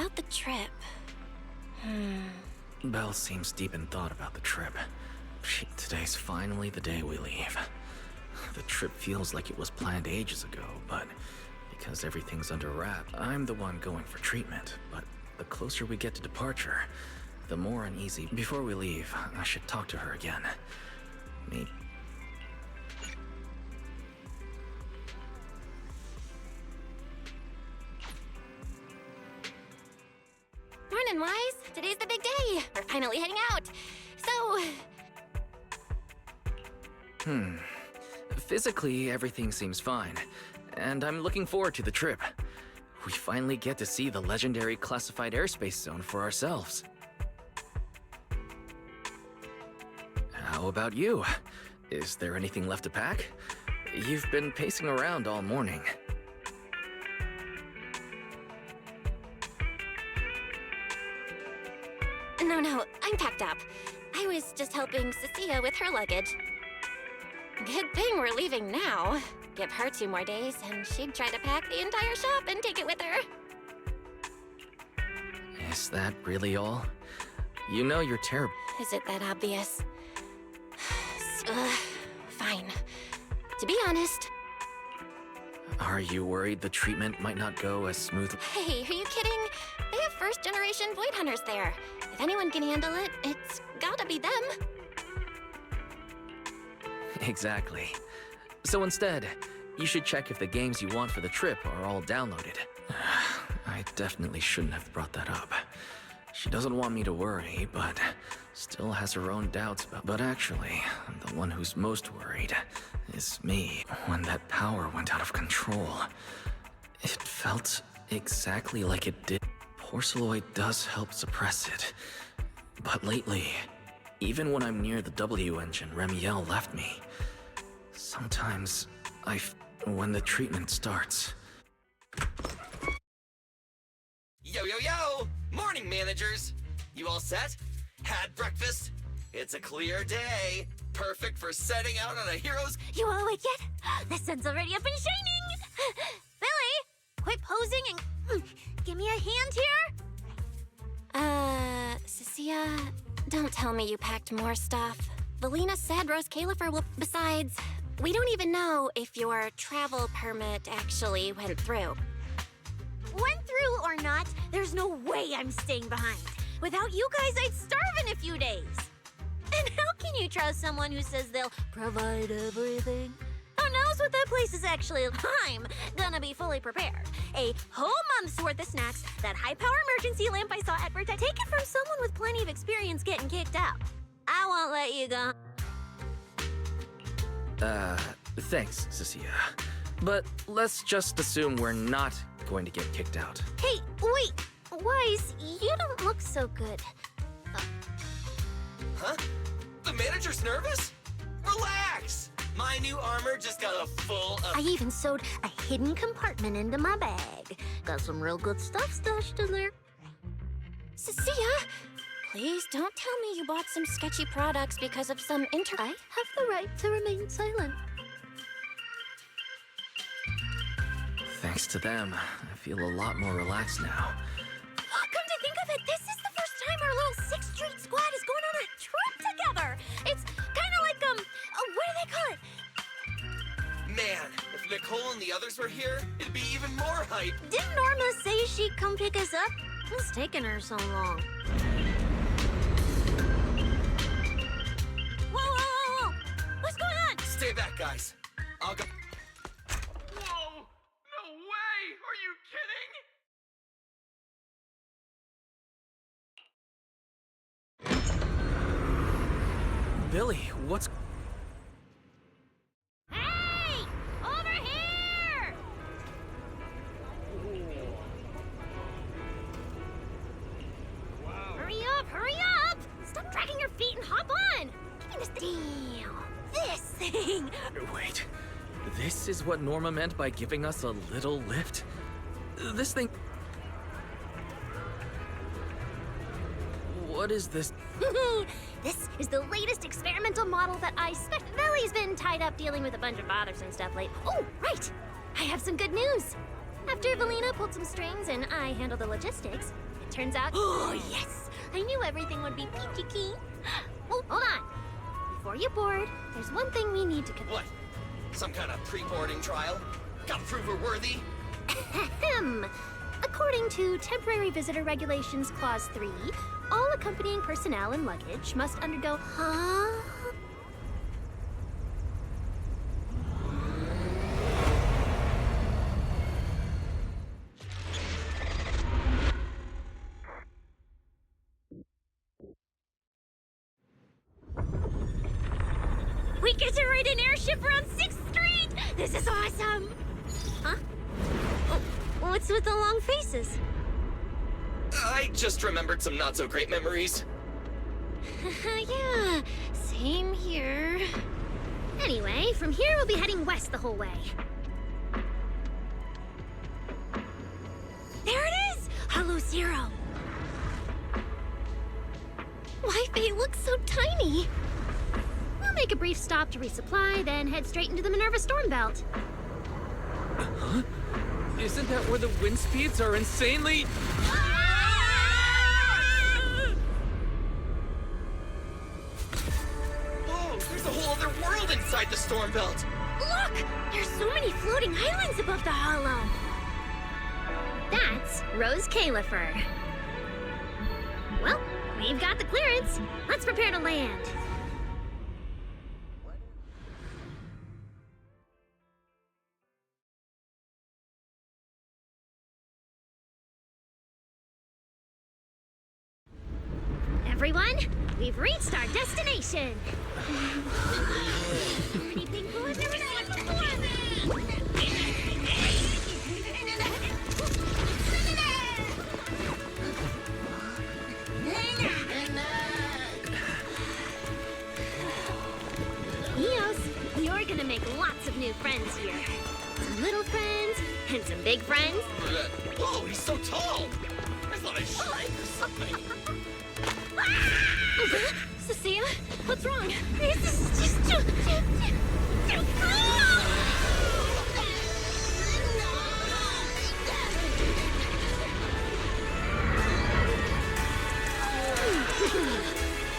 about the trip. Belle seems deep in thought about the trip. Today's finally the day we leave. The trip feels like it was planned ages ago, but because everything's under wrap, I'm the one going for treatment. But the closer we get to departure, the more uneasy. Before we leave, I should talk to her again. Maybe. Morning, Wise. Today's the big day. We're finally heading out. So... Physically, everything seems fine, and I'm looking forward to the trip. We finally get to see the legendary classified airspace zone for ourselves. How about you? Is there anything left to pack? You've been pacing around all morning. No, I'm packed up. I was just helping Cecilia with her luggage. Good thing we're leaving now. Give her 2 more days, and she'd try to pack the entire shop and take it with her. Is that really all? You know you're terrible. Is it that obvious? Fine. To be honest. Are you worried the treatment might not go as smoothly? Hey, are you kidding? They have first-generation Void Hunters there. If anyone can handle it, it's gotta be them. Exactly. So instead, you should check if the games you want for the trip are all downloaded. I definitely shouldn't have brought that up. She doesn't want me to worry, but still has her own doubts about... But actually, the one who's most worried is me. When that power went out of control, it felt exactly like it did. Porceloid does help suppress it. But lately, even when I'm near the W engine Remiel left me, sometimes when the treatment starts... Yo! Morning, managers! You all set? Had breakfast? It's a clear day. Perfect for setting out on a hero's... You all awake yet? The sun's already up and shining! Billy, quit posing and give me a hand here! Cecilia, don't tell me you packed more stuff. Valina said Rose Califer will... Besides, we don't even know if your travel permit actually went through. Went through or not, there's no way I'm staying behind. Without you guys, I'd starve in a few days. And how can you trust someone who says they'll provide everything? Who knows what that place is actually? I'm gonna be fully prepared. A whole month's worth of snacks, that high-power emergency lamp I saw advertised. Take it from someone with plenty of experience getting kicked out. I won't let you go. Thanks, Cecilia. But let's just assume we're not going to get kicked out. Hey, wait! Wise, you don't look so good. Huh? The manager's nervous? Relax! My new armor just got a full of... I even sewed a hidden compartment into my bag. Got some real good stuff stashed in there. Cecilia, please don't tell me you bought some sketchy products because of some I have the right to remain silent. Thanks to them, I feel a lot more relaxed now. Come to think of it, this is the first time our little 6th Street squad is going on a trip together. It's kind of like, what do they call it? Man, if Nicole and the others were here, it'd be even more hype. Didn't Norma say she'd come pick us up? What's taking her so long? Whoa! What's going on? Stay back, guys. I'll go... Whoa! No way! Are you kidding? Billy, what's... Hey! Over here! Hurry up! Stop dragging your feet and hop on! Give me this deal. This thing! Wait, this is what Norma meant by giving us a little lift? This thing... What is this? This is the latest experimental model that I spec. Valley's been tied up dealing with a bunch of bothersome stuff late. Oh, right! I have some good news! After Valina pulled some strings and I handled the logistics, turns out... Oh, yes! I knew everything would be peachy keen. Oh, hold on. Before you board, there's one thing we need to... What? Some kind of pre-boarding trial? Gotta prove we're worthy? Ahem. According to Temporary Visitor Regulations Clause 3, all accompanying personnel and luggage must undergo... Huh? We get to ride an airship around 6th Street! This is awesome! Huh? Oh, what's with the long faces? I just remembered some not-so-great memories. Yeah, same here. Anyway, from here we'll be heading west the whole way. There it is! Hollow Zero! Why they look so tiny? We'll make a brief stop to resupply, then head straight into the Minerva Storm Belt. Huh? Isn't that where the wind speeds are insanely... Whoa, there's a whole other world inside the storm belt. Look! There's so many floating islands above the hollow. That's Rose Califer. Well, we've got the clearance. Let's prepare to land. Everyone, we've reached our destination. Anything cool I've never seen Eos, you're gonna make lots of new friends here. Some little friends and some big friends. Whoa, he's so tall! I thought I shrank or something. Cecilia, what's wrong? This is just too cool!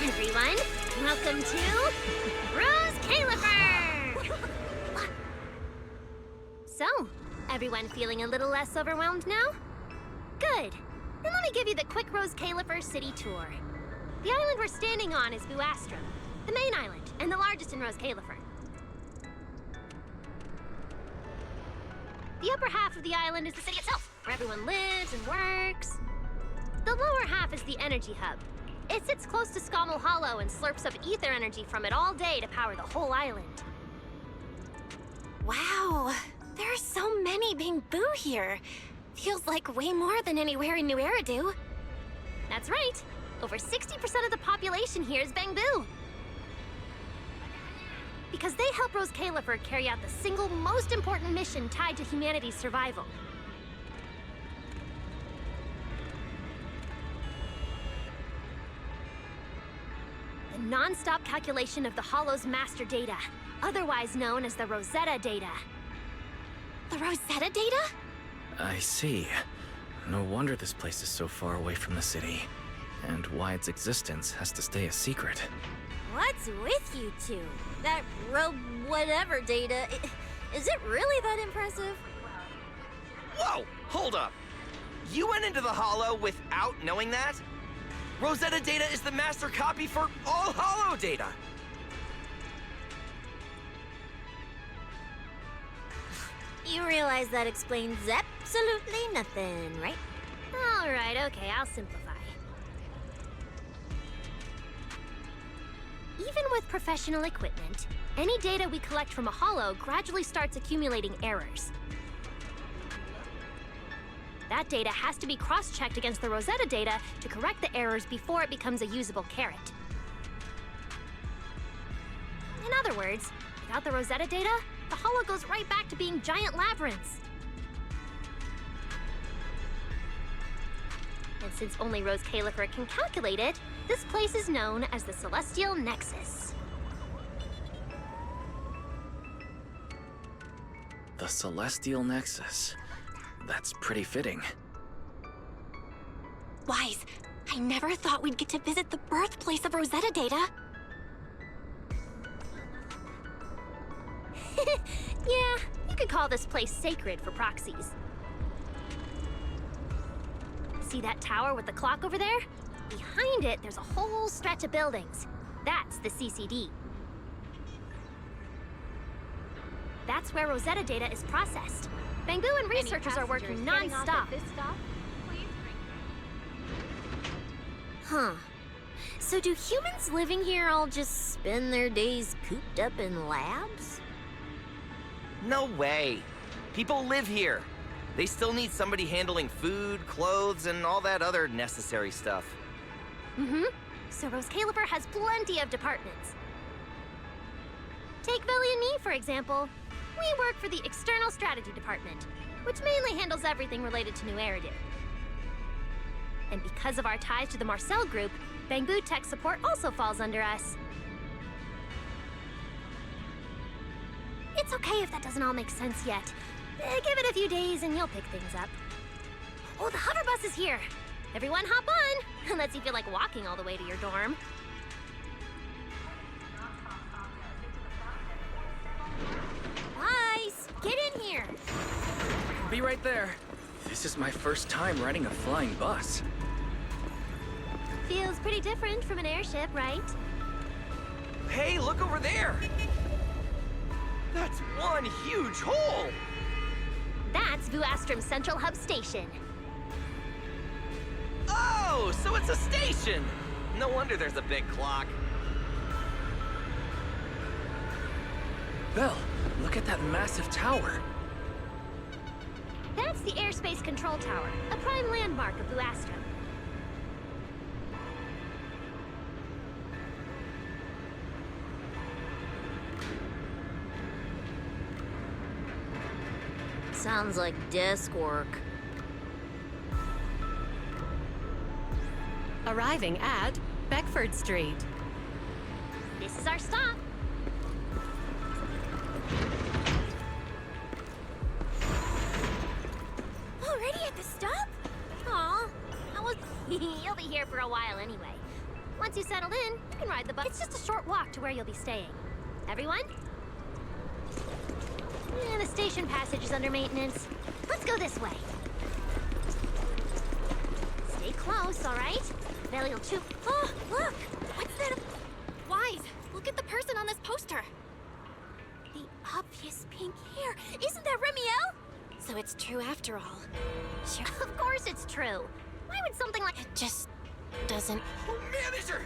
Everyone, welcome to Rose Califer! So, everyone feeling a little less overwhelmed now? Good. Then let me give you the quick Rose Califer city tour. The island we're standing on is Buastrum, the main island, and the largest in Rose Califer. The upper half of the island is the city itself, where everyone lives and works. The lower half is the energy hub. It sits close to Scommel Hollow and slurps up ether energy from it all day to power the whole island. Wow, there are so many Bamboo here. Feels like way more than anywhere in New Eridu. That's right. Over 60% of the population here is Bamboo. Because they help Rose Califer carry out the single most important mission tied to humanity's survival. The non-stop calculation of the Hollow's master data, otherwise known as the Rosetta data. The Rosetta data? I see. No wonder this place is so far away from the city. And why its existence has to stay a secret. What's with you two? That whatever data, is it really that impressive? Whoa, hold up. You went into the Hollow without knowing that? Rosetta data is the master copy for all Hollow data. You realize that explains absolutely nothing, right? All right, okay, I'll simplify. Even with professional equipment, any data we collect from a hollow gradually starts accumulating errors. That data has to be cross-checked against the Rosetta data to correct the errors before it becomes a usable carrot. In other words, without the Rosetta data, the hollow goes right back to being giant labyrinths. And since only Rose Califer can calculate it, this place is known as the Celestial Nexus. The Celestial Nexus. That's pretty fitting. Wise, I never thought we'd get to visit the birthplace of Rosetta Data. Yeah, you could call this place sacred for proxies. See that tower with the clock over there? Behind it, there's a whole stretch of buildings. That's the CCD. That's where Rosetta data is processed. Bangbu and researchers are working non-stop. Huh. So do humans living here all just spend their days cooped up in labs? No way. People live here. They still need somebody handling food, clothes, and all that other necessary stuff. Mm-hmm. So Rose Califer has plenty of departments. Take Belly and me, for example. We work for the External Strategy Department, which mainly handles everything related to New Eridu. And because of our ties to the Marcel Group, Bangbu Tech Support also falls under us. It's okay if that doesn't all make sense yet. Give it a few days and you'll pick things up. Oh, the hover bus is here. Everyone hop on, unless you feel like walking all the way to your dorm. Wise, get in here. Be right there. This is my first time riding a flying bus. Feels pretty different from an airship, right? Hey, look over there! That's one huge hole! That's Vuastrum's Central Hub Station. Oh, so it's a station! No wonder there's a big clock. Belle, look at that massive tower. That's the Airspace Control Tower, a prime landmark of Vuastrum. Sounds like desk work. Arriving at Beckford Street. This is our stop. Already at the stop? Aw, you'll be here for a while anyway. Once you settled in, you can ride the bus. It's just a short walk to where you'll be staying. Everyone? Yeah, the station passage is under maintenance. Let's go this way. Stay close, all right? Belly'll chew. Oh, look! What's that? Wise, look at the person on this poster. The obvious pink hair. Isn't that Remiel? So it's true after all. Sure. Of course it's true. Why would something like... It just doesn't... Oh, manager!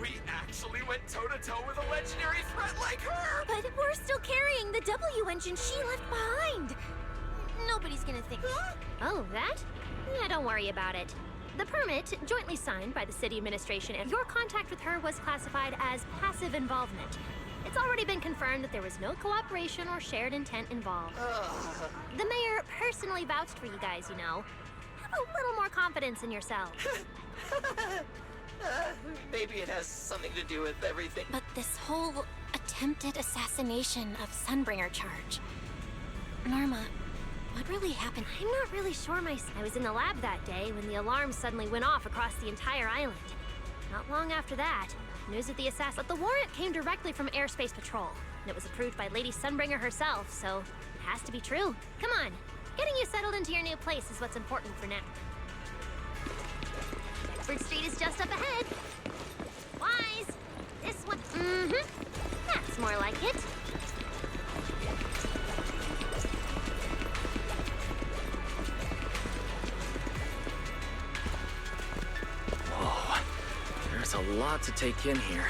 We actually went toe-to-toe with a legendary threat like her! But we're still carrying the W engine she left behind. Nobody's gonna think... Oh, that? Yeah, don't worry about it. The permit, jointly signed by the city administration, and your contact with her was classified as passive involvement. It's already been confirmed that there was no cooperation or shared intent involved. The mayor personally vouched for you guys, you know. Have a little more confidence in yourself. Maybe it has something to do with everything. But this whole attempted assassination of Sunbringer charge... Norma, what really happened? I'm not really sure myself. I was in the lab that day when the alarm suddenly went off across the entire island. Not long after that, news of the assassin. But the warrant came directly from Airspace Patrol, and it was approved by Lady Sunbringer herself, so it has to be true. Come on, getting you settled into your new place is what's important for now. Bedford Street is just up ahead. Wise, this one. Mm-hmm. That's more like it. Whoa, there's a lot to take in here.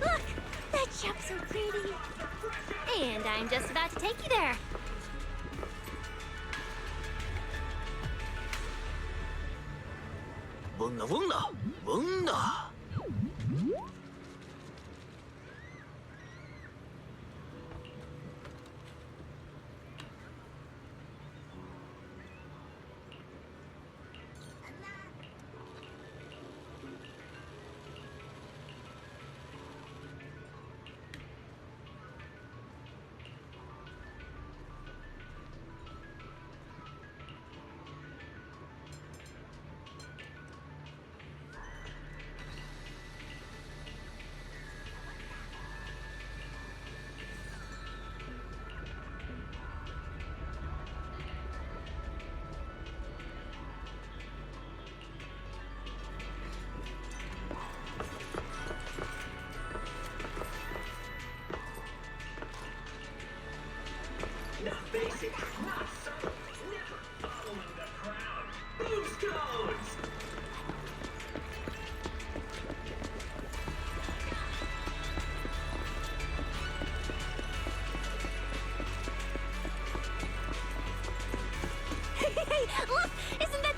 Look, that jump's so pretty. And I'm just about to take you there. Wunda, wunda, wunda. Not so. Never following the crowd. Boost codes! Hey, look! Isn't that...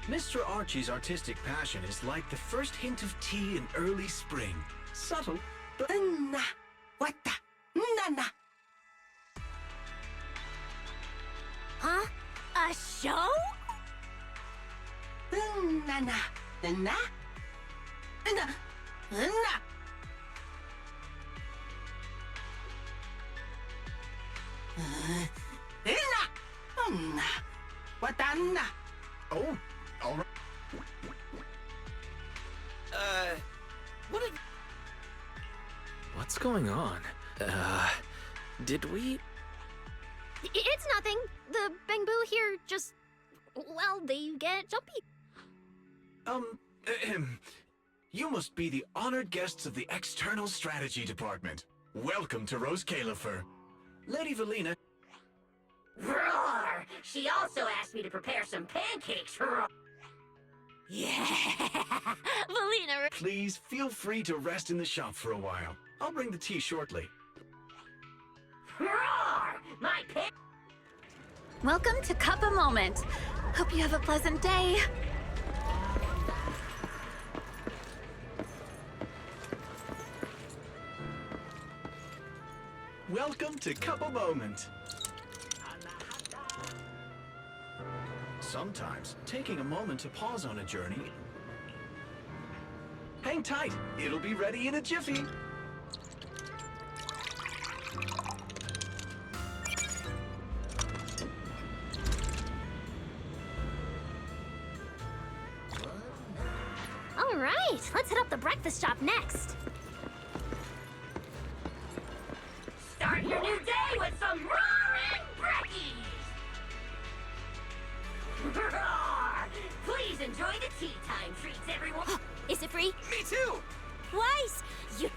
Mr. Archie's artistic passion is like the first hint of tea in early spring. Subtle, but... Huh? A show? Oh, all right. What did... What's going on? Did we... It's nothing. The Bangbu here just... Well, they get jumpy. You must be the honored guests of the External Strategy Department. Welcome to Rose Califer. Lady Valina... Roar! She also asked me to prepare some pancakes for her. Yeah! Valina... Please feel free to rest in the shop for a while. I'll bring the tea shortly. Roar! My pan... Welcome to Cuppa Moment. Hope you have a pleasant day. Welcome to Couple Moment. Sometimes, taking a moment to pause on a journey... Hang tight, it'll be ready in a jiffy. All right, let's hit up the breakfast shop next. Start your new day with some roaring brekkies! Roar! Please enjoy the tea time treats, everyone! Is it free? Me too! Weiss! You...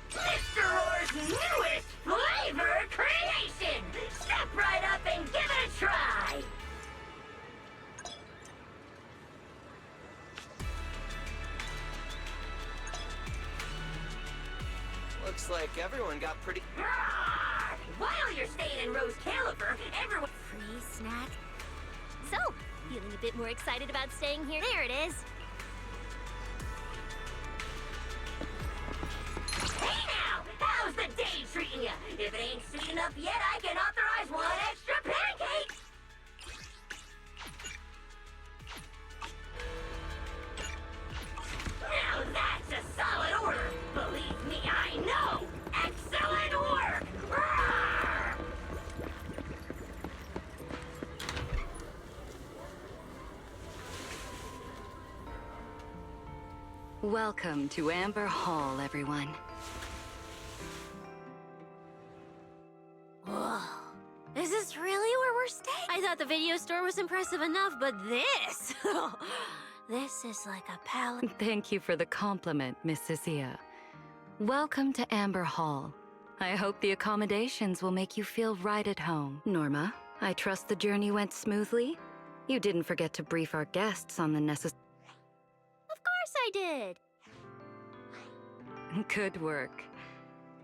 Mr. Roar's newest flavor creation! Step right up and give it a try! Looks like everyone got pretty... Roar! While you're staying in Rose Califer, everyone... Free snack? So, feeling a bit more excited about staying here? There it is. Hey now! How's the day treating you? If it ain't sweet enough yet, I can authorize one extra pancake! Now that's a solid order! Believe me, I know! Excellent work! Roar! Welcome to Amber Hall, everyone. Whoa. Is this really where we're staying? I thought the video store was impressive enough, but this... This is like a palace. Thank you for the compliment, Miss Cecilia. Welcome to Amber Hall. I hope the accommodations will make you feel right at home. Norma, I trust the journey went smoothly? You didn't forget to brief our guests on the necessary... Of course I did. Good work.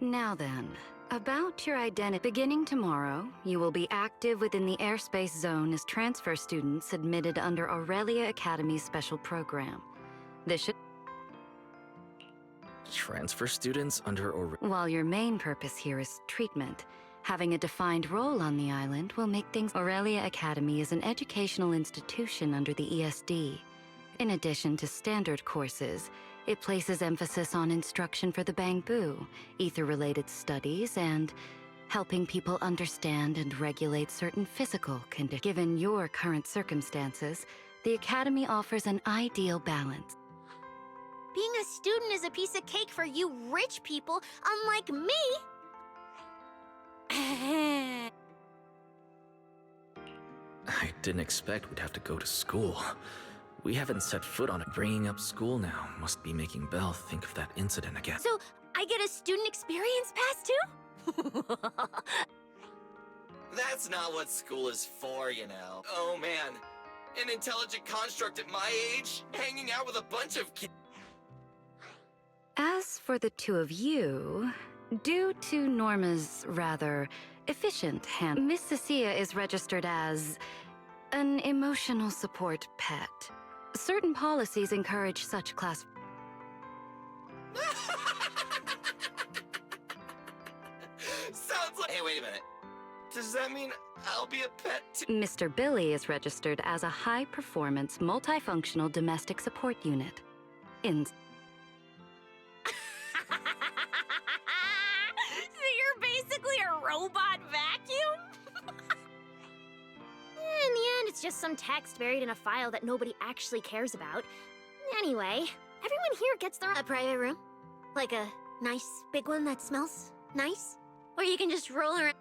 Now then, about your identity. Beginning tomorrow, you will be active within the airspace zone as transfer students admitted under Aurelia Academy's special program. This should... Transfer students under While your main purpose here is treatment, having a defined role on the island will make things... Aurelia Academy is an educational institution under the ESD. In addition to standard courses, it places emphasis on instruction for the Bangbu, ether-related studies, and helping people understand and regulate certain physical conditions. Given your current circumstances, the Academy offers an ideal balance. Being a student is a piece of cake for you rich people, unlike me. I didn't expect we'd have to go to school. We haven't set foot on it. Bringing up school now must be making Belle think of that incident again. So, I get a student experience pass too? That's not what school is for, you know. Oh man, an intelligent construct at my age, hanging out with a bunch of kids. As for the two of you, due to Norma's rather efficient hand, Miss Cecilia is registered as an emotional support pet. Certain policies encourage such class. Sounds like. Hey, wait a minute. Does that mean I'll be a pet too? Mr. Billy is registered as a high-performance, multifunctional domestic support unit. In So you're basically a robot vacuum? In the end, it's just some text buried in a file that nobody actually cares about. Anyway, everyone here gets their... A private room? Like a nice big one that smells nice? Or you can just roll around...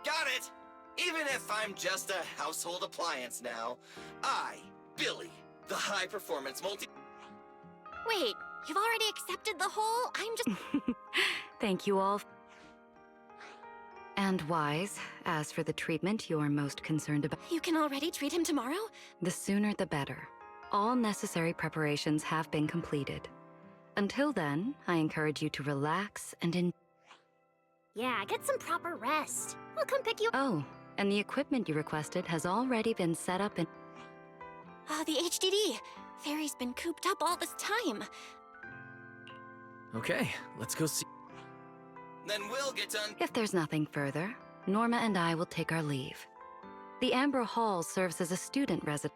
Got it! Even if I'm just a household appliance now, I, Billy, the high-performance multi... Wait, you've already accepted the whole? I'm just... Thank you all. And Wise, as for the treatment you're most concerned about, You can already treat him tomorrow? the sooner the better. All necessary preparations have been completed. Until then, I encourage you to relax and Yeah, get some proper rest. We'll come pick you... Oh, and the equipment you requested has already been set up in... Oh, the HDD. Fairy's been cooped up all this time. Okay, let's go see. Then we'll get done. If there's nothing further, Norma and I will take our leave. The Amber Hall serves as a student residence.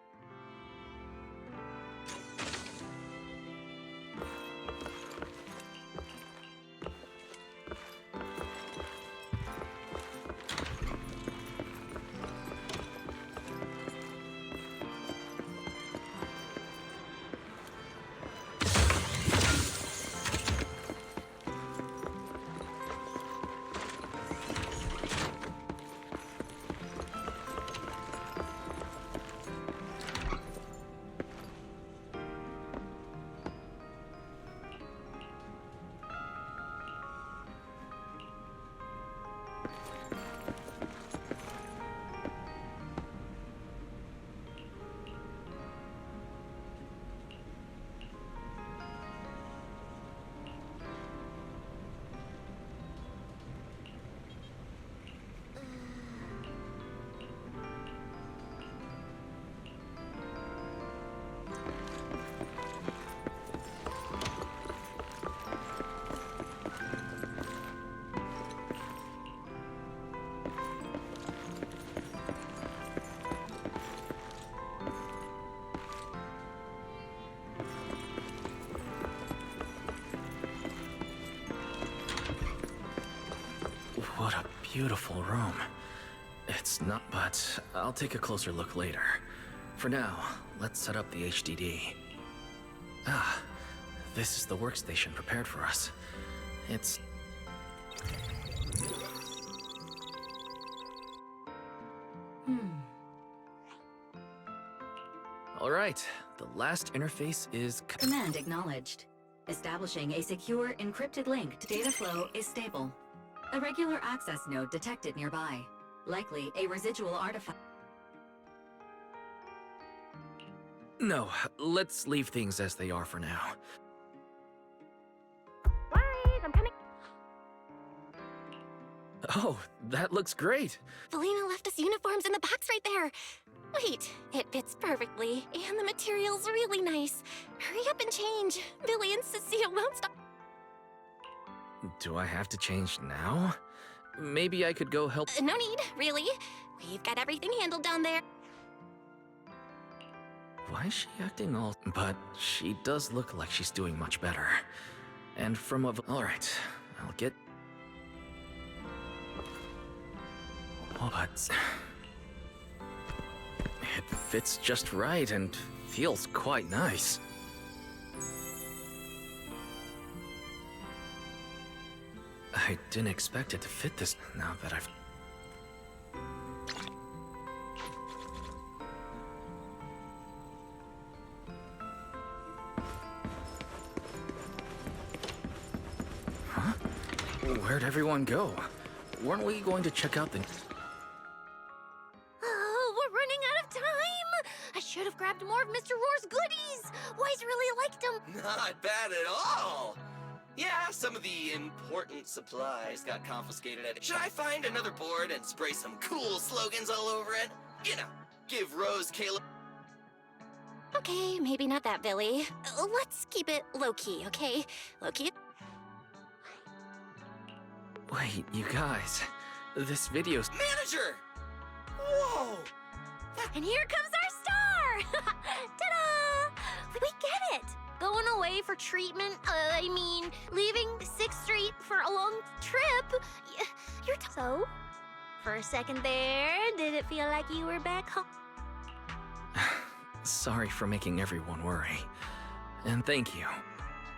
What a beautiful room. It's not, but I'll take a closer look later. For now, let's set up the HDD. Ah, this is the workstation prepared for us. It's... All right, the last interface is... Command acknowledged. Establishing a secure, encrypted link to data flow is stable. A regular access node detected nearby. Likely a residual artifact. No, let's leave things as they are for now. Wise, I'm coming... Oh, that looks great. Felina left us uniforms in the box right there. Wait, it fits perfectly, and the material's really nice. Hurry up and change. Billy and Cecilia won't stop. Do I have to change now? Maybe I could go help... No need, really. We've got everything handled down there. Why is she acting all... But she does look like she's doing much better. And from a... Alright, I'll get... Oh, but... It fits just right and feels quite nice. I didn't expect it to fit this now that I've... Huh? Where'd everyone go? Weren't we going to check out the... Oh, we're running out of time! I should have grabbed more of Mr. Roar's goodies! Wise really liked them! Not bad at all. Yeah, some of the important supplies got confiscated at it. Should I find another board and spray some cool slogans all over it? You know, give Rose Caleb... Okay, maybe not that, Billy. Let's keep it low-key, okay? Low-key. Wait, you guys. This video's... Manager! Whoa! And here comes our star! Ta-da! We get it! Going away for treatment, leaving 6th Street for a long trip. You're so? For a second there, did it feel like you were back home? Sorry for making everyone worry. And thank you.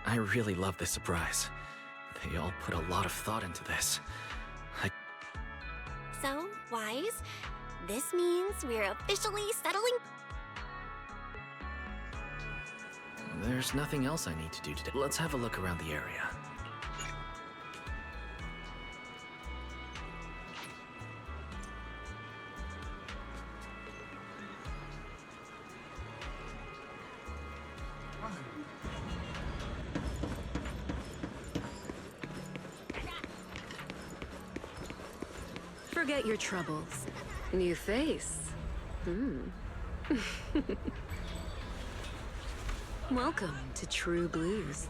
I really love this surprise. They all put a lot of thought into this. So, Wise, this means we're officially settling... There's nothing else I need to do today. Let's have a look around the area. Forget your troubles. New face. Welcome to True Blues.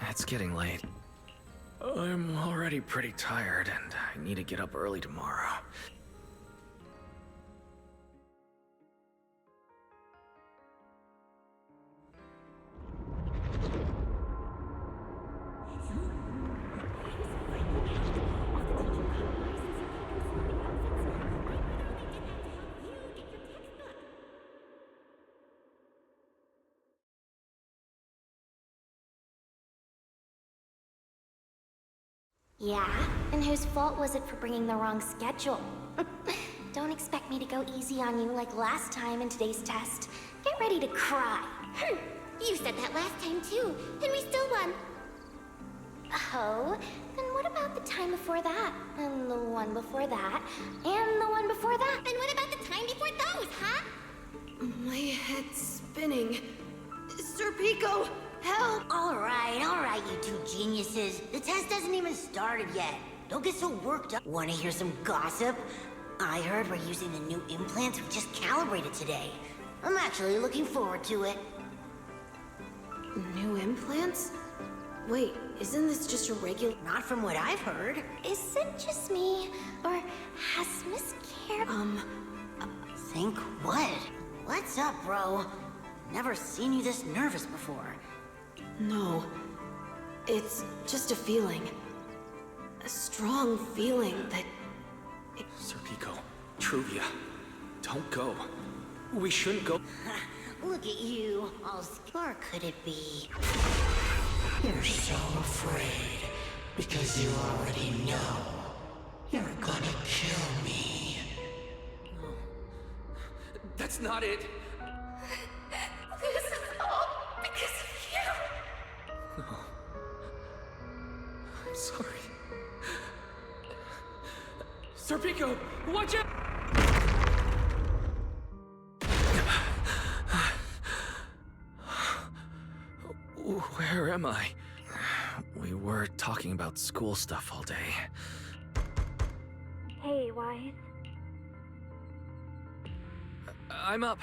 It's getting late. I'm already pretty tired, and I need to get up early tomorrow. Yeah? And whose fault was it for bringing the wrong schedule? Don't expect me to go easy on you like last time in today's test. Get ready to cry. You said that last time too, and we still won. Oh, then what about the time before that? And the one before that? And the one before that? And what about the time before those, huh? My head's spinning. Sir Pico, help! All right, you two geniuses. The test hasn't even started yet. Don't get so worked up. Want to hear some gossip? I heard we're using the new implants we just calibrated today. I'm actually looking forward to it. New implants? Wait, isn't this just a regular... Not from what I've heard. Is it just me? Or has Miss Care... Think what? What's up, bro? Never seen you this nervous before. No. It's just a feeling. A strong feeling that... Serpico, Truvia, don't go. We shouldn't go. Look at you, all or could it be? You're so afraid, because you already know. You're gonna kill me. That's not it. This is all because of you. Oh. I'm sorry. Serpico, watch out! Where am I? We were talking about school stuff all day. Hey, Wise. I'm up.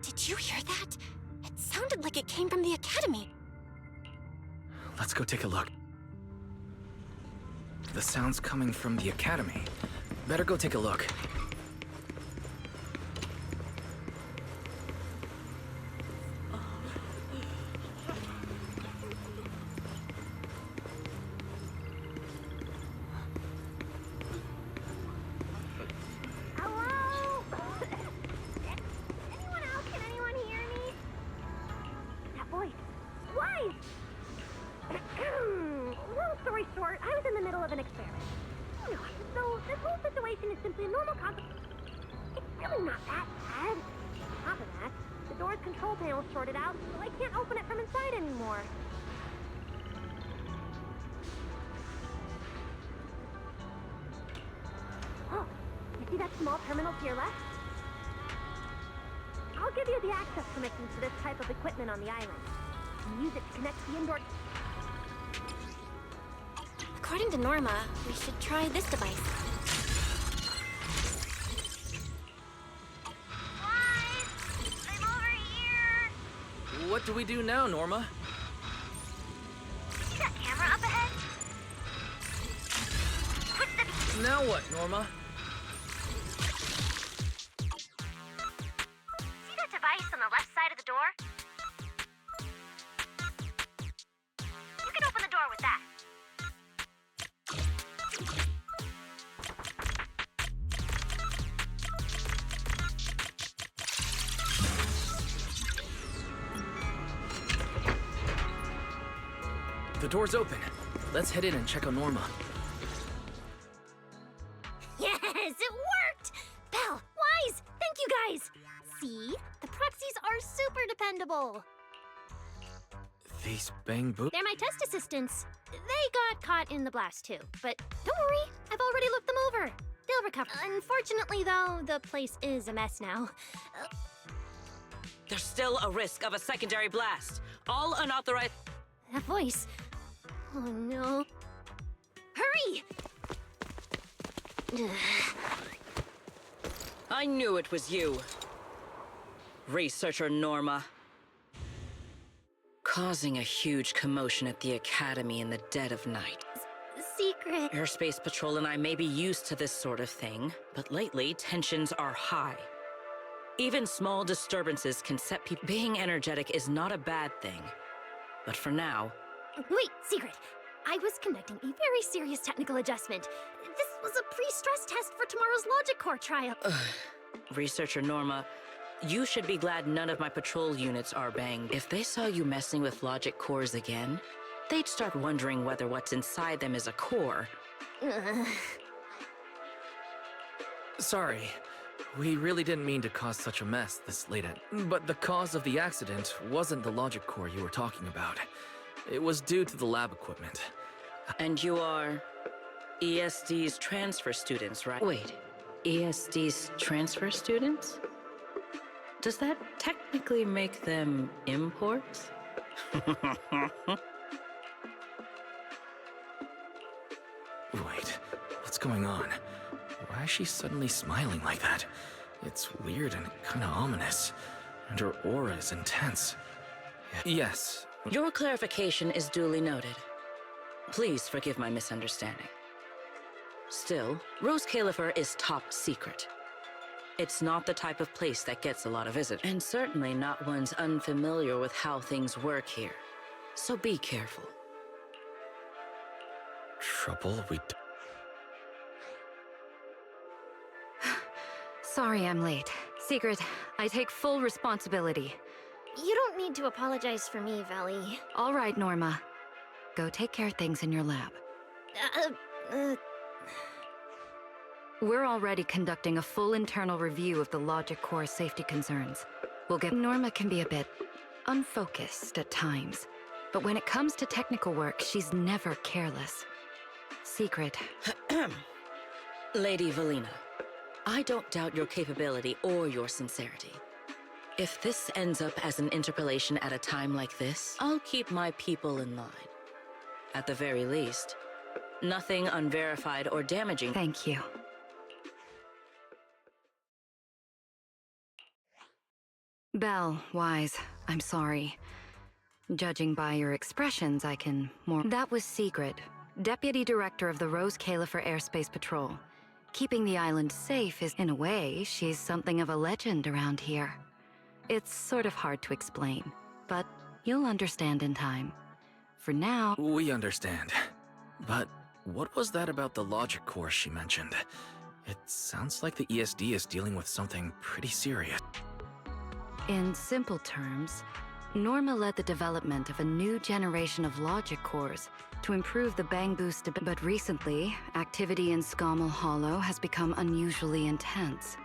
Did you hear that? It sounded like it came from the academy. Let's go take a look. The sound's coming from the academy. Better go take a look. Hello? Anyone else? Can anyone hear me? That voice. Wise! Long story short, I was in the middle of an experiment. So this whole situation is simply a normal It's really not that bad. On top of that, the door's control panel shorted out, so I can't open it from inside anymore. Oh, you see that small terminal to your left? I'll give you the access permissions for this type of equipment on the island. You can use it to connect the indoor... According to Norma, we should try this device. I'm over here! What do we do now, Norma? See that camera up ahead? Push the... Now what, Norma? See that device on the left side of the door? You can open the door with that. The door's open. Let's head in and check on Norma. Yes, it worked! Belle, Wise, thank you guys! See? The proxies are super dependable. These bang boot. They're my test assistants. They got caught in the blast too, but don't worry, I've already looked them over. They'll recover. Unfortunately, though, the place is a mess now. There's still a risk of a secondary blast. All unauthorized... That voice. Oh no. Hurry! I knew it was you. Researcher Norma. Causing a huge commotion at the Academy in the dead of night. Secret. Airspace Patrol and I may be used to this sort of thing, but lately tensions are high. Even small disturbances can set people... Being energetic is not a bad thing. But for now... Wait, Secret. I was conducting a very serious technical adjustment. This was a pre-stress test for tomorrow's Logic Core trial. Researcher Norma, you should be glad none of my patrol units are banged. If they saw you messing with logic cores again, they'd start wondering whether what's inside them is a core. Sorry. We really didn't mean to cause such a mess this late at... But the cause of the accident wasn't the logic core you were talking about. It was due to the lab equipment. And you are... ESD's transfer students, right? Wait, ESD's transfer students? Does that technically make them imports? Wait, what's going on? Why is she suddenly smiling like that? It's weird and kinda ominous. And her aura is intense. Yes. Your clarification is duly noted. Please forgive my misunderstanding. Still, Rose Califer is top secret. It's not the type of place that gets a lot of visitors, and certainly not ones unfamiliar with how things work here. So be careful. Trouble we Sorry I'm late. Secret, I take full responsibility. You don't need to apologize for me, Valley. All right, Norma. Go take care of things in your lab. We're already conducting a full internal review of the logic core safety concerns. Norma can be a bit unfocused at times, but when it comes to technical work, she's never careless. Secret. Lady Valina, I don't doubt your capability or your sincerity. If this ends up as an interpolation at a time like this, I'll keep my people in line. At the very least, nothing unverified or damaging. Thank you. Belle, Wise, I'm sorry. Judging by your expressions, I can more. That was Secret, Deputy Director of the Rose Califer Airspace Patrol. Keeping the island safe is, in a way, she's something of a legend around here. It's sort of hard to explain, but you'll understand in time. For now... We understand. But what was that about the logic core she mentioned? It sounds like the ESD is dealing with something pretty serious. In simple terms, Norma led the development of a new generation of logic cores to improve the Bangbu stability. But recently, activity in Scommel Hollow has become unusually intense.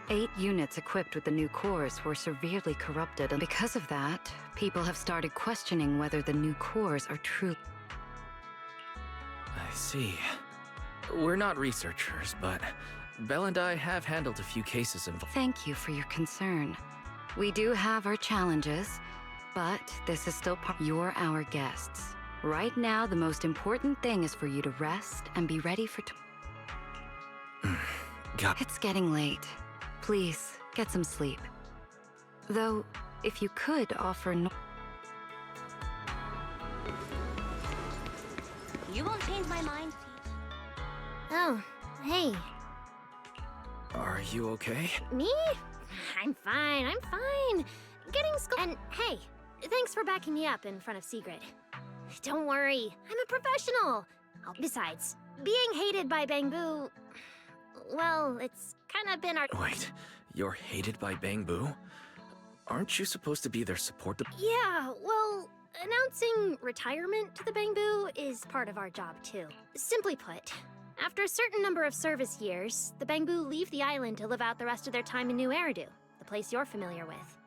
8 units equipped with the new cores were severely corrupted, and because of that, people have started questioning whether the new cores are true. I see. We're not researchers, but Belle and I have handled a few cases involved. Thank you for your concern. We do have our challenges, but this is still part. You're our guests. Right now, the most important thing is for you to rest and be ready for It's getting late. Please, get some sleep. Though, if you could offer You won't change my mind, Peach. Oh, hey. Are you okay? Me? I'm fine, I'm fine. And hey, thanks for backing me up in front of Sigrid. Don't worry, I'm a professional. Besides, being hated by Bangbu... Well, it's kind of been our... Wait, you're hated by Bangbu? Aren't you supposed to be their support? Yeah, well, announcing retirement to the Bangbu is part of our job too. Simply put, after a certain number of service years, the Bangbu leave the island to live out the rest of their time in New Eridu, the place you're familiar with.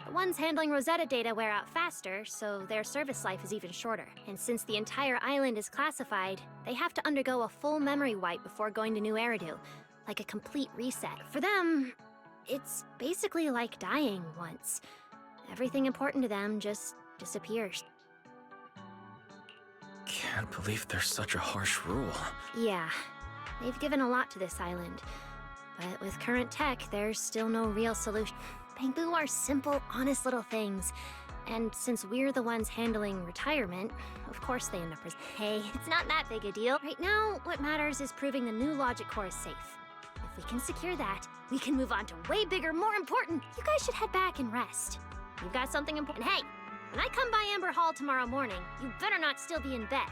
The ones handling Rosetta data wear out faster, so their service life is even shorter. And since the entire island is classified, they have to undergo a full memory wipe before going to New Eridu, like a complete reset. For them, it's basically like dying once. Everything important to them just disappears. Can't believe there's such a harsh rule. Yeah, they've given a lot to this island. But with current tech, there's still no real solution. Bangbu are simple, honest little things. And since we're the ones handling retirement, of course they end up Hey, it's not that big a deal. Right now, what matters is proving the new logic core is safe. If we can secure that, we can move on to way bigger, more important. You guys should head back and rest. You've got something important. Hey, when I come by Amber Hall tomorrow morning, you better not still be in bed.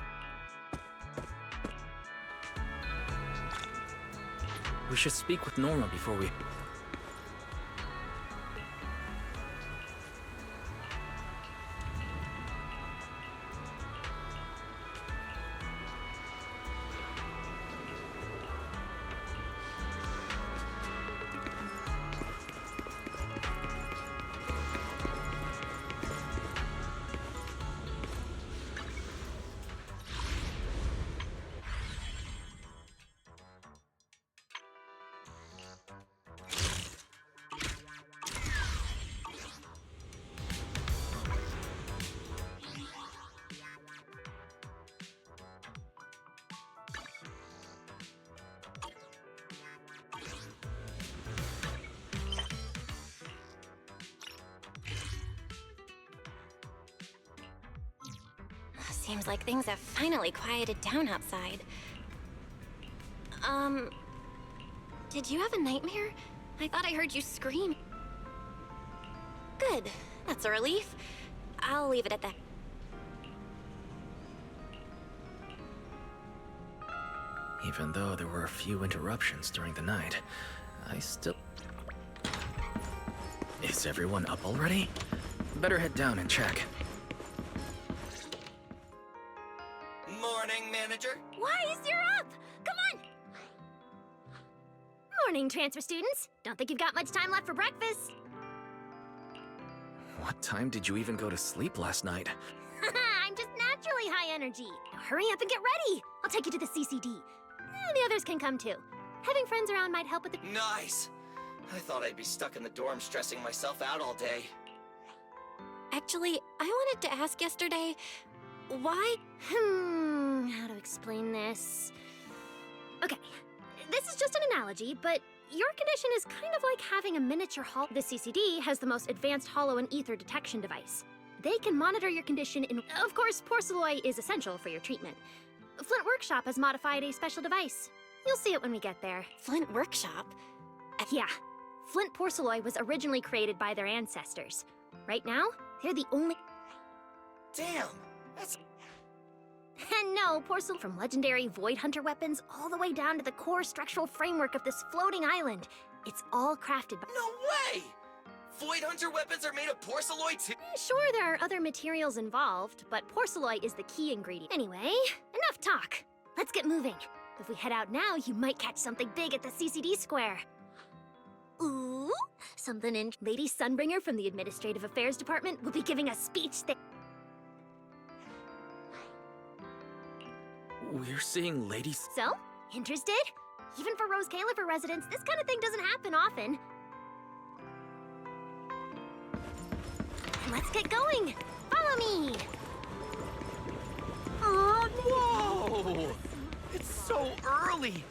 We should speak with Norma before we... Seems like things have finally quieted down outside. Did you have a nightmare? I thought I heard you scream. Good. That's a relief. I'll leave it at that. Even though there were a few interruptions during the night, I still... Is everyone up already? Better head down and check. Morning, manager. Wise, you're up! Come on! Morning, transfer students. Don't think you've got much time left for breakfast. What time did you even go to sleep last night? I'm just naturally high energy. Now hurry up and get ready. I'll take you to the CCD. The others can come too. Having friends around might help with the... Nice! I thought I'd be stuck in the dorm stressing myself out all day. Actually, I wanted to ask yesterday, why? How to explain this? Okay, this is just an analogy, but your condition is kind of like having a miniature holo. The CCD has the most advanced holo and ether detection device. They can monitor your condition in... Of course, porcelloi is essential for your treatment. Flint Workshop has modified a special device. You'll see it when we get there. Flint Workshop? Yeah. Flint porcelloi was originally created by their ancestors. Right now, they're the only... Damn! That's... And no, porcelain from legendary Void Hunter weapons all the way down to the core structural framework of this floating island. It's all crafted by... No way! Void Hunter weapons are made of porcelloi too? Sure, there are other materials involved, but porcelloi is the key ingredient. Anyway, enough talk. Let's get moving. If we head out now, you might catch something big at the CCD square. Ooh, something in... Lady Sunbringer from the Administrative Affairs Department will be giving a speech there. We're seeing ladies... So, interested? Even for Rose Califer residents, this kind of thing doesn't happen often. Let's get going. Follow me. Whoa! It's so early,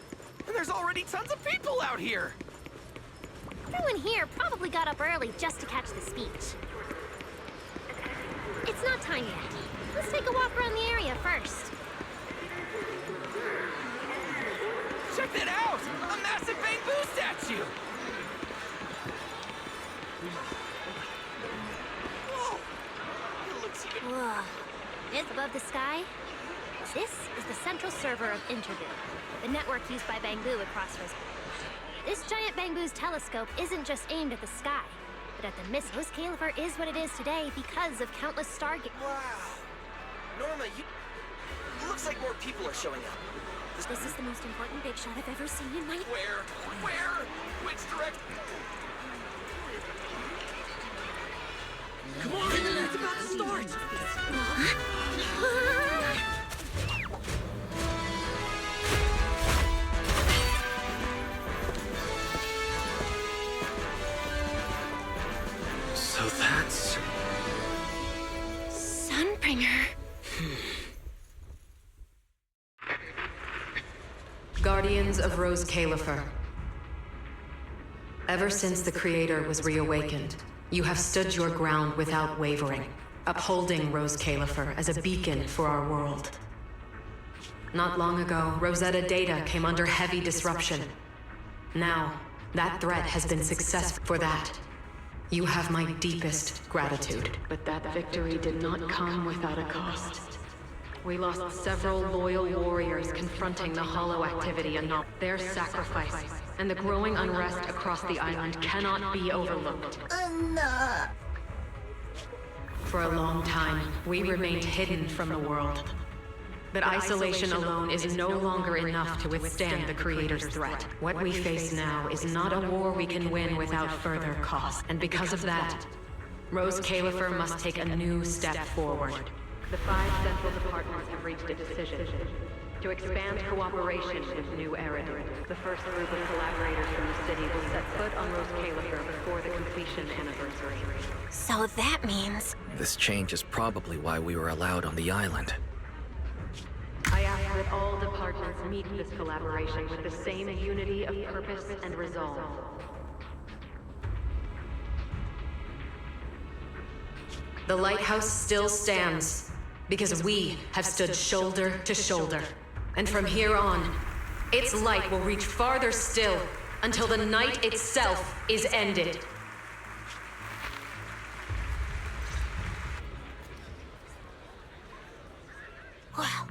and there's already tons of people out here. Everyone here probably got up early just to catch the speech. It's not time yet. Let's take a walk around the area first. Check that out! A massive bamboo statue! Whoa! It looks even... Whoa. It's above the sky. This is the central server of Interview, the network used by Bangbu across Rose. This giant Bangbu's telescope isn't just aimed at the sky, but at the mist. Rose Califer is what it is today because of countless stargates. Wow! Norma, you... It looks like more people are showing up. This is the most important big shot I've ever seen in my... Where? Where? Which direction? Come on! It's about to start! So that's... Sunbringer. Guardians of Rose Califer. Ever since the Creator was reawakened, you have stood your ground without wavering, upholding Rose Califer as a beacon for our world. Not long ago, Rosetta data came under heavy disruption. Now, that threat has been successful. For that, you have my deepest gratitude. But that victory did not come without a cost. We lost several loyal warriors confronting the Hollow activity and their sacrifice, and the growing unrest across the island cannot be overlooked. Enough! For a long time, we remained hidden from the world. But isolation alone is no longer enough to withstand the Creator's threat. What we face now is not a war we can win without further cost. And because of that, Rose Califer must take a new step forward. The 5 central departments have reached a decision to expand cooperation with New Erin. The first group of collaborators from the city will set foot on Rose Califer before the completion anniversary. So that means... This change is probably why we were allowed on the island. I ask that all departments meet this collaboration with the same unity of purpose and resolve. The lighthouse still stands, because we have stood shoulder to shoulder. And from here on, its light will reach farther still until the night itself is ended. Wow.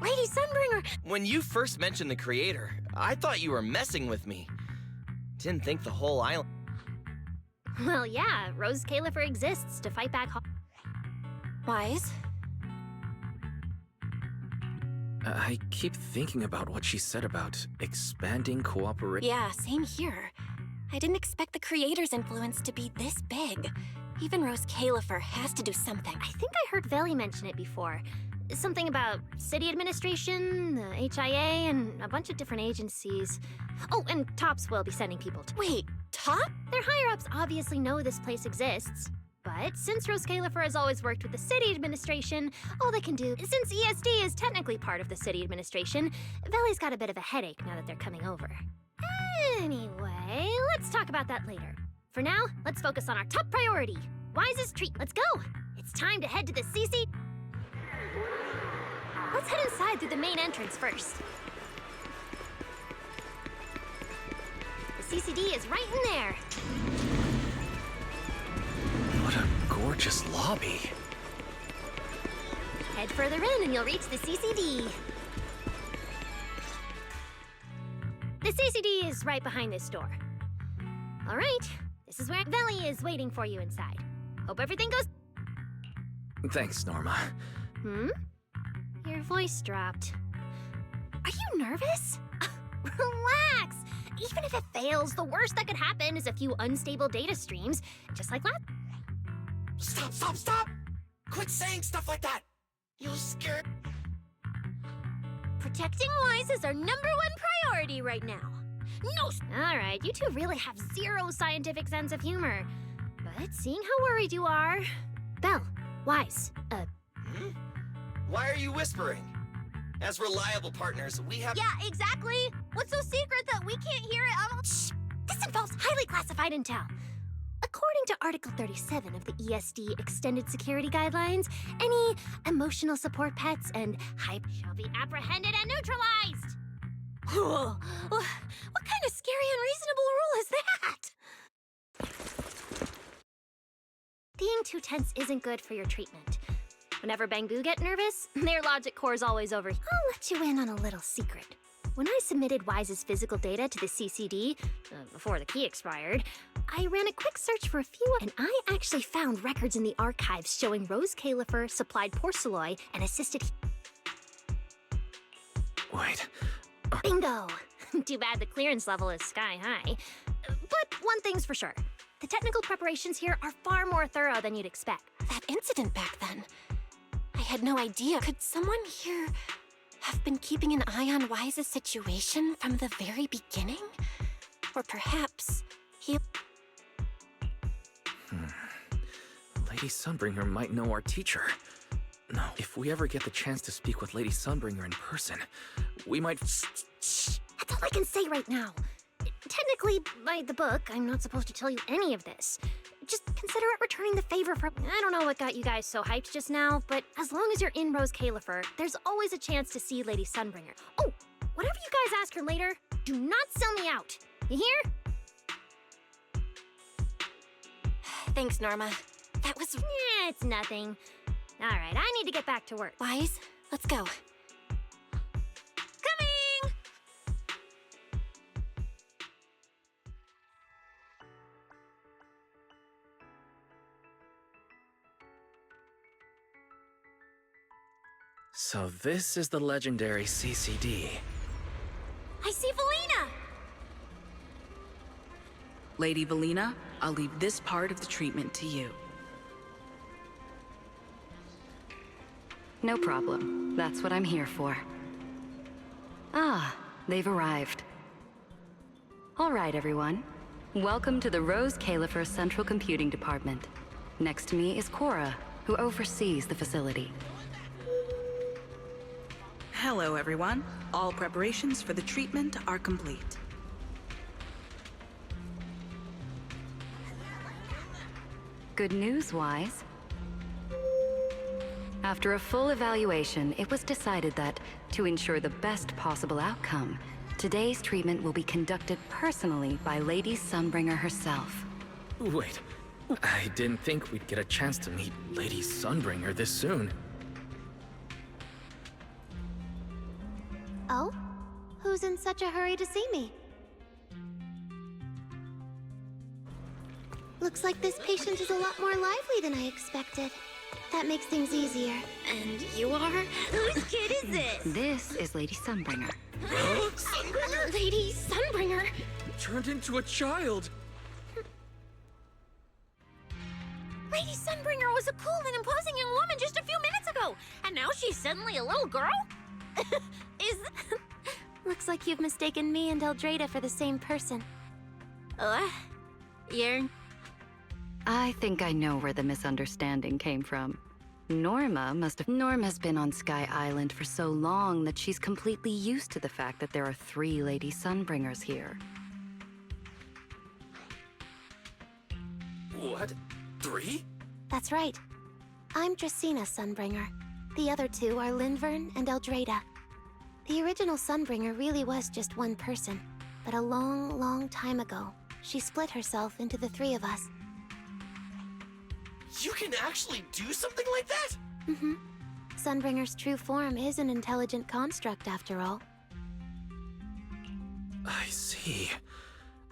Lady Sunbringer! When you first mentioned the creator, I thought you were messing with me. Didn't think the whole island... Well, yeah, Rose Califer exists to fight back... Wise? I keep thinking about what she said about expanding cooperation. Yeah, same here. I didn't expect the creator's influence to be this big. Even Rose Califer has to do something. I think I heard Veli mention it before. Something about city administration, the HIA, and a bunch of different agencies. Oh, and Tops will be sending people to... Wait, Top? Their higher-ups obviously know this place exists. But since Rose Califer has always worked with the city administration, all they can do, since ESD is technically part of the city administration, Veli's got a bit of a headache now that they're coming over. Anyway, let's talk about that later. For now, let's focus on our top priority, Wise's treat. Let's go! It's time to head to the CC... Let's head inside through the main entrance first. The CCD is right in there. What a gorgeous lobby. Head further in and you'll reach the CCD. The CCD is right behind this door. All right, this is where Veli is waiting for you inside. Hope everything goes... Thanks, Norma. Hmm? Your voice dropped. Are you nervous? Relax! Even if it fails, the worst that could happen is a few unstable data streams, just like last... Stop! Quit saying stuff like that! You'll scare... Protecting Wise is our #1 priority right now. No... Alright, you two really have zero scientific sense of humor. But seeing how worried you are... Belle, Wise, Why are you whispering? As reliable partners, we have... Yeah, exactly! What's so secret that we can't hear it? Shh! This involves highly classified intel. According to Article 37 of the ESD Extended Security Guidelines, any emotional support pets and hype shall be apprehended and neutralized! What kind of scary, unreasonable rule is that? Being too tense isn't good for your treatment. Whenever Bangbu get nervous, their logic core is always over. I'll let you in on a little secret. When I submitted Wise's physical data to the CCD, before the key expired, I ran a quick search for a few, and I actually found records in the archives showing Rose Califer supplied Porceloy and assisted... Wait. Bingo! Too bad the clearance level is sky high. But one thing's for sure. The technical preparations here are far more thorough than you'd expect. That incident back then. I had no idea. Could someone here have been keeping an eye on Wise's situation from the very beginning? Or perhaps he... Lady Sunbringer might know our teacher. No, if we ever get the chance to speak with Lady Sunbringer in person, we might... That's all I can say right now. Technically, by the book, I'm not supposed to tell you any of this. Just consider it returning the favor for... I don't know what got you guys so hyped just now, but as long as you're in Rose Califer, there's always a chance to see Lady Sunbringer. Oh, whatever you guys ask her later, do not sell me out. You hear? Thanks, Norma. That was... It's nothing. All right, I need to get back to work. Wise, let's go. Coming! So this is the legendary CCD. I see Valina! Lady Valina, I'll leave this part of the treatment to you. No problem. That's what I'm here for. Ah, they've arrived. All right, everyone. Welcome to the Rose Califer Central Computing Department. Next to me is Cora, who oversees the facility. Hello, everyone. All preparations for the treatment are complete. Good news, Wise. After a full evaluation, it was decided that, to ensure the best possible outcome, Today's treatment will be conducted personally by Lady Sunbringer herself. Wait, I didn't think we'd get a chance to meet Lady Sunbringer this soon. Oh? Who's in such a hurry to see me? Looks like this patient is a lot more lively than I expected. That makes things easier. And you are? Whose kid is this? This is Lady Sunbringer. Sunbringer? Lady Sunbringer! Turned into a child! Lady Sunbringer was a cool and imposing young woman just a few minutes ago, and now she's suddenly a little girl? Looks like you've mistaken me and Eldrada for the same person. You're... I think I know where the misunderstanding came from. Norma's been on Sky Island for so long that she's completely used to the fact that there are 3 Lady Sunbringers here. What? 3? That's right. I'm Dracena Sunbringer. The other 2 are Linvern and Eldrada. The original Sunbringer really was just one person, but a long, long time ago, she split herself into the 3 of us. You can actually do something like that? Mm-hmm. Sunbringer's true form is an intelligent construct, after all. I see.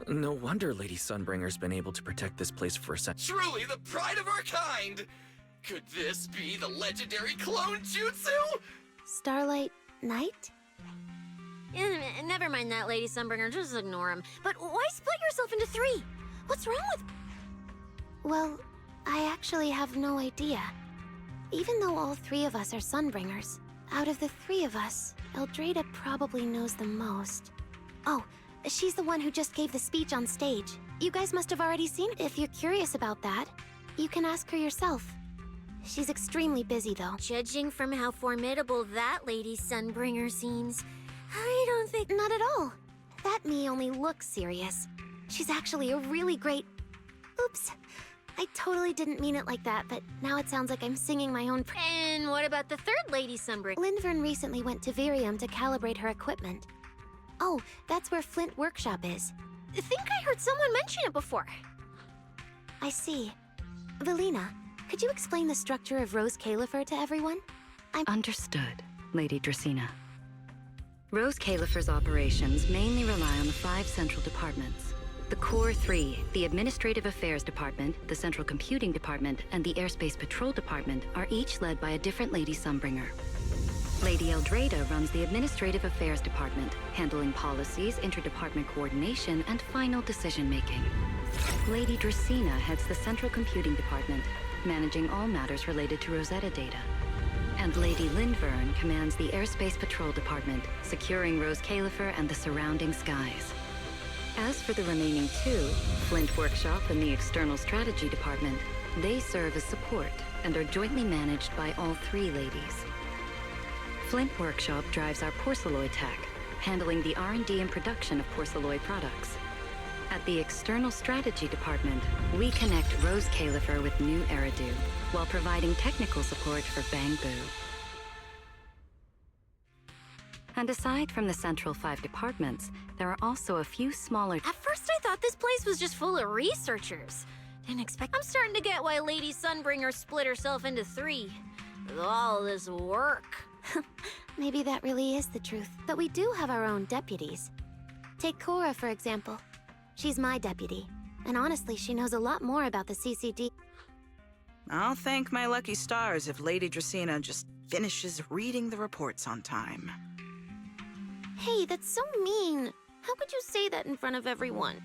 No wonder Lady Sunbringer's been able to protect this place for a century. Truly the pride of our kind! Could this be the legendary clone jutsu? Starlight Knight? Never mind that, Lady Sunbringer. Just ignore him. But why split yourself into 3? What's wrong with... Well, I actually have no idea. Even though all 3 of us are Sunbringers, out of the 3 of us, Eldrada probably knows the most. Oh, she's the one who just gave the speech on stage. You guys must have already seen it. If you're curious about that, you can ask her yourself. She's extremely busy, though. Judging from how formidable that Lady Sunbringer seems, I don't think... Not at all. That me only looks serious. She's actually a really great... Oops. I totally didn't mean it like that, but now it sounds like I'm singing my own... And what about the 3rd Lady Sunbringer? Linvern recently went to Virium to calibrate her equipment. Oh, that's where Flint Workshop is. I think I heard someone mention it before. I see. Velina, could you explain the structure of Rose Califer to everyone? Understood, Lady Dracena. Rose Califer's operations mainly rely on the 5 central departments. The Core 3, the Administrative Affairs Department, the Central Computing Department, and the Airspace Patrol Department are each led by a different Lady Sunbringer. Lady Eldrada runs the Administrative Affairs Department, handling policies, interdepartment coordination, and final decision-making. Lady Dracena heads the Central Computing Department, managing all matters related to Rosetta data. And Lady Linvern commands the Airspace Patrol Department, securing Rose Califer and the surrounding skies. As for the remaining 2, Flint Workshop and the External Strategy Department, they serve as support and are jointly managed by all 3 ladies. Flint Workshop drives our porcelloid tech, handling the R&D and production of porcelloid products. At the External Strategy Department, we connect Rose Califer with new Eridu, while providing technical support for Bangbu. And aside from the central 5 departments, there are also a few smaller... At first I thought this place was just full of researchers. Didn't expect... I'm starting to get why Lady Sunbringer split herself into 3. With all this work. Maybe that really is the truth. But we do have our own deputies. Take Cora, for example. She's my deputy. And honestly, she knows a lot more about the CCD. I'll thank my lucky stars if Lady Dracena just finishes reading the reports on time. Hey, that's so mean. How could you say that in front of everyone?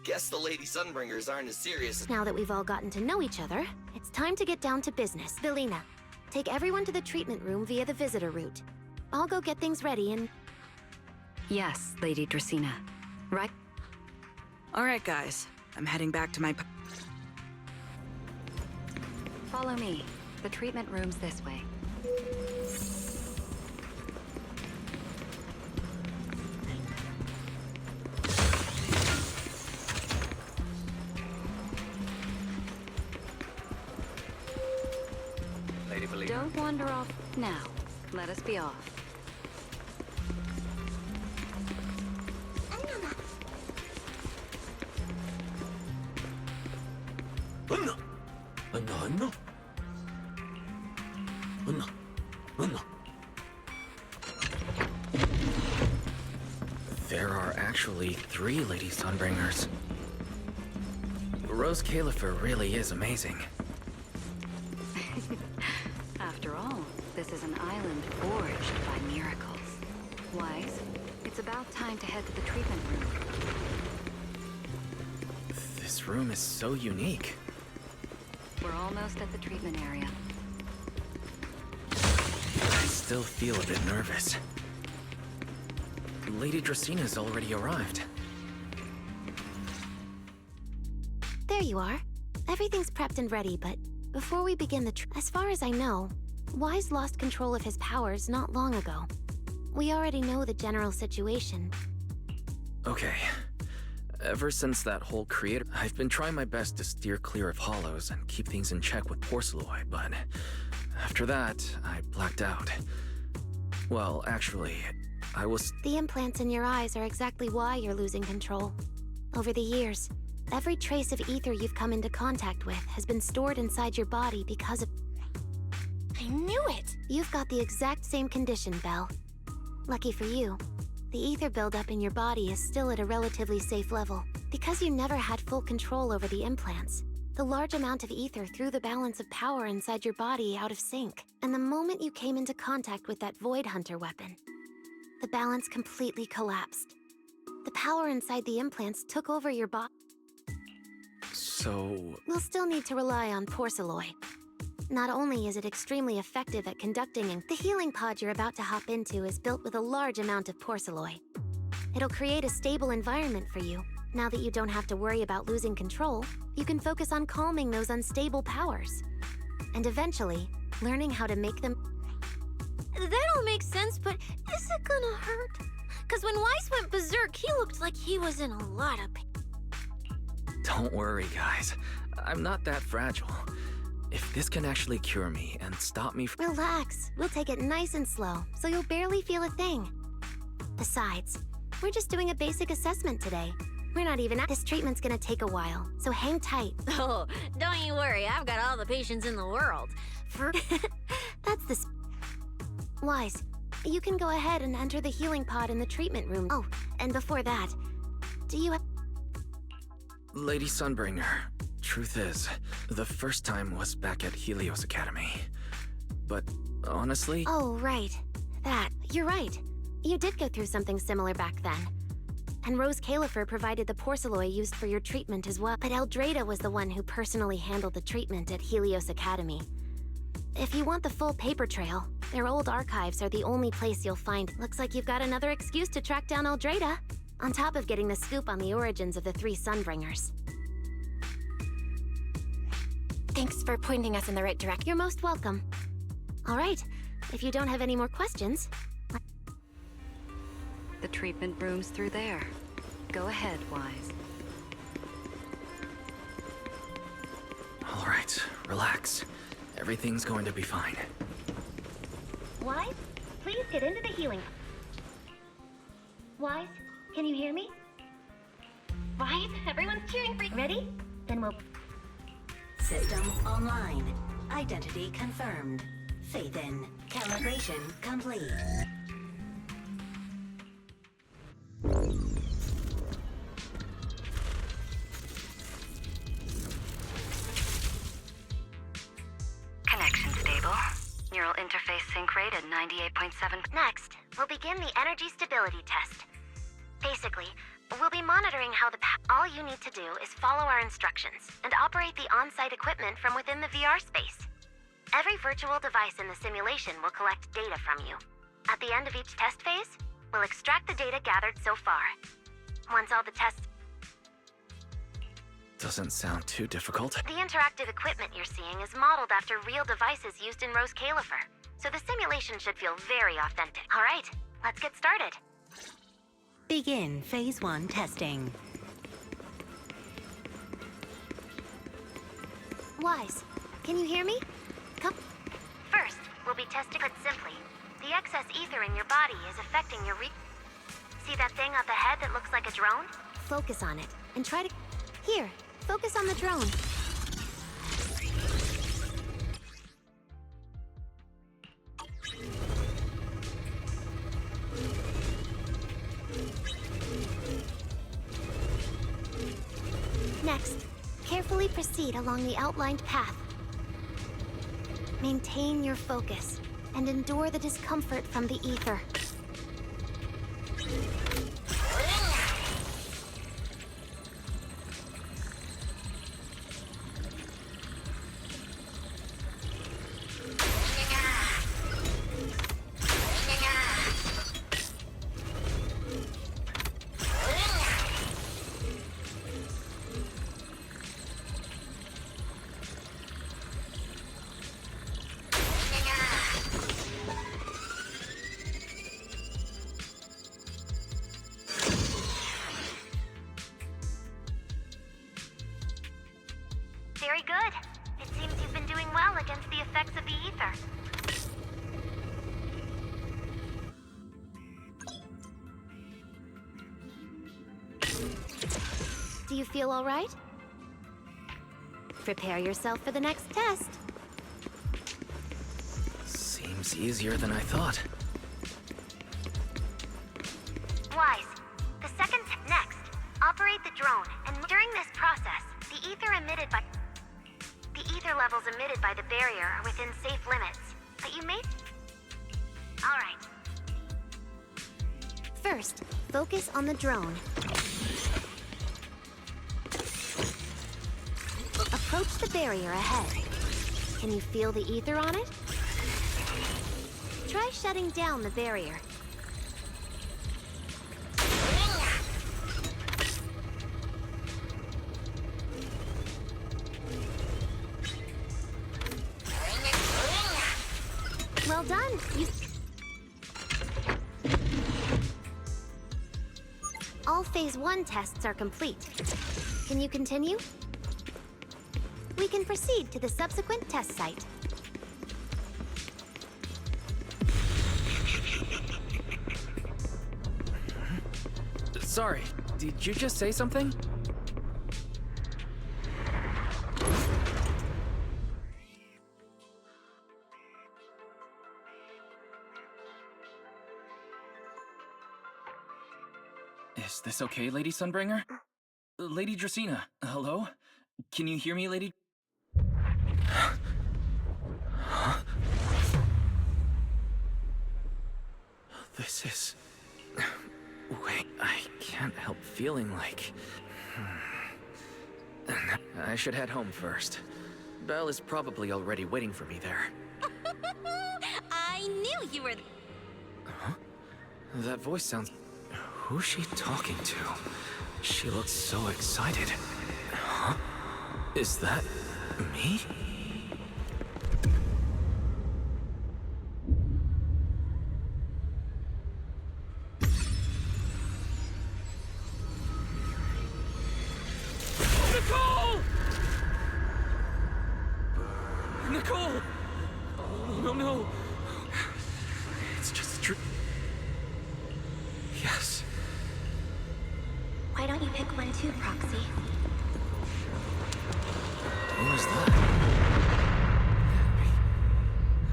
Guess the Lady Sunbringers aren't as serious as... Now that we've all gotten to know each other, it's time to get down to business. Velina, take everyone to the treatment room via the visitor route. I'll go get things ready and... Yes, Lady Dracena. Right? All right, guys. I'm heading back to my... Follow me. The treatment room's this way. Lady Velina. Don't wander off now. Let us be off. There are actually 3 Lady Sunbringers. Rose Califer really is amazing. After all, this is an island forged by miracles. Wise, it's about time to head to the treatment room. This room is so unique. We're almost at the treatment area. I still feel a bit nervous. Lady Dracena's already arrived. There you are. Everything's prepped and ready, but before we begin as far as I know, Wise lost control of his powers not long ago. We already know the general situation. Okay. Ever since that whole creator, I've been trying my best to steer clear of hollows and keep things in check with Porcelloy, but after that, I blacked out. Well, actually, I was... The implants in your eyes are exactly why you're losing control. Over the years, every trace of ether you've come into contact with has been stored inside your body because of... I knew it! You've got the exact same condition, Belle. Lucky for you, the ether buildup in your body is still at a relatively safe level. Because you never had full control over the implants, the large amount of ether threw the balance of power inside your body out of sync. And the moment you came into contact with that Void Hunter weapon, the balance completely collapsed. The power inside the implants took over your body. So... We'll still need to rely on Porcelloy. Not only is it extremely effective at conducting, and the healing pod you're about to hop into is built with a large amount of Porcelloy. It'll create a stable environment for you. Now that you don't have to worry about losing control, you can focus on calming those unstable powers. And eventually, learning how to make them... That all makes sense, but is it gonna hurt? Because when Wise went berserk, he looked like he was in a lot of pain. Don't worry, guys. I'm not that fragile. If this can actually cure me and stop me from... Relax. We'll take it nice and slow, so you'll barely feel a thing. Besides, we're just doing a basic assessment today. We're not even at... This treatment's gonna take a while, so hang tight. Oh, don't you worry. I've got all the patience in the world. That's the... Wise, you can go ahead and enter the healing pod in the treatment room. Oh, and before that, do you have... Lady Sunbringer, truth is, the first time was back at Helios Academy. But honestly... Oh, right. That. You're right. You did go through something similar back then. And Rose Califer provided the Porcelloy used for your treatment as well. But Eldrada was the one who personally handled the treatment at Helios Academy. If you want the full paper trail, their old archives are the only place you'll find. Looks like you've got another excuse to track down Eldrada, on top of getting the scoop on the origins of the 3 Sunbringers. Thanks for pointing us in the right direction. You're most welcome. All right, if you don't have any more questions... The treatment room's through there. Go ahead, Wise. All right, relax. Everything's going to be fine. Wise, please get into the healing... Wise, can you hear me? Wise, everyone's cheering for you. Ready? Then we'll... System online. Identity confirmed. Faith in. Calibration complete. Connection stable. Neural interface sync rate at 98.7. Next, we'll begin the energy stability test. Basically, we'll be monitoring how all you need to do is follow our instructions and operate the on-site equipment from within the VR space. Every virtual device in the simulation will collect data from you. At the end of each test phase, we'll extract the data gathered so far. Once all the tests... Doesn't sound too difficult. The interactive equipment you're seeing is modeled after real devices used in Rose Califer, so the simulation should feel very authentic. All right, let's get started. Begin Phase 1 testing. Wise, can you hear me? Come. First, we'll be testing. Put simply, the excess ether in your body is affecting your See that thing up ahead that looks like a drone? Focus on it, and try to... Here, focus on the drone. proceed along the outlined path. Maintain your focus and endure the discomfort from the ether. Very good. It seems you've been doing well against the effects of the ether. Do you feel all right? Prepare yourself for the next test. Seems easier than I thought. Wise. The second next. Operate the drone, and during this process, the ether levels emitted by the barrier are within safe limits. But you may... Alright. First, focus on the drone. Approach the barrier ahead. Can you feel the ether on it? Try shutting down the barrier. Well done. All Phase 1 tests are complete. Can you continue? We can proceed to the subsequent test site. Sorry, did you just say something? Is this okay, Lady Sunbringer? Lady Dracaena, hello? Can you hear me, Lady? Huh? This is... Wait, I can't help feeling like... I should head home first. Belle is probably already waiting for me there. I knew you were... Huh? That voice sounds... Who's she talking to? She looks so excited. Huh? Is that... me? Nicole! No, no. It's just true. Yes. Why don't you pick one too, Proxy? Who is that?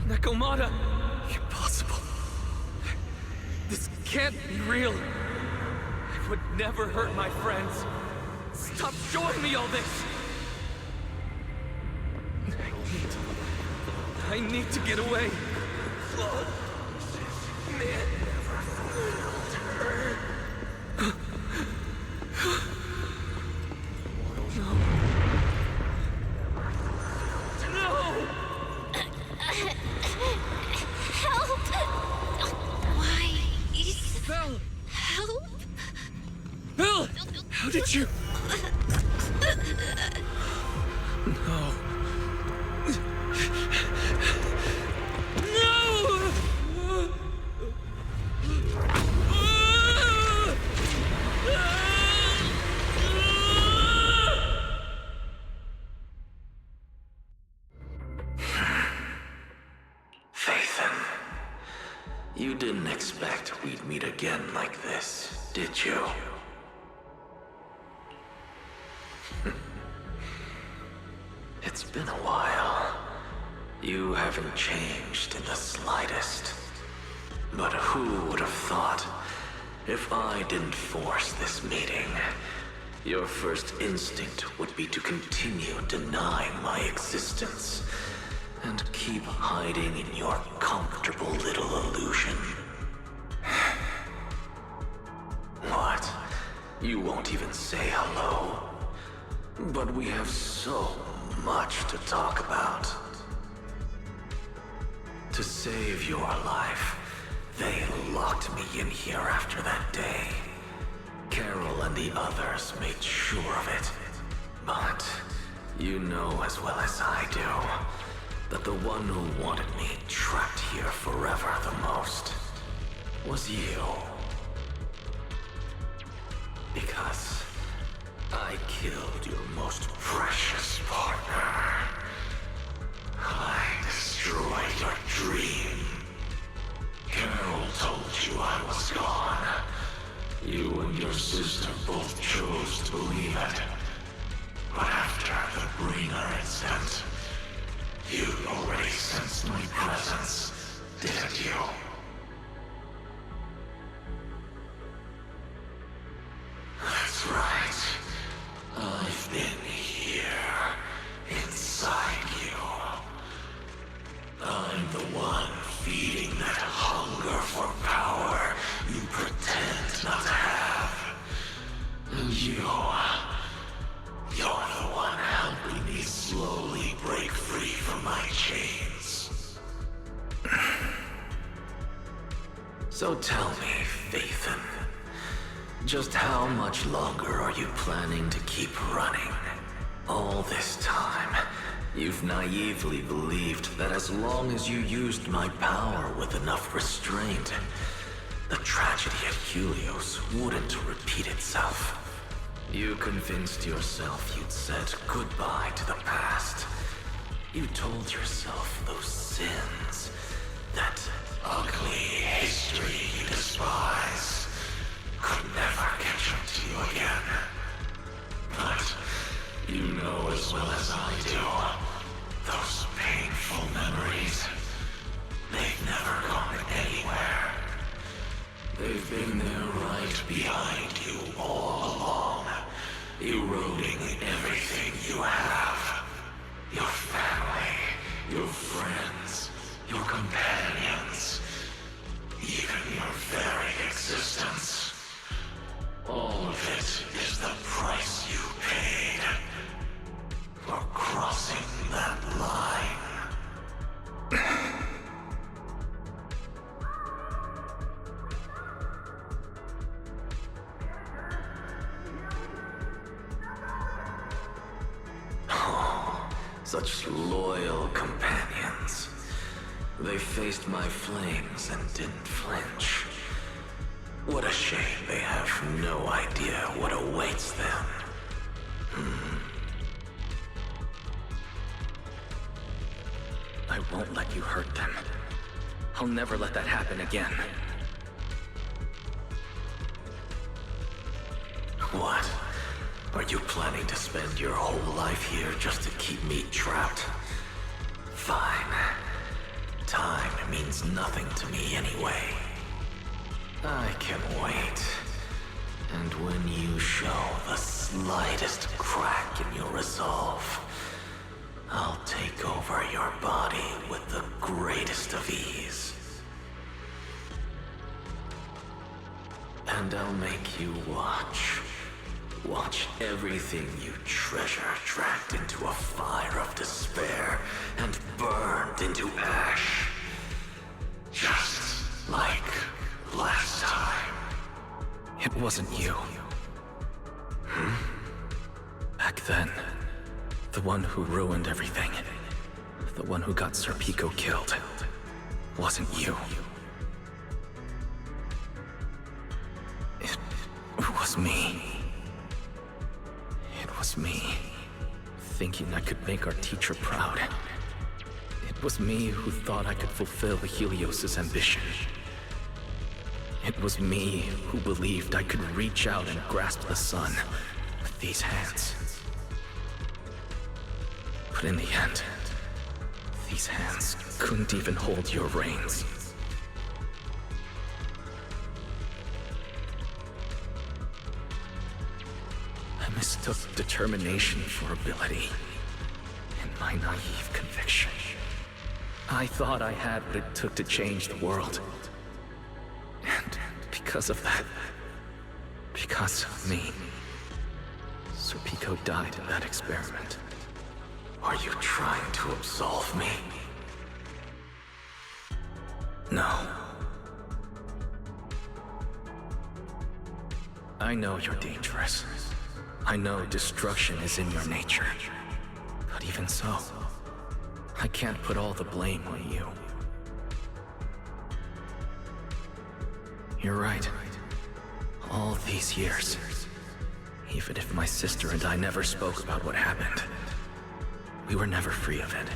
Nakomata! Impossible. This can't be real. I would never hurt my friends. Stop showing me all this! I need to get away. Help! Why? Belle! Help! Belle! How did you... No. You didn't expect we'd meet again like this, did you? It's been a while. You haven't changed in the slightest. But who would have thought, if I didn't force this meeting, Your first instinct would be to continue denying my existence and keep hiding in your comfortable little illusion. What? You won't even say hello? But we have so much to talk about. To save your life, they locked me in here after that day. Carol and the others made sure of it. But you know as well as I do that the one who wanted me trapped here forever the most was you. Because I killed your most precious partner. I destroyed your dream. Carol told you I was gone. You and your sister both chose to believe it. But after the Bringer incident, you'd already sensed my presence, didn't you? That's right. I've been here, inside you. I'm the one feeding that hunger for power you pretend not to have. And you're the one helping me slowly break free from my chains. So tell me, Phaethon, just how much longer are you planning to keep running? All this time, you've naively believed that as long as you used my power with enough restraint, the tragedy at Helios wouldn't repeat itself. You convinced yourself you'd said goodbye to the past. You told yourself those sins, that ugly history you despise, could never catch up to you again. But you know as well as I do, those painful memories, they've never gone anywhere. They've been there right behind you all along, eroding everything you have. Your family, your friends, your companions, even your very existence. All of it is the price you paid for crossing that line. Oh, such loyal companions. They faced my flames and didn't flinch. What a shame they have no idea what awaits them. I won't let you hurt them. I'll never let that happen again. What? Are you planning to spend your whole life here just to keep me trapped? Fine. Time means nothing to me anyway. I can wait. And when you show the slightest crack in your resolve, I'll take over your body with the greatest of ease. And I'll make you watch. Watch everything you treasure dragged into a fire of despair and burned into ash. Just like last time. It wasn't you. Back then, the one who ruined everything, the one who got Sir Pico killed, wasn't you. It was me. It was me, thinking I could make our teacher proud. It was me who thought I could fulfill Helios' ambition. It was me who believed I could reach out and grasp the sun with these hands. But in the end, these hands couldn't even hold your reins. I miss mistook determination for ability. And my naive conviction. I thought I had what it took to change the world. And because of that, because of me, Sir Pico died in that experiment. Are you trying to absolve me? No. I know you're dangerous. I know destruction is in your nature. But even so, I can't put all the blame on you. You're right. All these years, even if my sister and I never spoke about what happened, we were never free of it.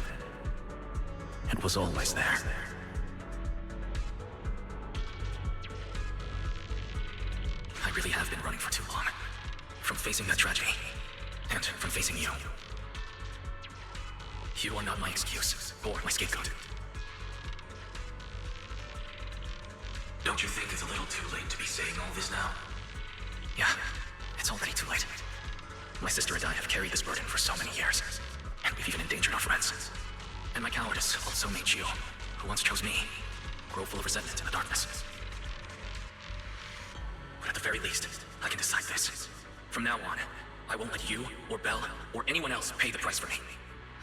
It was always there. I really have been running for too long. From facing that tragedy, and from facing you. You are not my excuse, or my scapegoat. Don't you think it's a little too late to be saying all this now? Yeah, it's already too late. My sister and I have carried this burden for so many years, and we've even endangered our friends. And my cowardice also made you, who once chose me, grow full of resentment in the darkness. But at the very least, I can decide this. From now on, I won't let you, or Belle, or anyone else pay the price for me.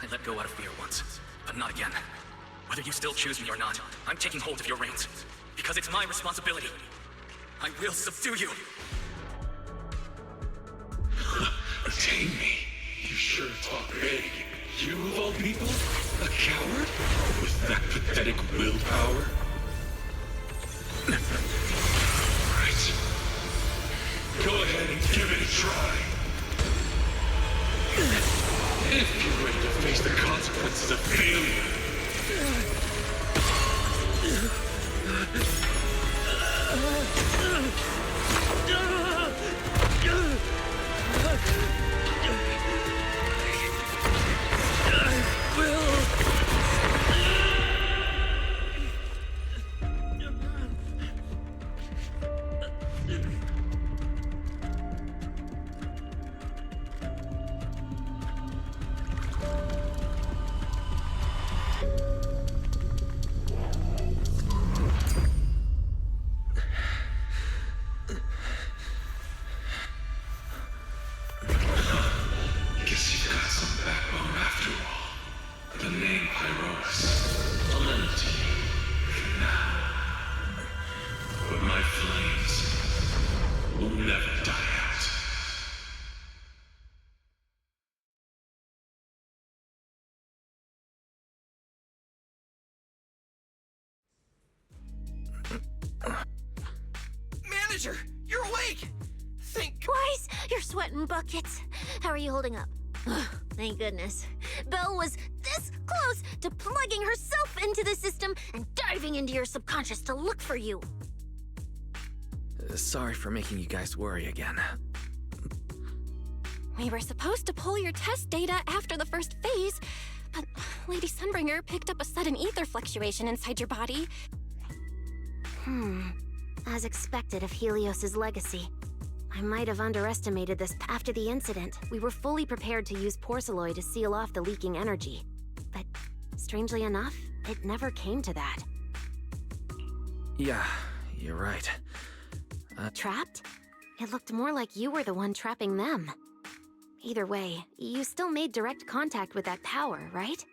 I let go out of fear once, but not again. Whether you still choose me or not, I'm taking hold of your reins. Because it's my responsibility. I will subdue you. Attain me? You sure talk big. You of all people? A coward? With that pathetic willpower? Right. Go ahead and give it a try. If you're ready to face the consequences of failure. Guess you've got some backbone after all. The name Pyrois. I'll lend it to you. For now. But my flames will never die out. Manager, you're awake! Twice, you're sweating buckets. How are you holding up? Ugh, thank goodness. Belle was this close to plugging herself into the system and diving into your subconscious to look for you. Sorry for making you guys worry again. We were supposed to pull your test data after the first phase, but Lady Sunbringer picked up a sudden ether fluctuation inside your body. As expected of Helios's legacy. I might have underestimated this. After the incident, we were fully prepared to use porcelain to seal off the leaking energy. But strangely enough, it never came to that. Yeah, you're right. Trapped? It looked more like you were the one trapping them. Either way, you still made direct contact with that power, right?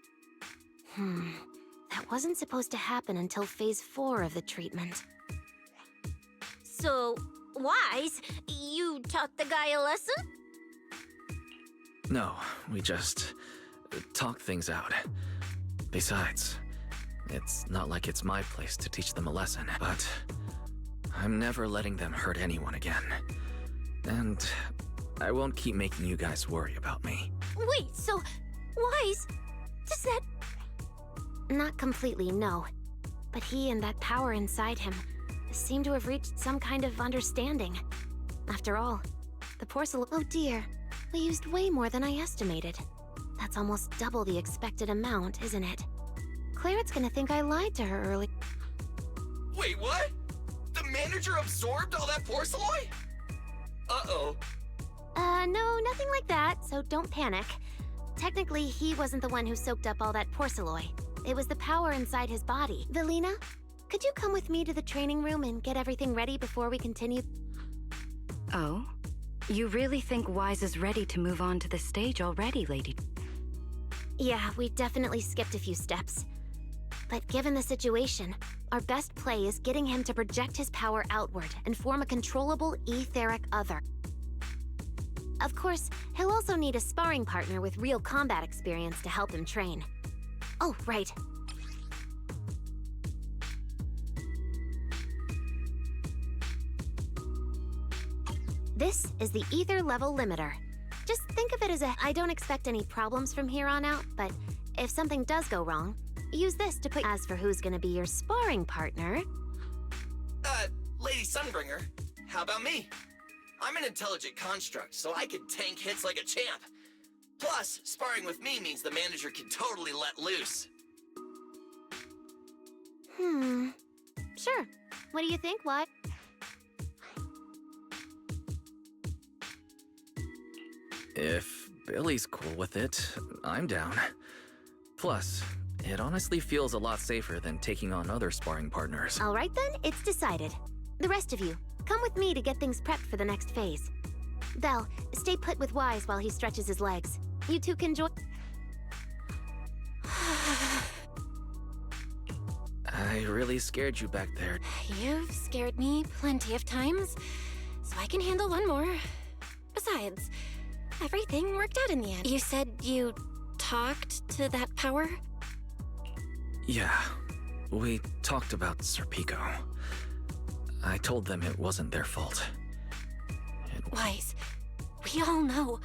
That wasn't supposed to happen until Phase 4 of the treatment. So, Wise, you taught the guy a lesson? No, we just talk things out. Besides, it's not like it's my place to teach them a lesson, but I'm never letting them hurt anyone again. And I won't keep making you guys worry about me. Wait, so, Wise, does that... Not completely, no. But he and that power inside him seem to have reached some kind of understanding. After all, the porcelain... Oh dear, we used way more than I estimated. That's almost double the expected amount, isn't it? Clarette's gonna think I lied to her early... Wait, what? The manager absorbed all that porcelain? Uh-oh. No, nothing like that, so don't panic. Technically, he wasn't the one who soaked up all that porcelain. It was the power inside his body. Velina, could you come with me to the training room and get everything ready before we continue? Oh? You really think Wise is ready to move on to the stage already, Lady? Yeah, we definitely skipped a few steps. But given the situation, our best play is getting him to project his power outward and form a controllable etheric other. Of course, he'll also need a sparring partner with real combat experience to help him train. Oh, right. This is the ether level limiter. Just think of it as I don't expect any problems from here on out, but if something does go wrong, use this to put. As for who's gonna be your sparring partner... Lady Sunbringer, how about me? I'm an intelligent construct, so I can tank hits like a champ. Plus, sparring with me means the manager can totally let loose. Sure. What do you think, what? If Billy's cool with it, I'm down. Plus, it honestly feels a lot safer than taking on other sparring partners. All right then, it's decided. The rest of you, come with me to get things prepped for the next phase. Belle, stay put with Wise while he stretches his legs. You two can join. I really scared you back there. You've scared me plenty of times, so I can handle one more. Besides, everything worked out in the end. You said you talked to that power? Yeah, we talked about Serpico. I told them it wasn't their fault. Wise, we all know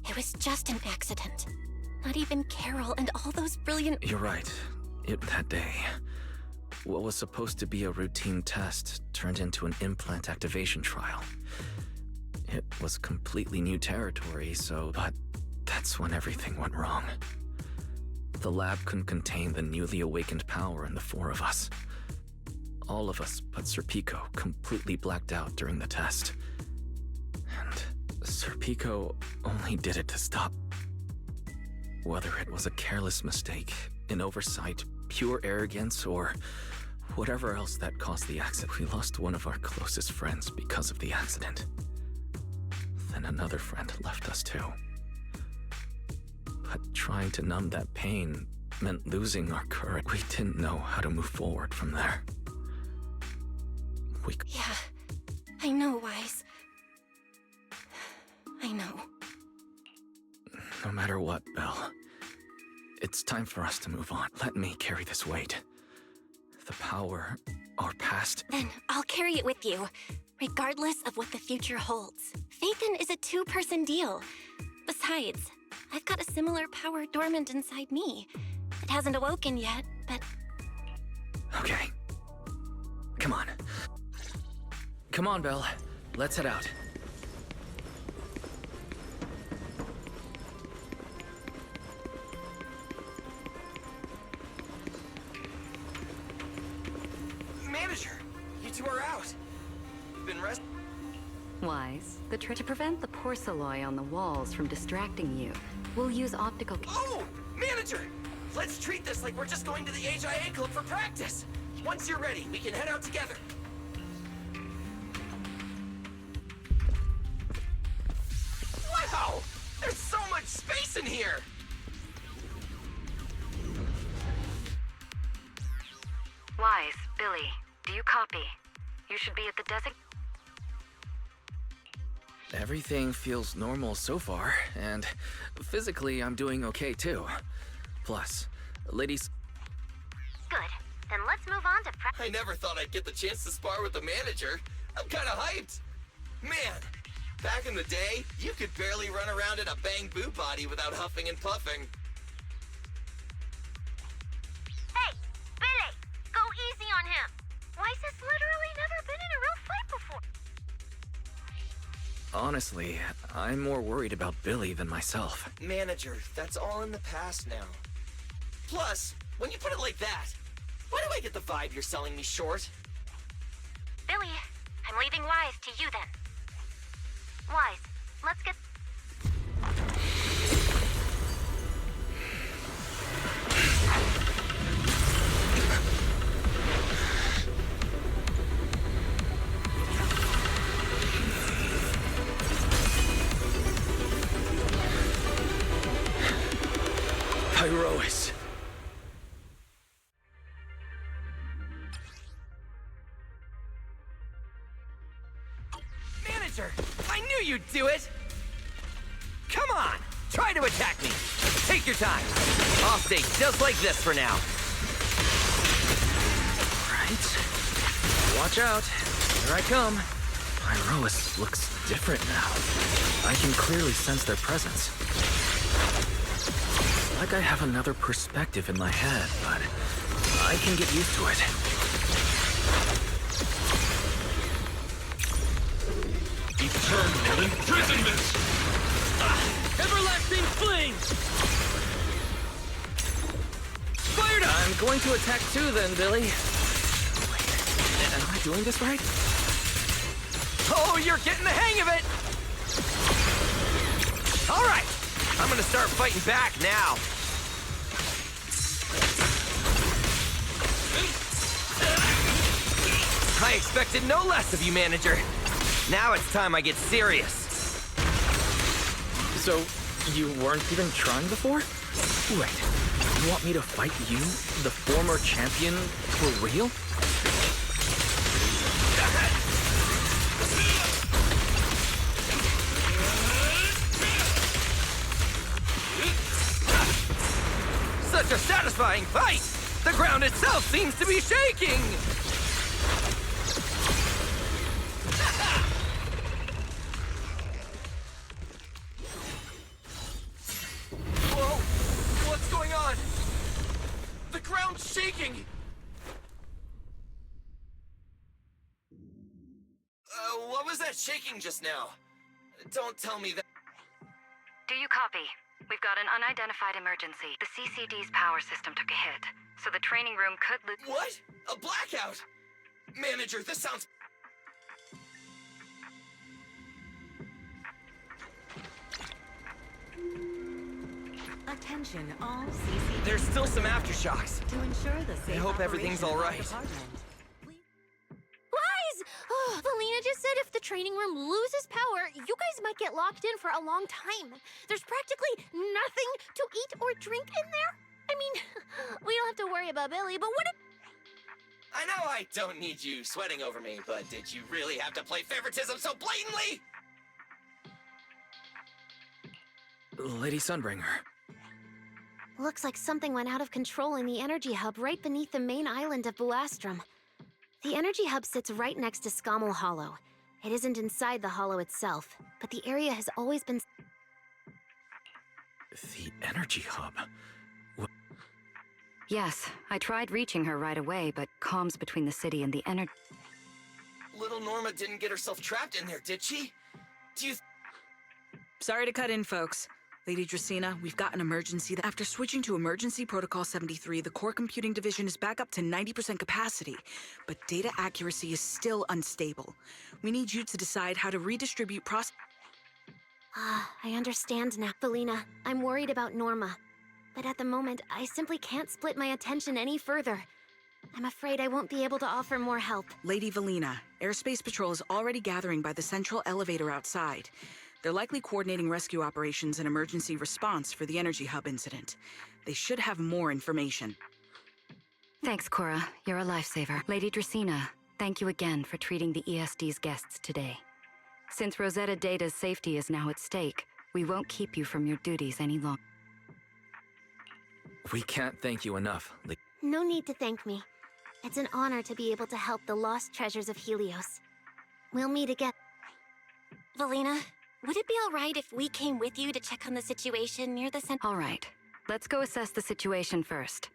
it was just an accident. Not even Carol and all those brilliant... You're right. That day, what was supposed to be a routine test turned into an implant activation trial. It was completely new territory, but that's when everything went wrong. The lab couldn't contain the newly awakened power in the four of us. All of us but Serpico completely blacked out during the test. And Serpico only did it to stop. Whether it was a careless mistake, an oversight, pure arrogance, or whatever else that caused the accident, we lost one of our closest friends because of the accident. Then another friend left us too. But trying to numb that pain meant losing our courage. We didn't know how to move forward from there. Yeah, I know, Wise. I know. No matter what, Belle, it's time for us to move on. Let me carry this weight. The power, our past... Then I'll carry it with you, regardless of what the future holds. Phaethon is a two-person deal. Besides, I've got a similar power dormant inside me. It hasn't awoken yet, but... Okay. Come on. Come on, Belle. Let's head out. Manager, you two are out. Been rest. Wise, to prevent the porcelain on the walls from distracting you, we'll use optical... Oh! Manager! Let's treat this like we're just going to the HIA Club for practice. Once you're ready, we can head out together. Wow! There's so much space in here! Wise, Billy, do you copy? You should be at the Everything feels normal so far, and physically I'm doing okay too. Plus, ladies... Good. Then let's move on to I never thought I'd get the chance to spar with the manager. I'm kinda hyped. Man, back in the day, you could barely run around in a bang-boo body without huffing and puffing. Hey, Billy! Go easy on him! Wise has literally never been in a real fight before. Honestly, I'm more worried about Billy than myself. Manager, that's all in the past now. Plus, when you put it like that, why do I get the vibe you're selling me short? Billy, I'm leaving Wise to you then. Wise, Let's get... Pyrois. Manager, I knew you'd do it! Come on, try to attack me. Take your time. I'll stay just like this for now. Right. Watch out. Here I come. Pyrois looks different now. I can clearly sense their presence. Like I have another perspective in my head, but I can get used to it. Eternal imprisonment! Everlasting fling! Fired up! I'm going to attack too then, Billy. Wait, am I doing this right? Oh, you're getting the hang of it! All right, I'm gonna start fighting back now. I expected no less of you, Manager. Now it's time I get serious. So, you weren't even trying before? Wait, you want me to fight you, the former champion, for real? Such a satisfying fight! The ground itself seems to be shaking! Whoa! What's going on? The ground's shaking! What was that shaking just now? Don't tell me that... Do you copy? We've got an unidentified emergency. The CCD's power system took a hit, so the training room could lose... What? A blackout? Manager, this sounds... Attention, all CCD. There's still some aftershocks. To ensure the safe I hope everything's operation all of our right. department. Lies! Oh, Valina just said if the training room loses power, you guys might get locked in for a long time. There's practically nothing to eat or drink in there. I mean, we don't have to worry about Billy, but what if... I know I don't need you sweating over me, but did you really have to play favoritism so blatantly? Lady Sunbringer. Looks like something went out of control in the energy hub right beneath the main island of Buastrum. The energy hub sits right next to Scommel Hollow. It isn't inside the hollow itself, but the area has always been... The energy hub? Yes, I tried reaching her right away, but comms between the city and the energy... Little Norma didn't get herself trapped in there, did she? Do you... Sorry to cut in, folks. Lady Dracaena, we've got an emergency. After switching to Emergency Protocol 73, the core computing division is back up to 90% capacity, but data accuracy is still unstable. We need you to decide how to redistribute I understand now, Valina. I'm worried about Norma. But at the moment, I simply can't split my attention any further. I'm afraid I won't be able to offer more help. Lady Valina, Airspace Patrol is already gathering by the central elevator outside. They're likely coordinating rescue operations and emergency response for the energy hub incident. They should have more information. Thanks, Cora. You're a lifesaver. Lady Dracaena, thank you again for treating the ESD's guests today. Since Rosetta Data's safety is now at stake, we won't keep you from your duties any longer. We can't thank you enough, No need to thank me. It's an honor to be able to help the lost treasures of Helios. We'll meet again. Valina, would it be all right if we came with you to check on the situation near the center? All right. Let's go assess the situation first.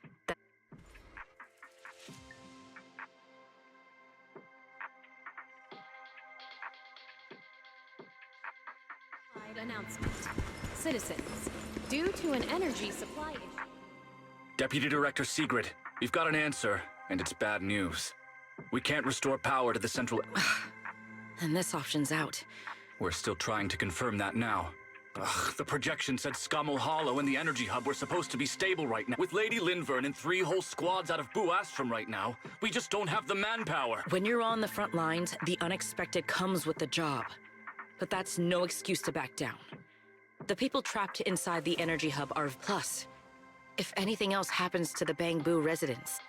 Announcement. Citizens, due to an energy supply issue... Deputy Director Sigrid, we've got an answer, and it's bad news. We can't restore power to the central... And this option's out. We're still trying to confirm that now. Ugh, the projection said Scommel Hollow and the energy hub were supposed to be stable right now. With Lady Linvern and 3 whole squads out of Buastrom right now, we just don't have the manpower. When you're on the front lines, the unexpected comes with the job. But that's no excuse to back down. The people trapped inside the energy hub are plus. If anything else happens to the Bangbu residents.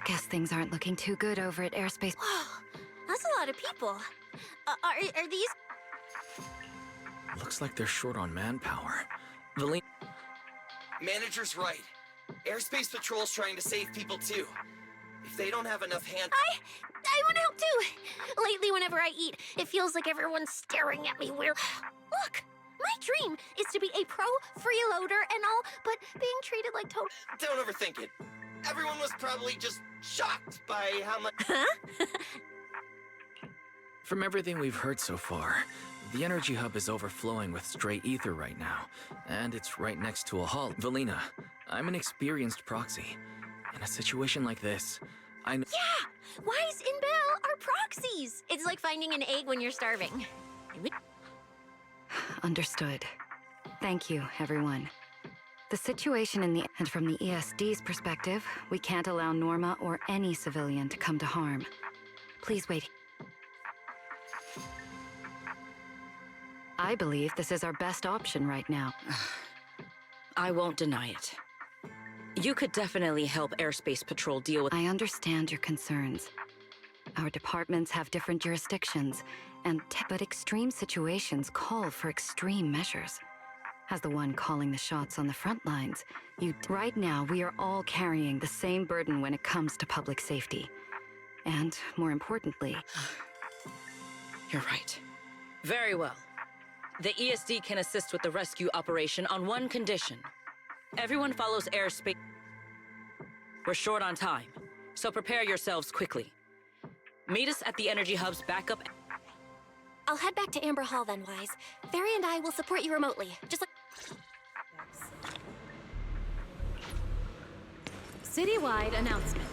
Guess things aren't looking too good over at Airspace. Whoa, that's a lot of people. Are these... Looks like they're short on manpower. Valina... Manager's right. Airspace Patrol's trying to save people too. If they don't have enough hand... I want to help too! Lately, whenever I eat, it feels like everyone's staring at me weird. Look! My dream is to be a pro freeloader and all, but being treated like total... Don't overthink it. Everyone was probably just shocked by how much... Huh? From everything we've heard so far, the energy hub is overflowing with stray ether right now, and it's right next to a hull. Valina, I'm an experienced proxy. In a situation like this, I know... Yeah! Wise and Bell are proxies! It's like finding an egg when you're starving. Understood. Thank you, everyone. The situation in the... And from the ESD's perspective, we can't allow Norma or any civilian to come to harm. Please wait. I believe this is our best option right now. I won't deny it. You could definitely help Airspace Patrol deal with... I understand your concerns. Our departments have different jurisdictions, but extreme situations call for extreme measures. As the one calling the shots on the front lines, right now we are all carrying the same burden when it comes to public safety. And, more importantly... You're right. Very well. The ESD can assist with the rescue operation on one condition. Everyone follows airspace. We're short on time, so prepare yourselves quickly. Meet us at the energy hub's backup. I'll head back to Amber Hall then, Wise. Barry and I will support you remotely, just like... Citywide announcement.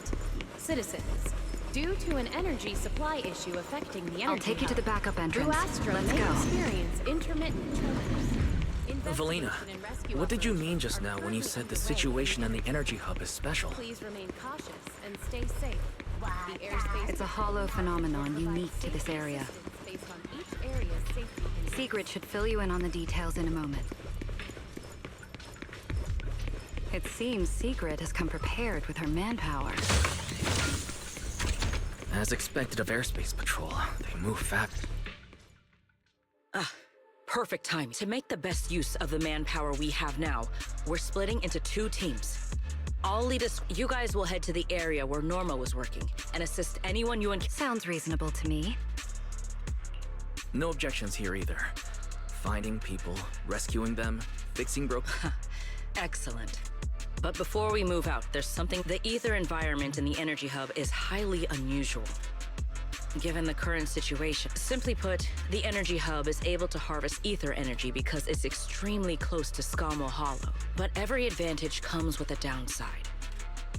Citizens, due to an energy supply issue affecting the energy I'll take you to the backup entrance. Let's may go. experience intermittent tremors. Valina, what did you mean just now when you said the situation in the energy hub is special? Please remain cautious and stay safe. The airspace It's a hollow phenomenon unique to this area. based on each area's safety. Sigrid should fill you in on the details in a moment. It seems Sigrid has come prepared with her manpower. As expected of Airspace Patrol, they move fast. Perfect timing. To make the best use of the manpower we have now, we're splitting into 2 teams. I'll lead us. You guys will head to the area where Norma was working and assist anyone you encounter. Sounds reasonable to me. No objections here either. Finding people, rescuing them, fixing broken... Excellent. But before we move out, there's something. The ether environment in the energy hub is highly unusual. Given the current situation, simply put, the energy hub is able to harvest ether energy because it's extremely close to Scommel Hollow. But every advantage comes with a downside.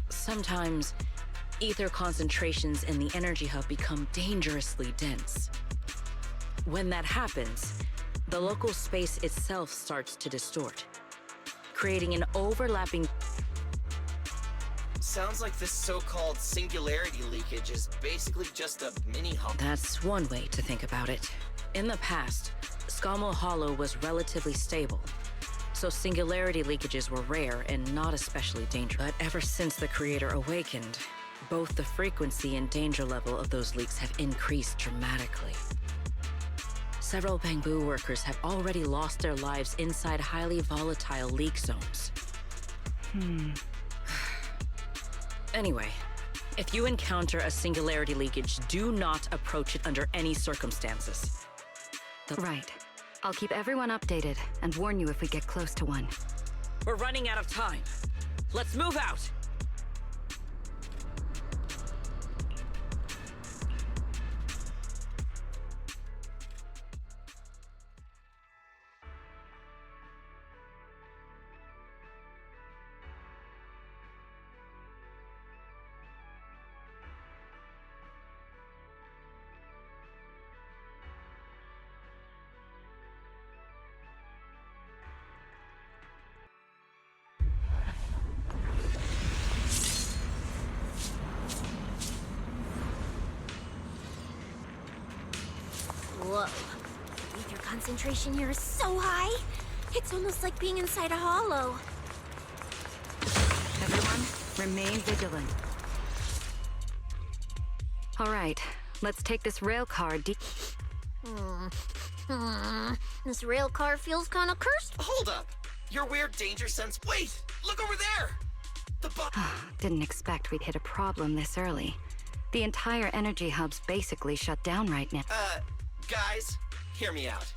Sometimes, ether concentrations in the energy hub become dangerously dense. When that happens, the local space itself starts to distort, creating an overlapping... Sounds like this so-called singularity leakage is basically just a mini hub. That's one way to think about it. In the past, Scommel Hollow was relatively stable, so singularity leakages were rare and not especially dangerous. But ever since the Creator awakened, both the frequency and danger level of those leaks have increased dramatically. Several Bangbu workers have already lost their lives inside highly volatile leak zones. Anyway, if you encounter a singularity leakage, do not approach it under any circumstances. Right. I'll keep everyone updated and warn you if we get close to one. We're running out of time. Let's move out! Whoa. The ether concentration here is so high. It's almost like being inside a hollow. Everyone, remain vigilant. All right, let's take this rail car This rail car feels kind of cursed. Hold up! Your weird danger sense. Wait! Look over there! The Didn't expect we'd hit a problem this early. The entire energy hub's basically shut down right now. Guys, hear me out.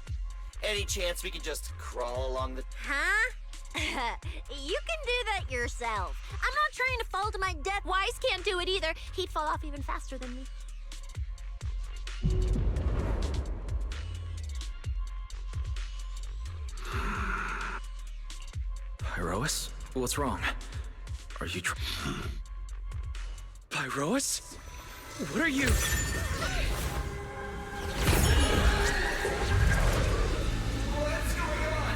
Any chance we could just crawl along the... Huh? You can do that yourself. I'm not trying to fall to my death. Wise can't do it either. He'd fall off even faster than me. Pyrois? What's wrong? Are you Pyrois? What are you? What's going on?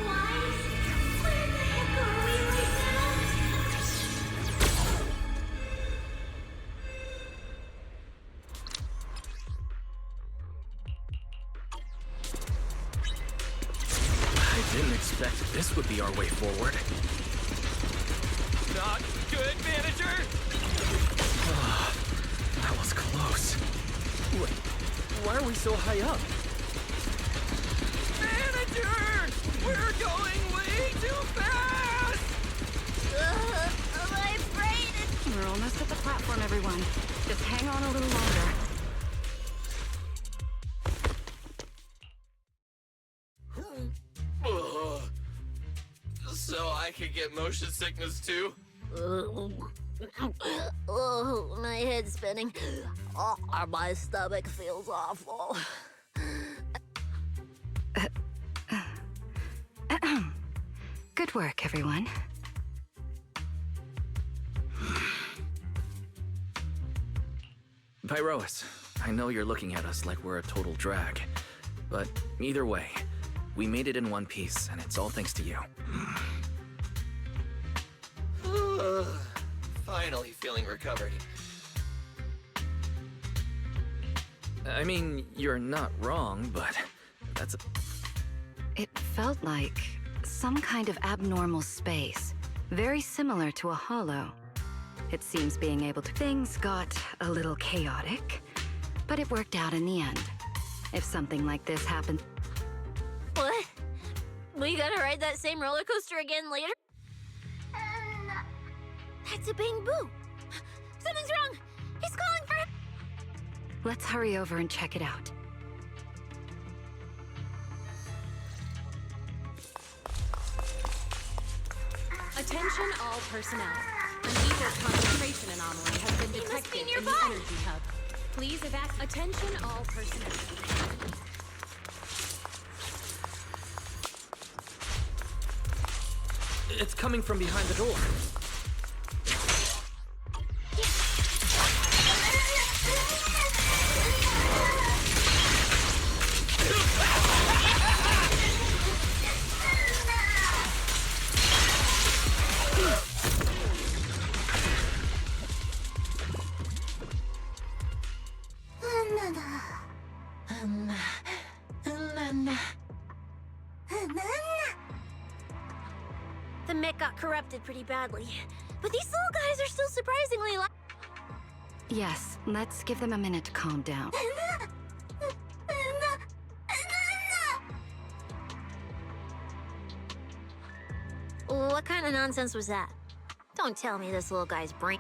Wise? Where the heck are we right now? I didn't expect this would be our way forward. Not good, manager! That was close. Wait, why are we so high up? Manager! We're going way too fast! My brain is... We're almost at the platform, everyone. Just hang on a little longer. So I could get motion sickness too? Oh, my head's spinning. Oh, my stomach feels awful. Good work, everyone. Pyrois, I know you're looking at us like we're a total drag. But either way, we made it in one piece, and it's all thanks to you. Finally feeling recovered. I mean, you're not wrong, but that's It felt like some kind of abnormal space, very similar to a hollow. It seems being able to... Things got a little chaotic, but it worked out in the end. If something like this happened... What? We gotta ride that same roller coaster again later? That's a Bang Boo! Something's wrong! He's calling for... Let's hurry over and check it out. Attention all personnel. An evil concentration anomaly has been detected in the energy hub. Please evacuate. Attention all personnel. It's coming from behind the door. The mech got corrupted pretty badly, but these little guys are still surprisingly Yes, let's give them a minute to calm down. What kind of nonsense was that? Don't tell me this little guy's brain...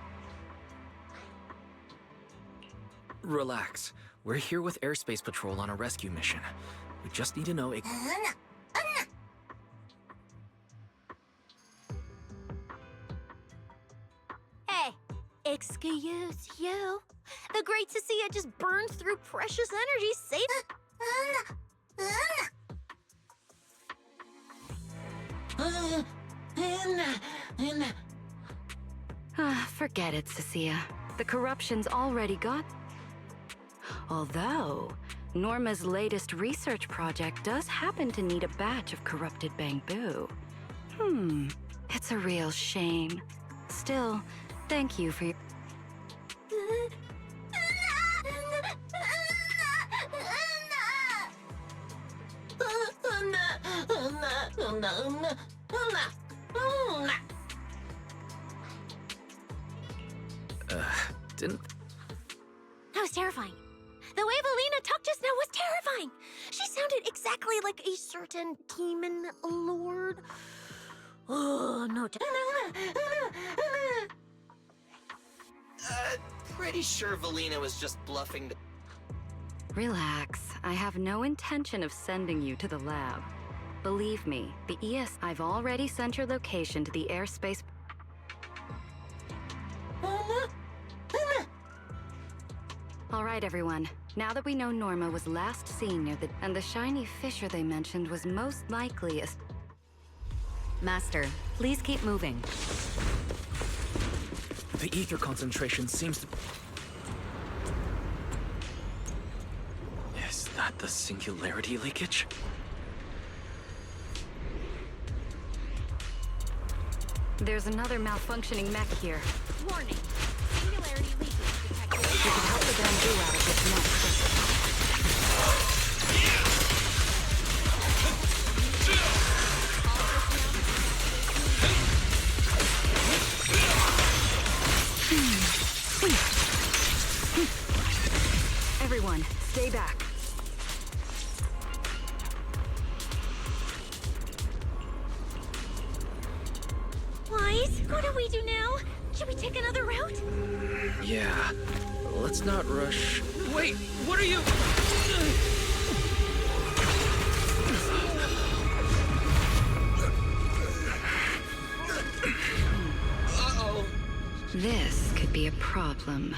Relax. We're here with Airspace Patrol on a rescue mission. We just need to know... Hey, excuse you? The great Cecilia just burned through precious energy saving... Forget it, Cecilia. The corruption's already got... Although, Norma's latest research project does happen to need a batch of corrupted Bangbu. It's a real shame. Still, thank you for your... Didn't... That was terrifying. The way Valina talked just now was terrifying. She sounded exactly like a certain demon lord. Oh, no. Pretty sure Valina was just bluffing to... Relax. I have no intention of sending you to the lab. Believe me, the I've already sent your location to the airspace... All right, everyone. Now that we know Norma was last seen near the... and the shiny fissure they mentioned was most likely a... Master, please keep moving. The ether concentration seems to... Is that the singularity leakage? There's another malfunctioning mech here. Warning. Singularity leakage detected. We can help the bamboo out of this mech. Everyone, stay back. Wise, what do we do now? Should we take another route? Yeah. Let's not rush. Wait, what are you... Uh-oh. This could be a problem.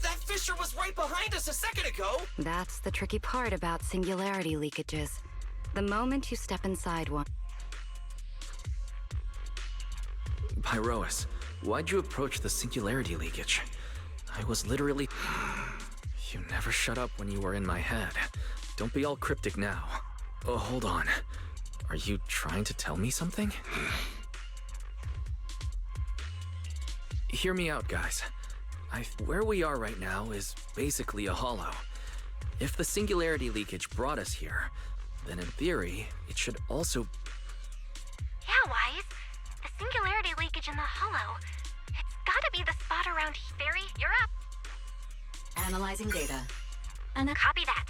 That fissure was right behind us a second ago! That's the tricky part about singularity leakages. The moment you step inside one... Pyrois, why'd you approach the singularity leakage? I was literally... You never shut up when you were in my head. Don't be all cryptic now. Oh, hold on. Are you trying to tell me something? Hear me out, guys. Where we are right now is basically a hollow. If the singularity leakage brought us here, then in theory, it should also... Yeah, Wise. The singularity leakage in the hollow. It's gotta be the spot around here. Barry, you're up. Analyzing data. Copy that.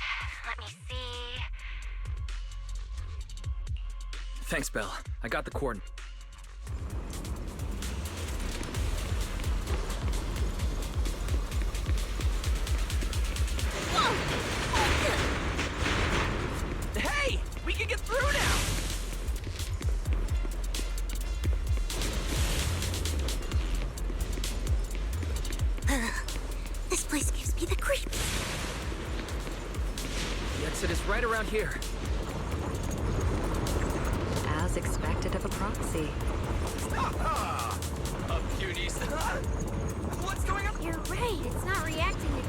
Let me see. Thanks, Belle. I got the coordinate. Hey! We can get through now! This place gives me the creeps. The exit is right around here. As expected of a proxy. A puny... What's going on? You're right, it's not reacting to...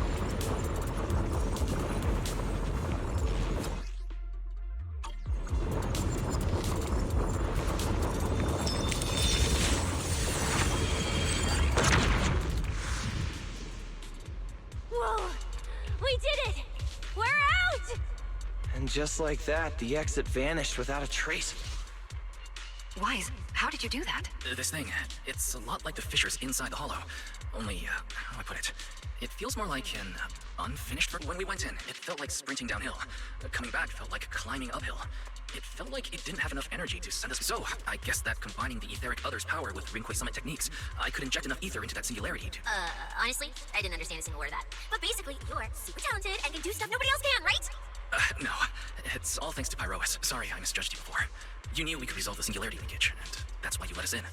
Whoa! We did it! We're out! And just like that, the exit vanished without a trace. Wise, how did you do that? This thing, it's a lot like the fissures inside the hollow. Only, how do I put it? It feels more like an unfinished... When we went in, it felt like sprinting downhill. Coming back felt like climbing uphill. It felt like it didn't have enough energy to send us... So, I guess that combining the etheric other's power with Rinque Summit techniques, I could inject enough ether into that singularity to... Honestly, I didn't understand a single word of that. But basically, you're super talented and can do stuff nobody else can, right? No. It's all thanks to Pyrois. Sorry, I misjudged you before. You knew we could resolve the singularity leakage, and that's why you let us in.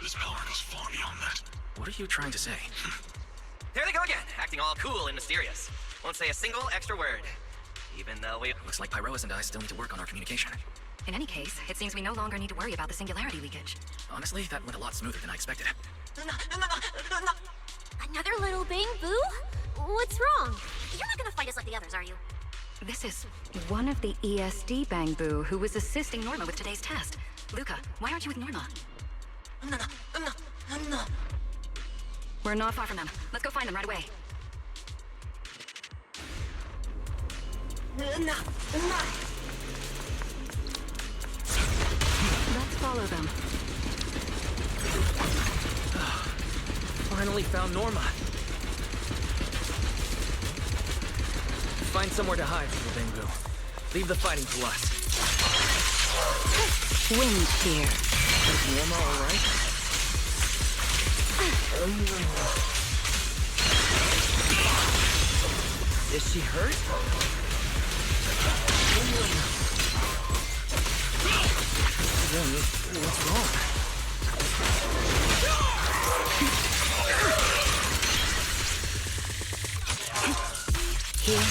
His power goes far beyond that. What are you trying to say? There they go again, acting all cool and mysterious. Won't say a single extra word. Even though we... Looks like Pyrois and I still need to work on our communication. In any case, it seems we no longer need to worry about the singularity leakage. Honestly, that went a lot smoother than I expected. Another little bang boo? What's wrong? You're not gonna fight us like the others, are you? This is one of the ESD Bangbu who was assisting Norma with today's test. Luca, why aren't you with Norma? We're not far from them. Let's go find them right away. Follow them. Finally found Norma. Find somewhere to hide from the Bamboo. Leave the fighting to us. Wind here. Is Norma alright? Is she hurt? What's wrong? Here.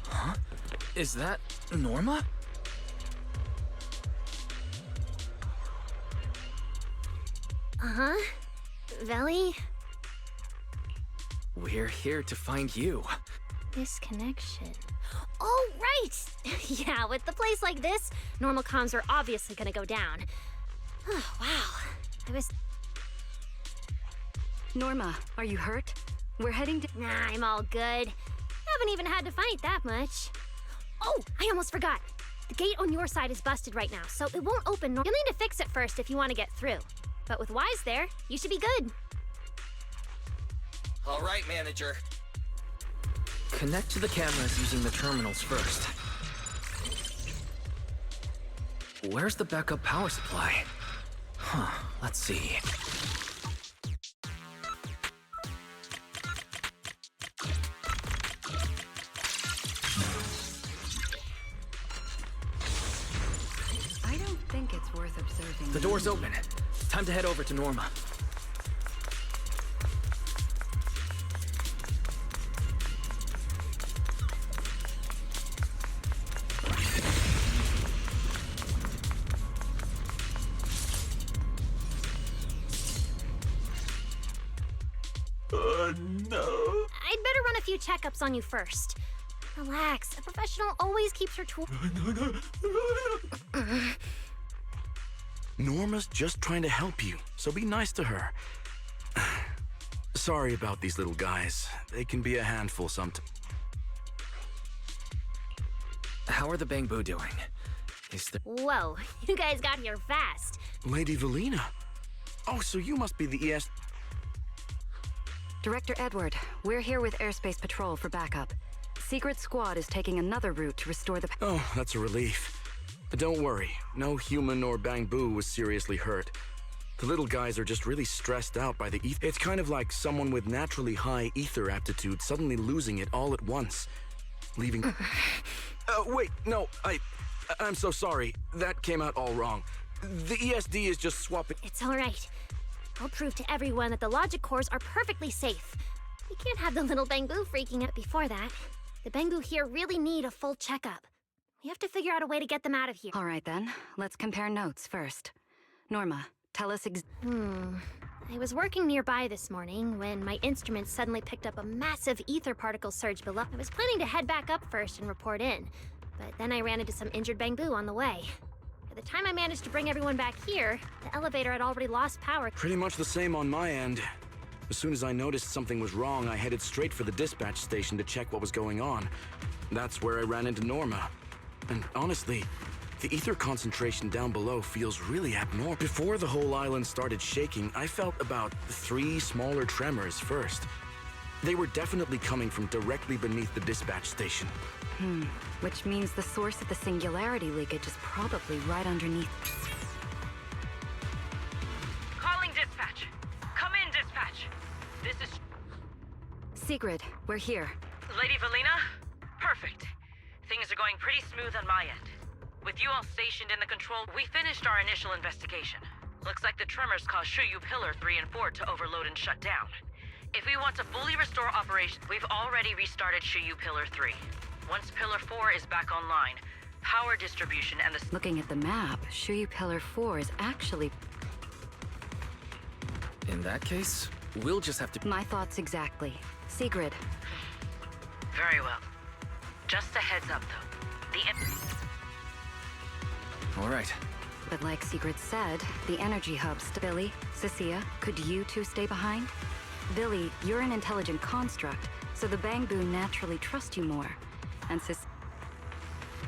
Huh? Is that Norma? Uh-huh. Veli? We're here to find you. Disconnection. Oh, right! Yeah, with a place like this, normal comms are obviously gonna go down. Oh, wow. I was... Norma, are you hurt? We're heading to... Nah, I'm all good. Haven't even had to fight that much. Oh, I almost forgot. The gate on your side is busted right now, so it won't open. You'll need to fix it first if you want to get through. But with Wise there, you should be good. All right, manager. Connect to the cameras using the terminals first. Where's the backup power supply? Huh, let's see. I don't think it's worth observing. The door's open. Time to head over to Norma. No. I'd better run a few checkups on you first. Relax. A professional always keeps her tool. Norma's just trying to help you, so be nice to her. Sorry about these little guys. They can be a handful sometimes. How are the Bamboo doing? Is there... Whoa, you guys got here fast. Lady Valina. Oh, so you must be the ES... Director Edward, we're here with Airspace Patrol for backup. Secret Squad is taking another route to restore the... Oh, that's a relief. But don't worry, no human or Bamboo was seriously hurt. The little guys are just really stressed out by the ether. It's kind of like someone with naturally high ether aptitude suddenly losing it all at once. Leaving... wait, no, I'm so sorry. That came out all wrong. The ESD is just swapping... It's all right. I'll prove to everyone that the logic cores are perfectly safe. We can't have the little Bamboo freaking out before that. The Bamboo here really need a full checkup. We have to figure out a way to get them out of here. All right then, let's compare notes first. Norma, tell us I was working nearby this morning when my instruments suddenly picked up a massive ether particle surge below. I was planning to head back up first and report in, but then I ran into some injured Bamboo on the way. By the time I managed to bring everyone back here, the elevator had already lost power. Pretty much the same on my end. As soon as I noticed something was wrong, I headed straight for the dispatch station to check what was going on. That's where I ran into Norma. And honestly, the ether concentration down below feels really abnormal. Before the whole island started shaking, I felt about 3 smaller tremors first. They were definitely coming from directly beneath the dispatch station. Which means the source of the singularity leakage is probably right underneath. Calling dispatch. Come in, dispatch. This is... Sigrid, we're here. Lady Valina? Perfect. Things are going pretty smooth on my end. With you all stationed in the control, we finished our initial investigation. Looks like the tremors caused Shuyu Pillar 3 and 4 to overload and shut down. If we want to fully restore operations, we've already restarted Shuyu Pillar 3. Once Pillar 4 is back online, power distribution and the... Looking at the map, Shuyu Pillar 4 is actually... In that case, we'll just have to... My thoughts exactly. Sigrid. Very well. Just a heads up, though. All right. But like Sigrid said, the energy hubs... Billy, Cecilia, could you two stay behind? Billy, you're an intelligent construct, so the Bangbu naturally trust you more. And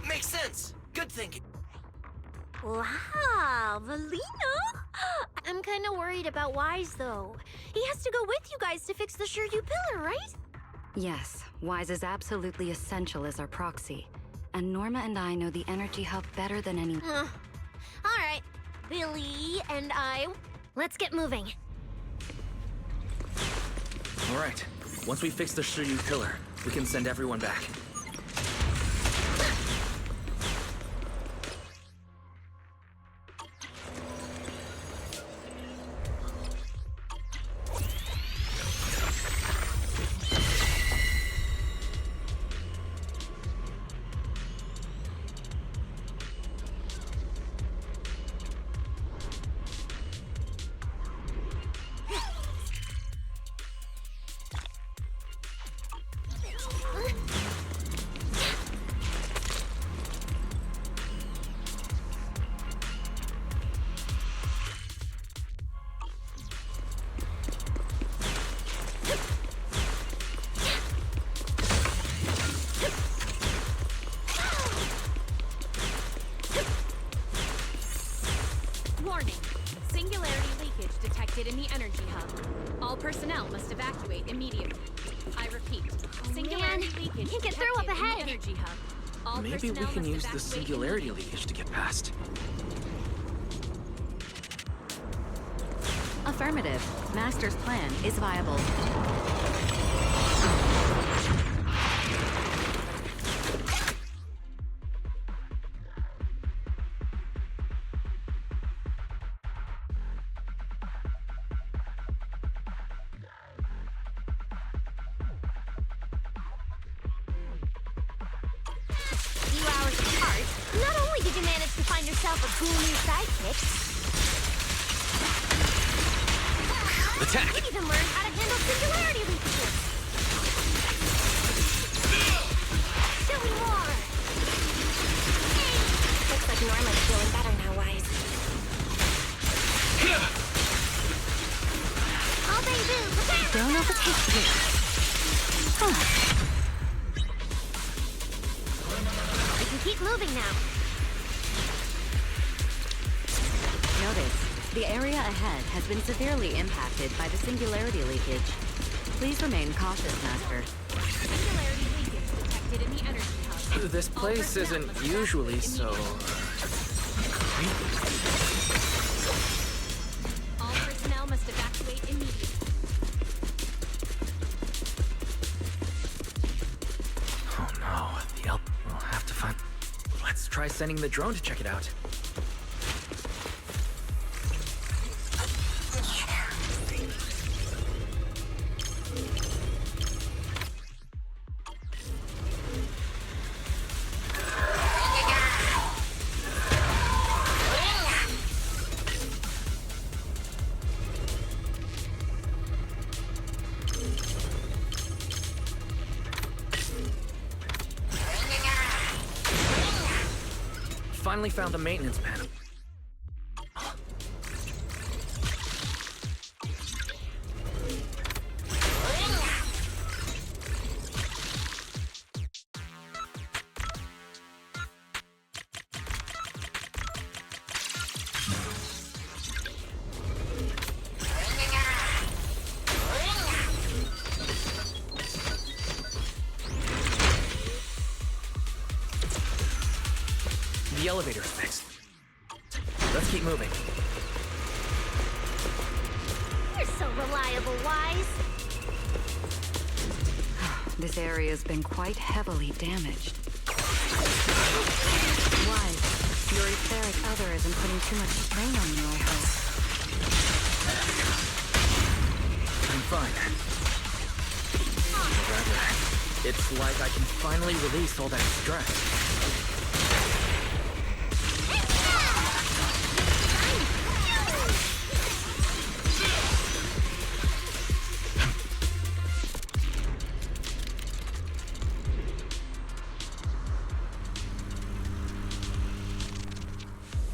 Makes sense. Good thinking. Wow, Valino? I'm kind of worried about Wise, though. He has to go with you guys to fix the Shiryu pillar, right? Yes, Wise is absolutely essential as our proxy. And Norma and I know the energy hub better than anyone. All right, Billy and I, let's get moving. All right. Once we fix the Shiryu pillar, we can send everyone back. Warning. Singularity leakage detected in the energy hub. All personnel must evacuate immediately. I repeat, singularity leakage can't get through up detected in ahead. the energy hub. All Maybe we personnel can must use the evacuate singularity leakage to get past. Affirmative. Master's plan is viable. Few hours apart, not only did you manage to find yourself a cool new sidekick, Attack! you even learned how to handle singularity leakages. Show me more. Looks like Norma's feeling better now, Wise. All day, boo, prepare! Don't overtake this. We can keep moving now. Notice, the area ahead has been severely impacted by the singularity leakage. Please remain cautious, Master. Singularity leakage detected in the energy hub. This place isn't usually so... All personnel must evacuate immediately. Oh no, we'll have to find... Let's try sending the drone to check it out. Finally found the maintenance panel. The elevator's fixed. Let's keep moving. You're so reliable, Wise. This area's been quite heavily damaged. Wise, your etheric other isn't putting too much strain on you, I hope. I'm fine. Or rather, it's like I can finally release all that stress.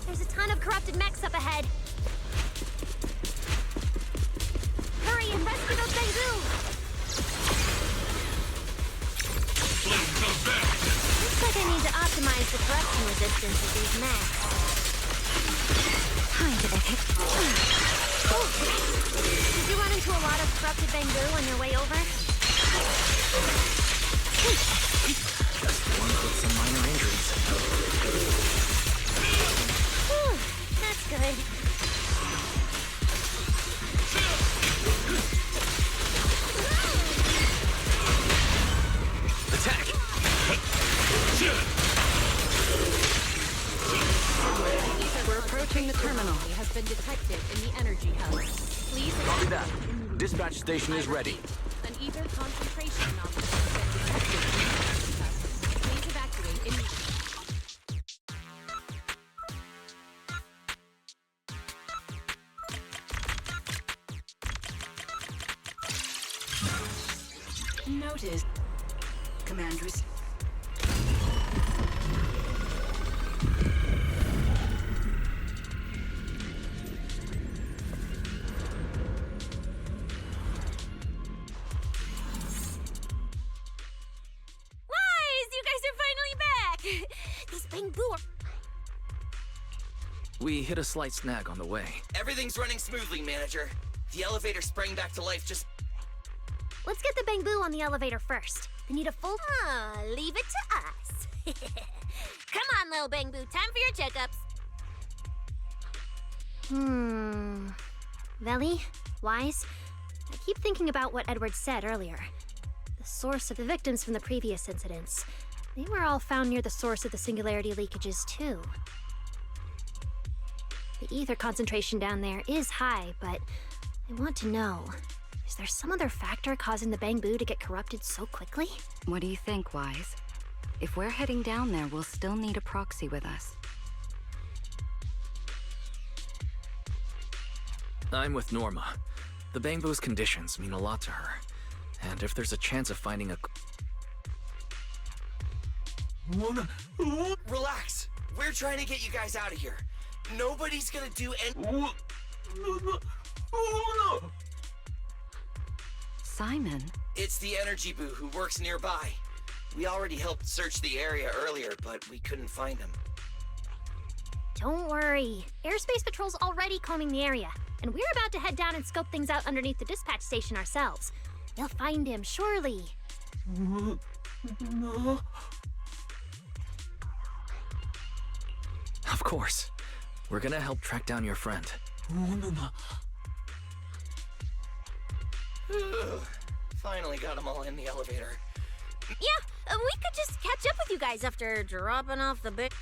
There's a ton of corrupted mechs up ahead. Hurry and rescue those Bangbu! the corruption resistance of these mechs. Kind of a hit. Oh, did you run into a lot of corrupted bamboo on your way over? Just one with some minor injuries. Whew, that's good. Attack! We're approaching the terminal. Has been detected in the energy hub. Please Copy that. Dispatch station is ready. An ether concentration anomaly has been detected in the energy hub. Please evacuate immediately. Notice. Commanders. These bamboo are... We hit a slight snag on the way. Everything's running smoothly, Manager. The elevator sprang back to life just... Let's get the bamboo on the elevator first. They need a full... leave it to us. Come on, little bamboo. Time for your checkups. Veli? Wise? I keep thinking about what Edward said earlier. The source of the victims from the previous incidents. They were all found near the source of the singularity leakages, too. The ether concentration down there is high, but I want to know, is there some other factor causing the bamboo to get corrupted so quickly? What do you think, Wise? If we're heading down there, we'll still need a proxy with us. I'm with Norma. The bamboo's conditions mean a lot to her. And if there's a chance of finding a... Relax. We're trying to get you guys out of here. Nobody's gonna do any... Simon? It's the energy boo who works nearby. We already helped search the area earlier, but we couldn't find him. Don't worry. Airspace Patrol's already combing the area, and we're about to head down and scope things out underneath the dispatch station ourselves. They'll find him, surely. Of course. We're gonna help track down your friend. Finally got them all in the elevator. Yeah, we could just catch up with you guys after dropping off the big...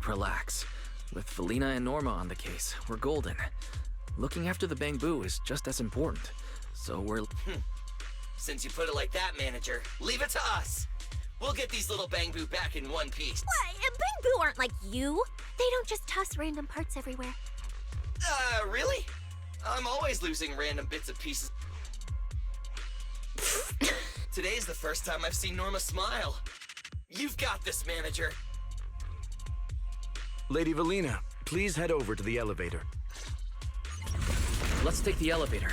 Relax. With Felina and Norma on the case, we're golden. Looking after the bamboo is just as important. So we're... Since you put it like that, Manager, leave it to us. We'll get these little bamboo back in one piece. What? Bamboo aren't like you. They don't just toss random parts everywhere. Really? I'm always losing random bits and pieces. Today's the first time I've seen Norma smile. You've got this, Manager. Lady Velina, please head over to the elevator. Let's take the elevator.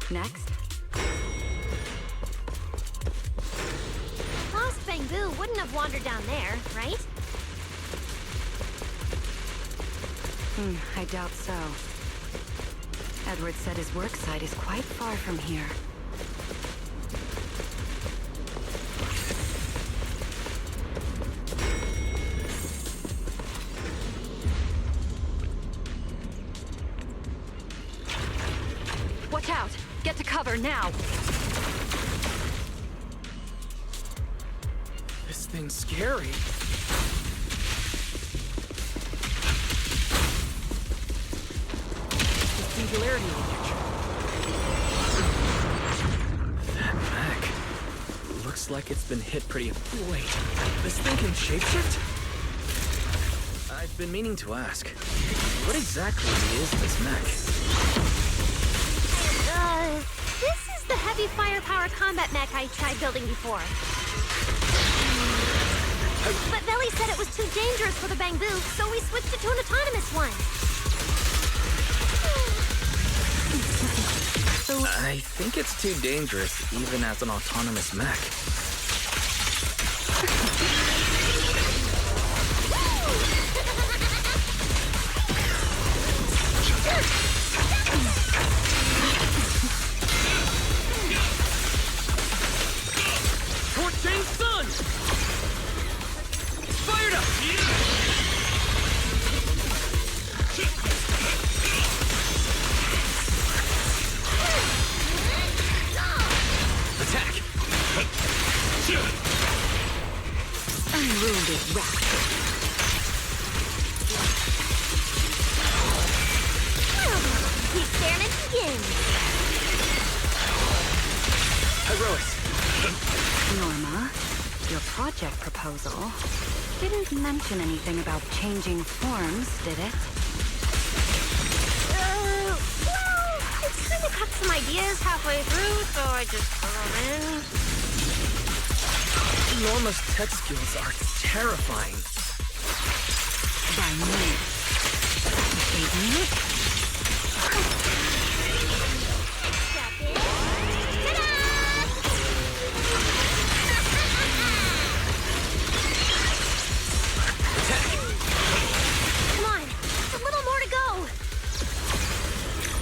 Next. Lost bamboo wouldn't have wandered down there, right? I doubt so. Edward said his work site is quite far from here. Watch out! Get to cover now! This thing's scary. The singularity leakage. That mech. Looks like it's been hit pretty... Wait, this thing can shapeshift? I've been meaning to ask, what exactly is this mech? This is the heavy firepower combat mech I tried building before. But Veli said it was too dangerous for the bamboo, so we switched it to an autonomous one. I think it's too dangerous, even as an autonomous mech. Torching Sun! Fired up! Attack! Unruly raptor. The experiment begins. Pyrois! Norma, your project proposal didn't mention anything about changing forms, did it? Well, it's kind of cut some ideas halfway through, so I just threw them in. Norma's tech skills are terrifying. By me. Baby. Come on, just a little more to go.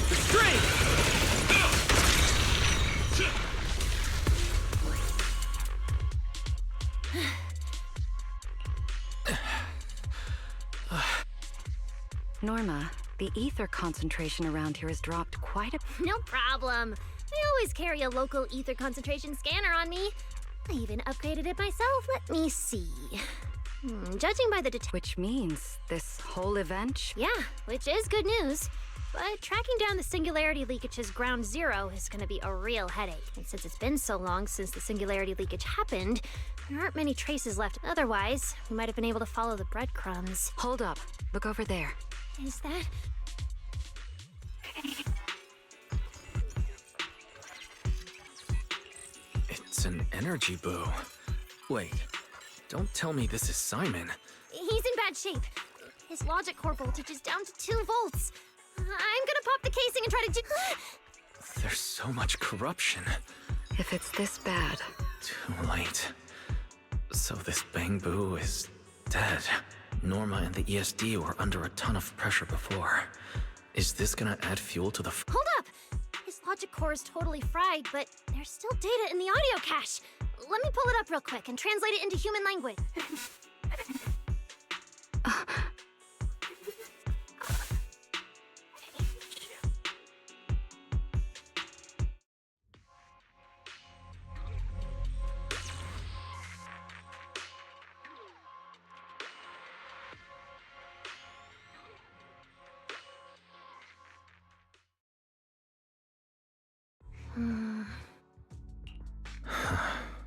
The string! Norma, the ether concentration around here has dropped quite a... No problem. I always carry a local ether concentration scanner on me. I even upgraded it myself. Let me see. Judging by the Which means this whole event... Yeah, which is good news. But tracking down the singularity leakage's ground zero is going to be a real headache. And since it's been so long since the singularity leakage happened, there aren't many traces left. Otherwise, we might have been able to follow the breadcrumbs. Hold up. Look over there. Is that... It's an energy boo. Wait, don't tell me this is Simon. He's in bad shape. His logic core voltage is down to 2 volts. I'm gonna pop the casing and try to do... There's so much corruption. If it's this bad... Too late. So this Bang Boo is dead. Norma and the ESD were under a ton of pressure before. Is this gonna add fuel to the... Hold up! His logic core is totally fried, but there's still data in the audio cache. Let me pull it up real quick and translate it into human language.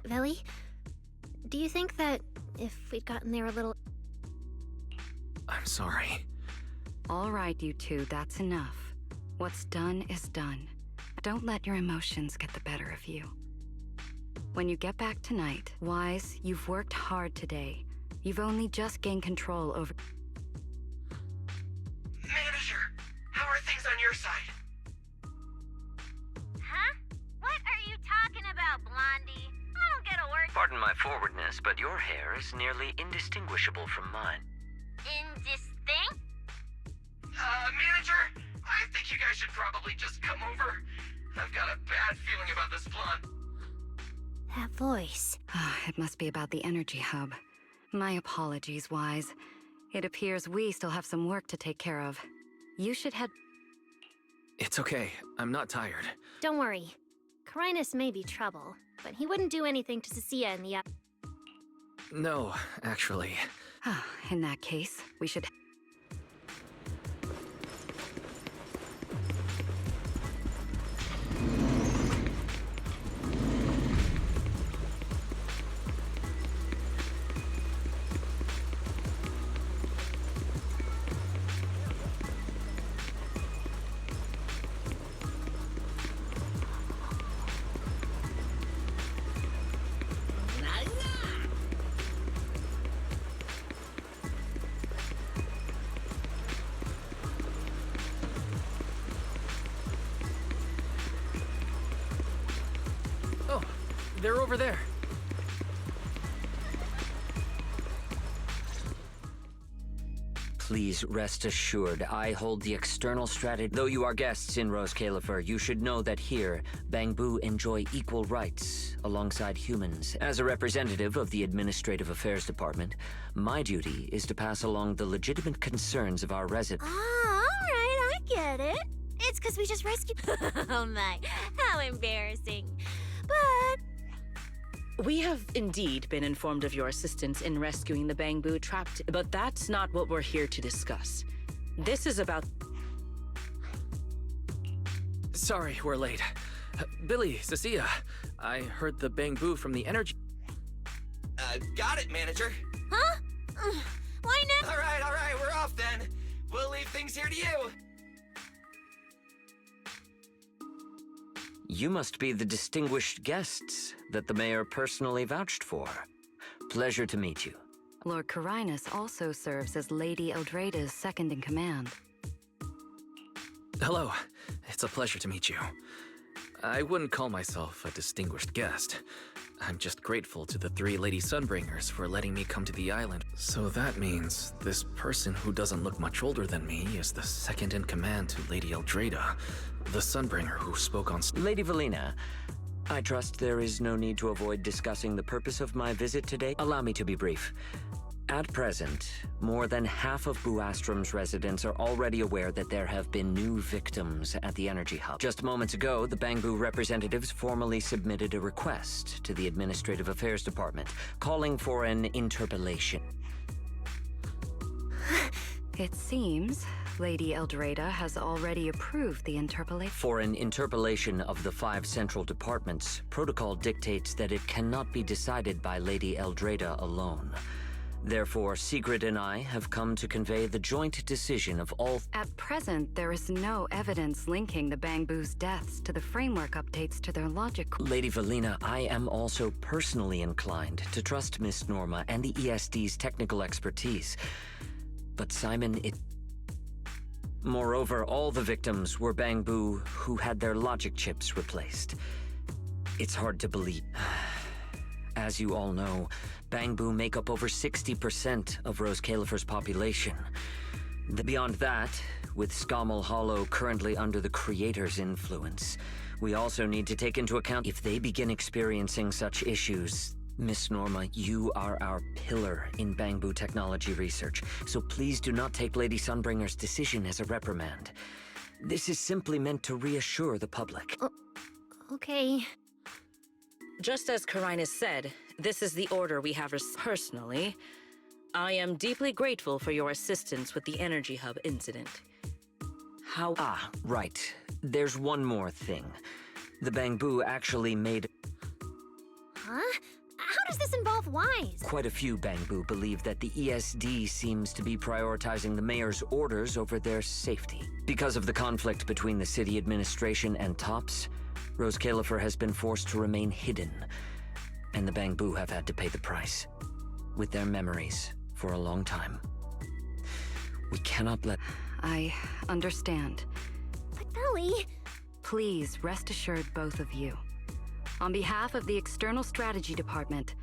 Velly, do you think that if we'd gotten there a little... I'm sorry. All right, you two, that's enough. What's done is done. Don't let your emotions get the better of you. When you get back tonight, Wise, you've worked hard today. You've only just gained control over... Manager, how are things on your side? Huh? What are you talking about, Blondie? I don't get a word. Pardon my forwardness, but your hair is nearly indistinguishable from mine. Indistinct? Manager, I think you guys should probably just come over. I've got a bad feeling about this blonde. That voice. It must be about the energy hub. My apologies, Wise. It appears we still have some work to take care of. You should head... It's okay. I'm not tired. Don't worry. Carinus may be trouble, but he wouldn't do anything to Cecilia in the... No, actually. In that case, we should... They're over there. Please rest assured, I hold the external strategy. Though you are guests in Rose Califer, you should know that here, Bangbu enjoy equal rights alongside humans. As a representative of the Administrative Affairs Department, my duty is to pass along the legitimate concerns of our residents. Ah, alright, I get it. It's because we just rescued. Oh my, how embarrassing. But We have indeed been informed of your assistance in rescuing the Bangbu trapped, but that's not what we're here to discuss. This is about... Sorry, we're late. Billy, Cecilia, I heard the Bangbu from the energy... Got it, manager. Huh? Why not? All right, we're off then. We'll leave things here to you. You must be the distinguished guests that the mayor personally vouched for. Pleasure to meet you. Lord Carinus also serves as Lady Eldrada's second-in-command. Hello. It's a pleasure to meet you. I wouldn't call myself a distinguished guest. I'm just grateful to the 3 Lady Sunbringers for letting me come to the island. So that means this person who doesn't look much older than me is the second-in-command to Lady Eldrada, the Sunbringer who spoke on... Lady Valina, I trust there is no need to avoid discussing the purpose of my visit today. Allow me to be brief. At present, more than half of Buastrom's residents are already aware that there have been new victims at the Energy Hub. Just moments ago, the Bangbu representatives formally submitted a request to the Administrative Affairs Department, calling for an interpellation. It seems Lady Eldrada has already approved the interpellation. For an interpellation of the 5 central departments, protocol dictates that it cannot be decided by Lady Eldrada alone. Therefore, Sigrid and I have come to convey the joint decision of all... At present, there is no evidence linking the Bangbu's deaths to the framework updates to their logic... Lady Valina, I am also personally inclined to trust Miss Norma and the ESD's technical expertise. But Simon, Moreover, all the victims were Bangbu who had their logic chips replaced. It's hard to believe. As you all know, Bangbu make up over 60% of Rose Califer's population. Beyond that, with Scommel Hollow currently under the Creator's influence, we also need to take into account if they begin experiencing such issues. Miss Norma, you are our pillar in Bangbu technology research, so please do not take Lady Sunbringer's decision as a reprimand. This is simply meant to reassure the public. Okay. Just as Carinus said, this is the order we have personally. I am deeply grateful for your assistance with the Energy Hub incident. Right. There's one more thing. The Bangbu actually made... Huh? How does this involve Wise? Quite a few Bangbu believe that the ESD seems to be prioritizing the mayor's orders over their safety. Because of the conflict between the city administration and TOPS, Rose Califer has been forced to remain hidden, and the Bangbu have had to pay the price, with their memories, for a long time. We cannot let... I understand. But Belly... Please rest assured, both of you. On behalf of the External Strategy Department,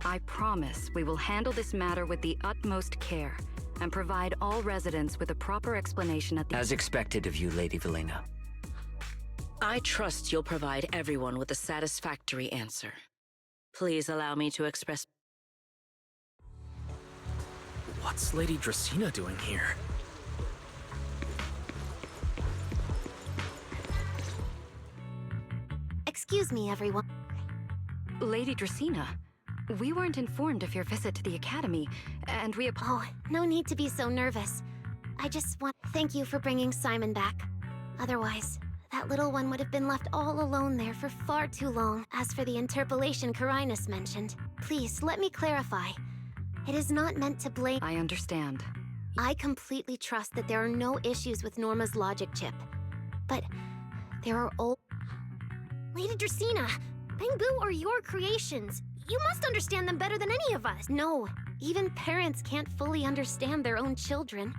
I promise we will handle this matter with the utmost care and provide all residents with a proper explanation at the... As expected of you, Lady Valina. I trust you'll provide everyone with a satisfactory answer. Please allow me to express... What's Lady Dracaena doing here? Excuse me, everyone. Lady Dracaena, we weren't informed of your visit to the Academy, and we... Oh, no need to be so nervous. I just want... Thank you for bringing Simon back. Otherwise, that little one would have been left all alone there for far too long. As for the interpellation Carinus mentioned, please, let me clarify. It is not meant to blame... I understand. I completely trust that there are no issues with Norma's logic chip. But there are old... Lady Dracaena, Bangbu are your creations. You must understand them better than any of us. No, even parents can't fully understand their own children.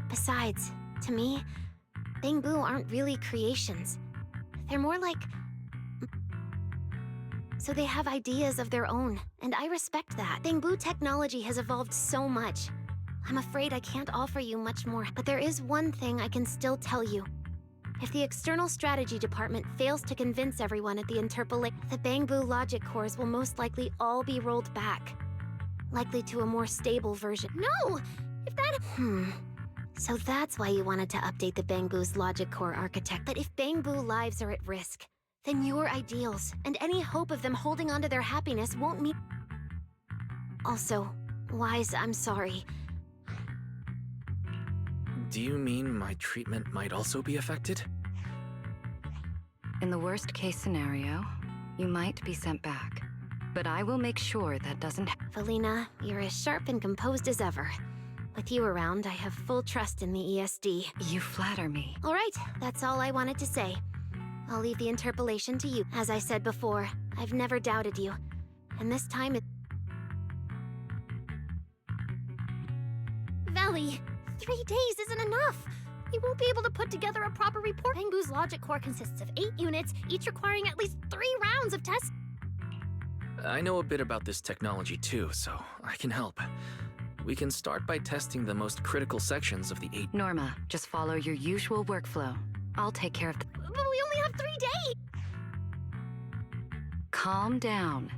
Besides, to me, Bangbu aren't really creations. They're more like... so they have ideas of their own, and I respect that. Bangbu technology has evolved so much. I'm afraid I can't offer you much more, but there is one thing I can still tell you. If the External Strategy Department fails to convince everyone at the Interpolation, the Bangbu logic cores will most likely all be rolled back. Likely to a more stable version. No! If that... So that's why you wanted to update the Bangbu's logic core architect. But if Bangbu lives are at risk, then your ideals and any hope of them holding onto their happiness won't meet... Also, Wise, I'm sorry. Do you mean my treatment might also be affected? In the worst case scenario, you might be sent back. But I will make sure that doesn't happen. Felina, you're as sharp and composed as ever. With you around, I have full trust in the ESD. You flatter me. All right, that's all I wanted to say. I'll leave the interpolation to you. As I said before, I've never doubted you. And this time it... Valley, 3 days isn't enough. You won't be able to put together a proper report. Bangbu's logic core consists of 8 units, each requiring at least 3 rounds of tests. I know a bit about this technology too, so I can help. We can start by testing the most critical sections of the 8... Norma, just follow your usual workflow. I'll take care of the... But we only have 3 days! Calm down.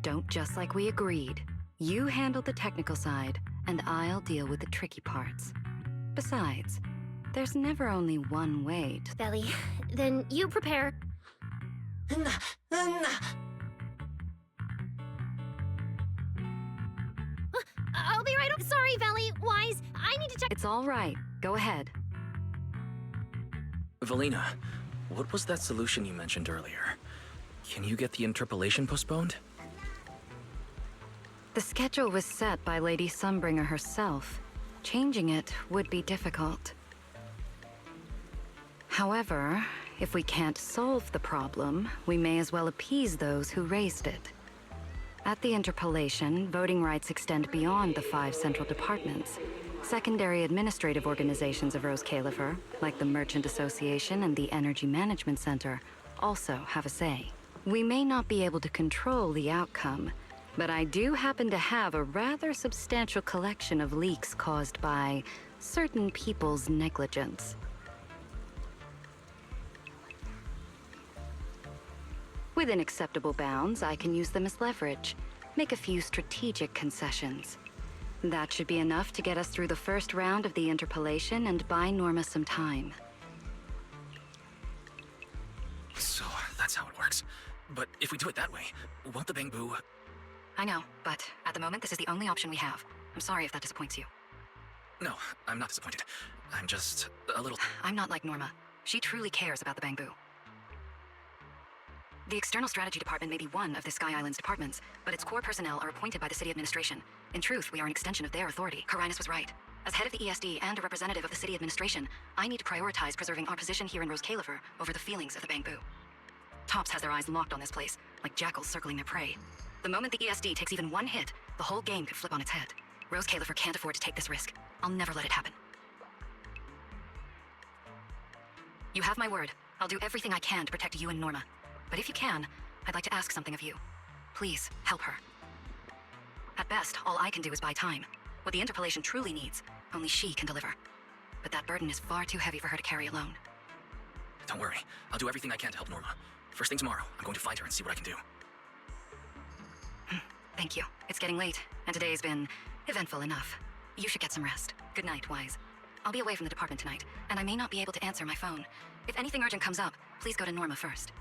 Don't just like we agreed. You handle the technical side, and I'll deal with the tricky parts. Besides, there's never only one way to... Belly, then you prepare... I'll be right up. Sorry, Valley. Wise, I need to check... It's all right. Go ahead. Valina, what was that solution you mentioned earlier? Can you get the interpolation postponed? The schedule was set by Lady Sunbringer herself. Changing it would be difficult. However, if we can't solve the problem, we may as well appease those who raised it. At the interpolation, voting rights extend beyond the 5 central departments. Secondary administrative organizations of Rose Califer, like the Merchant Association and the Energy Management Center, also have a say. We may not be able to control the outcome, but I do happen to have a rather substantial collection of leaks caused by certain people's negligence. Within acceptable bounds, I can use them as leverage, make a few strategic concessions. That should be enough to get us through the first round of the interpolation and buy Norma some time. So, that's how it works. But if we do it that way, won't the Bangbu... I know, but at the moment this is the only option we have. I'm sorry if that disappoints you. No, I'm not disappointed. I'm just a little... I'm not like Norma. She truly cares about the Bangbu. The External Strategy Department may be one of the Sky Island's departments, but its core personnel are appointed by the city administration. In truth, we are an extension of their authority. Carinus was right. As head of the ESD and a representative of the city administration, I need to prioritize preserving our position here in Rose Califer over the feelings of the Bangbu. Tops has their eyes locked on this place, like jackals circling their prey. The moment the ESD takes even one hit, the whole game could flip on its head. Rose Califer can't afford to take this risk. I'll never let it happen. You have my word. I'll do everything I can to protect you and Norma. But if you can, I'd like to ask something of you. Please, help her. At best, all I can do is buy time. What the interpolation truly needs, only she can deliver. But that burden is far too heavy for her to carry alone. Don't worry. I'll do everything I can to help Norma. First thing tomorrow, I'm going to find her and see what I can do. Thank you. It's getting late, and today's been eventful enough. You should get some rest. Good night, Wise. I'll be away from the department tonight, and I may not be able to answer my phone. If anything urgent comes up, please go to Norma first.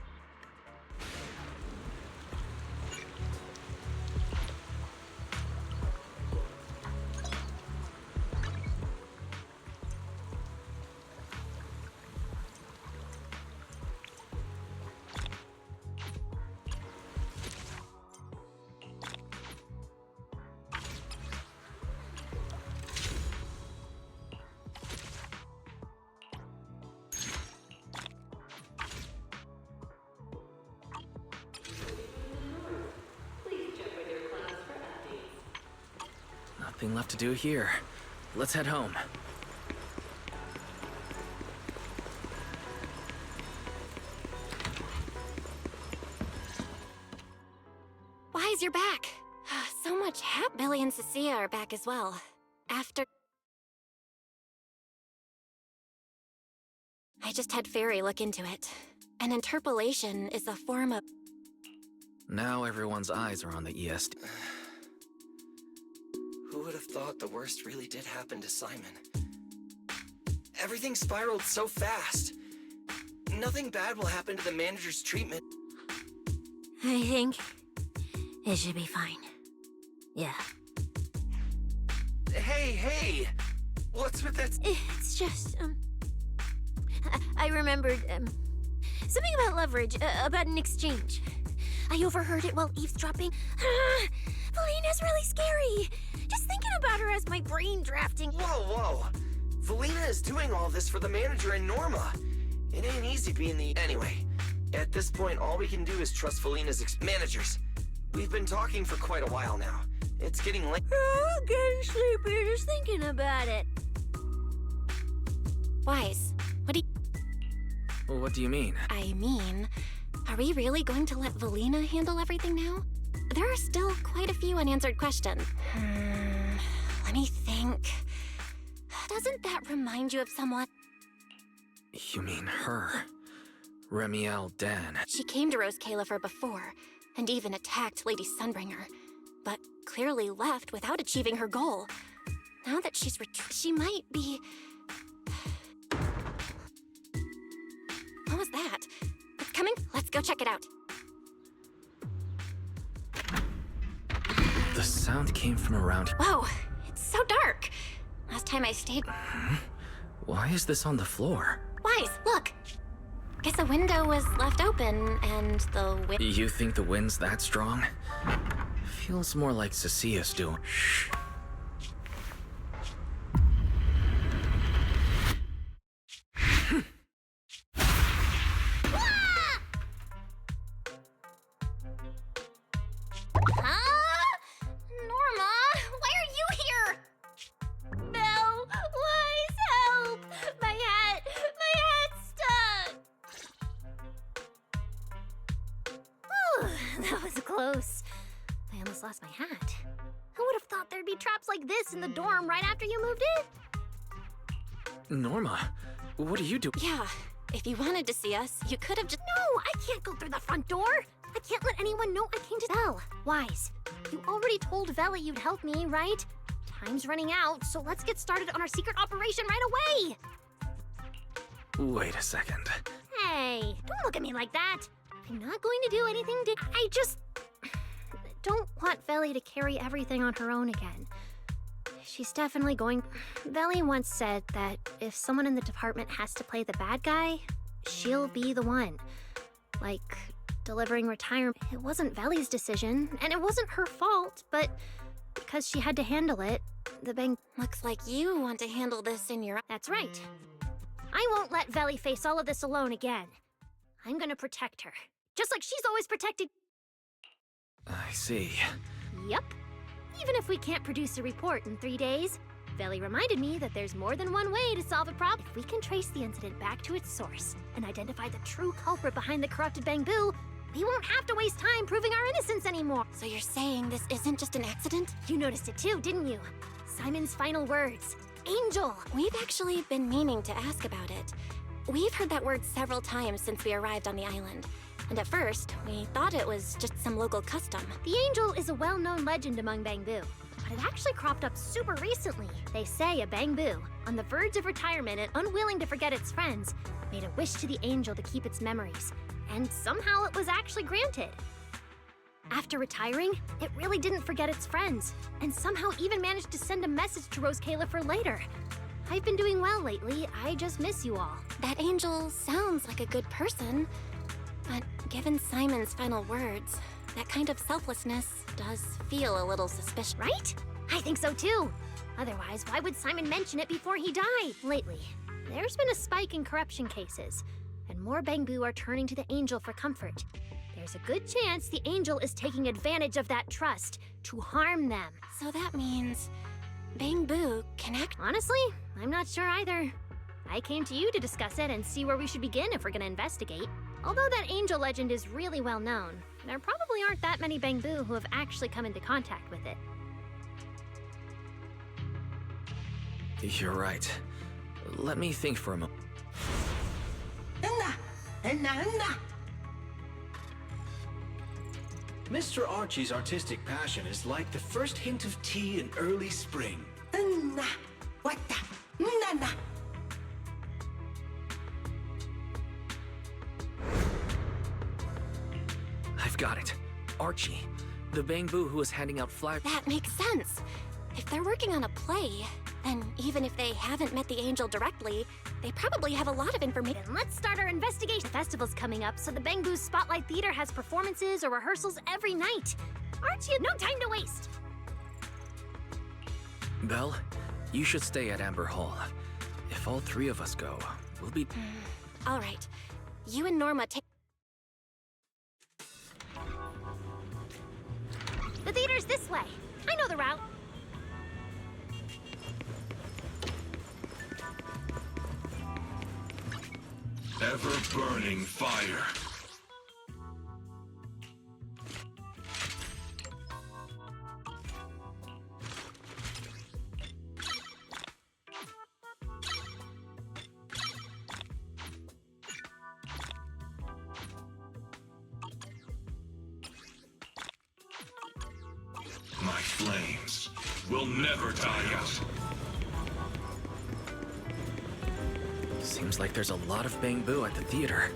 Nothing left to do here. Let's head home. guys, you're back. So much Billy and Cecilia are back as well. After... I just had Fairy look into it. An interpolation is a form of... Now everyone's eyes are on the ESD. Who would have thought the worst really did happen to Simon? Everything spiraled so fast. Nothing bad will happen to the manager's treatment. I think it should be fine. Yeah. Hey! What's with that? It's just, I remembered, something about leverage, about an exchange. I overheard it while eavesdropping. Valina's really scary. Just thinking about her as my brain drafting. Whoa! Valina is doing all this for the manager and Norma. It ain't easy being the... Anyway, at this point, all we can do is trust Valina's managers. We've been talking for quite a while now. It's getting late. I'm getting sleepy just thinking about it. Wise, What do you mean? I mean, are we really going to let Valina handle everything now? There are still quite a few unanswered questions. Let me think. Doesn't that remind you of someone? You mean her? Remiel Dan. She came to Rose Califer before, and even attacked Lady Sunbringer, but clearly left without achieving her goal. Now that she's she might be... What was that? It's coming? Let's go check it out. The sound came from around... Whoa, it's so dark. Last time I stayed... Why is this on the floor? Wise, look. Guess a window was left open, and the wind... You think the wind's that strong? Feels more like Cecilia's doing... Shh. Norma, why are you here? Belle, Wise, help! My hat's stuck! Whew, that was close. I almost lost my hat. Who would have thought there'd be traps like this in the dorm right after you moved in? Norma, what are you doing? Yeah, if you wanted to see us, you could have just... No, I can't go through the front door. I can't let anyone know I came to Belle. Wise, you already told Vela you'd help me, right? Time's running out, so let's get started on our secret operation right away! Wait a second. Hey, don't look at me like that. I'm not going to do anything I just... don't want Veli to carry everything on her own again. She's definitely going... Veli once said that if someone in the department has to play the bad guy, she'll be the one. Like, delivering retirement. It wasn't Veli's decision, and it wasn't her fault, but because she had to handle it, the bank... Looks like you want to handle this in your... That's right. I won't let Veli face all of this alone again. I'm gonna protect her, just like she's always protected... I see. Yep. Even if we can't produce a report in 3 days, Veli reminded me that there's more than one way to solve a problem. If we can trace the incident back to its source and identify the true culprit behind the corrupted Bangbu, we won't have to waste time proving our innocence anymore. So you're saying this isn't just an accident? You noticed it too, didn't you? Simon's final words. Angel! We've actually been meaning to ask about it. We've heard that word several times since we arrived on the island. And at first, we thought it was just some local custom. The Angel is a well-known legend among Bangbu, but it actually cropped up super recently. They say a Bangbu, on the verge of retirement and unwilling to forget its friends, made a wish to the Angel to keep its memories, and somehow it was actually granted. After retiring, it really didn't forget its friends, and somehow even managed to send a message to Rose Califer later. I've been doing well lately, I just miss you all. That Angel sounds like a good person, but given Simon's final words, that kind of selflessness does feel a little suspicious. Right? I think so too. Otherwise, why would Simon mention it before he died? Lately, there's been a spike in corruption cases, and more Bangbu are turning to the Angel for comfort. There's a good chance the Angel is taking advantage of that trust to harm them. So that means Bangbu can act... Honestly, I'm not sure either. I came to you to discuss it and see where we should begin if we're gonna investigate. Although that angel legend is really well known, there probably aren't that many Bangbu who have actually come into contact with it. You're right. Let me think for a moment. Mr. Archie's artistic passion is like the first hint of tea in early spring. I've got it. Archie, the Bangbu who is handing out flyers. That makes sense. If they're working on a play, then even if they haven't met the angel directly, they probably have a lot of information. Let's start our investigation. The festival's coming up, so the Bangbu Spotlight Theater has performances or rehearsals every night. Archie, no time to waste. Belle, you should stay at Amber Hall. If all three of us go, we'll be... All right. You and Norma take... The theater's this way. I know the route. Ever-burning fire. My flames will never die out. Seems like there's a lot of Bangbu at the theater.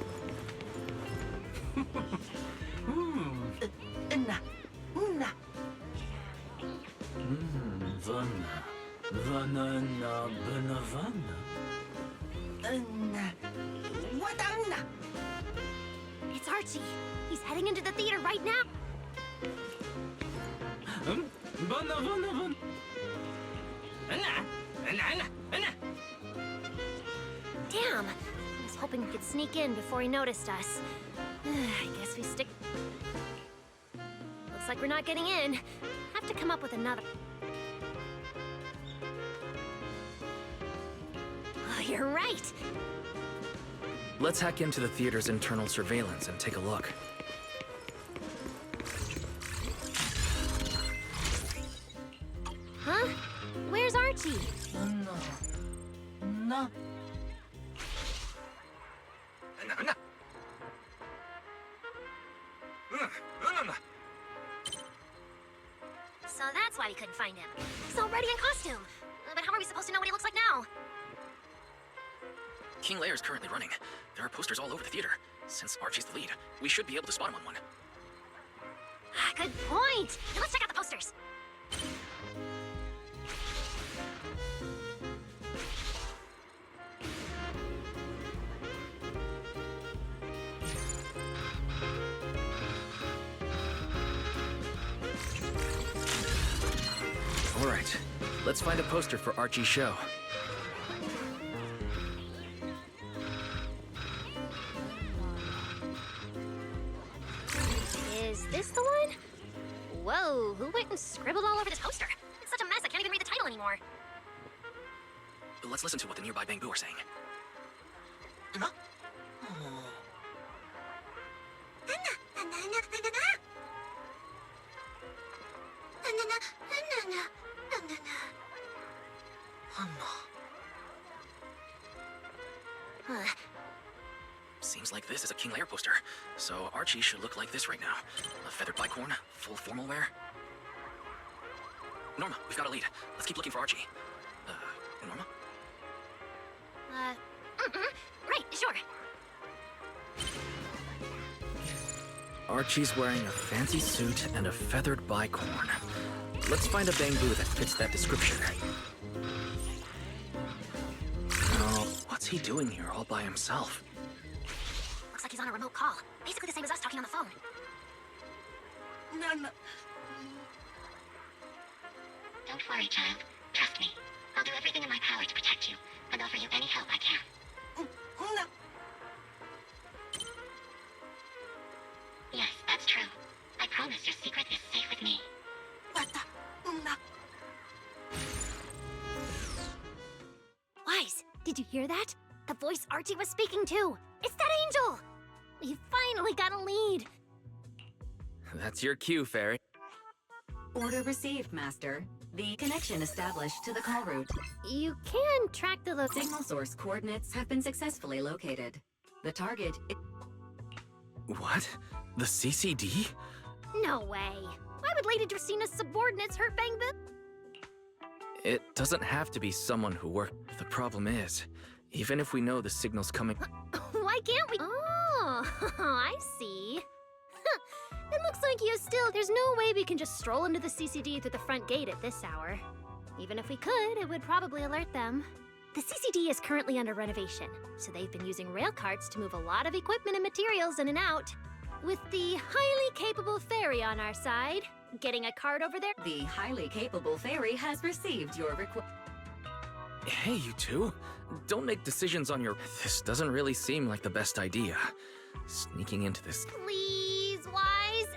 It's Archie. He's heading into the theater right now. Damn! I was hoping we could sneak in before he noticed us. I guess we stick... Looks like we're not getting in. Have to come up with another... Oh, you're right! Let's hack into the theater's internal surveillance and take a look. Huh? Where's Archie? No. So that's why we couldn't find him. He's already in costume. But how are we supposed to know what he looks like now? King Lear is currently running. There are posters all over the theater. Since Archie's the lead, we should be able to spot him on one. Good point! Now let's check out the posters. All right, let's find a poster for Archie's show. Is this the one? Whoa, who went and scribbled all over this poster? It's such a mess, I can't even read the title anymore. Let's listen to what the nearby Bangbu are saying. Seems like this is a King Lear poster, so Archie should look like this right now. A feathered bicorn, full formal wear. Norma, we've got a lead. Let's keep looking for Archie. Norma? Right, sure. Archie's wearing a fancy suit and a feathered bicorn. Let's find a Bangbu that fits that description. Oh, what's he doing here all by himself? Looks like he's on a remote call. Basically the same as us talking on the phone. Don't worry, child. Trust me. I'll do everything in my power to protect you, and offer you any help I can. Yes, that's true. I promise your secret is safe with me. Wise, did you hear that? The voice Archie was speaking to. It's that angel! We finally got a lead. That's your cue, Fairy. Order received, Master. The connection established to the call route. You can track the Signal source coordinates have been successfully located. The target What? The CCD? No way. Why would Lady Dracina's subordinates hurt Bang Boo? It doesn't have to be someone who worked. The problem is, even if we know the signal's coming... Why can't we? Oh, I see. It looks like there's no way we can just stroll into the CCD through the front gate at this hour. Even if we could, it would probably alert them. The CCD is currently under renovation, so they've been using rail carts to move a lot of equipment and materials in and out. With the highly capable Fairy on our side, getting a cart over there... The highly capable Fairy has received your request. Hey, you two. Don't make decisions on your... This doesn't really seem like the best idea. Sneaking into this... Please, Wise,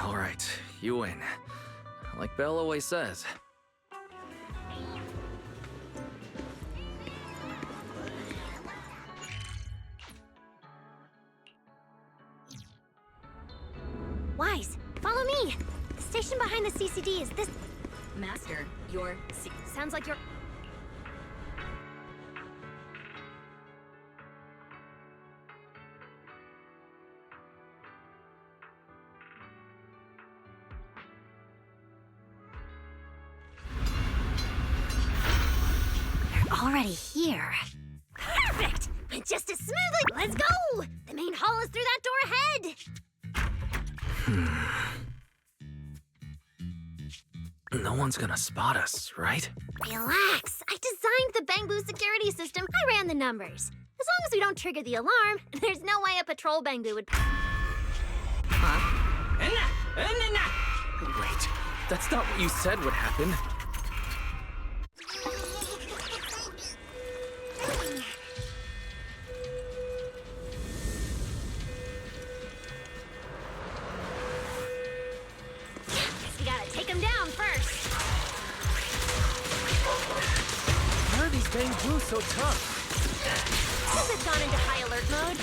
All right, you win. Like Belle always says. Wise, follow me! The station behind the CCD is this... Master, your... Sounds like you're... They're already here. Perfect! Went just as smoothly. Let's go! The main hall is through that door ahead! No one's gonna spot us, right? Relax. I designed the Bang Boo security system. I ran the numbers. As long as we don't trigger the alarm, there's no way a patrol Bang Boo would... Wait, that's not what you said would happen. Guess we gotta take him down first. Why are these Bang Boo so tough? Since it's gone into high alert mode.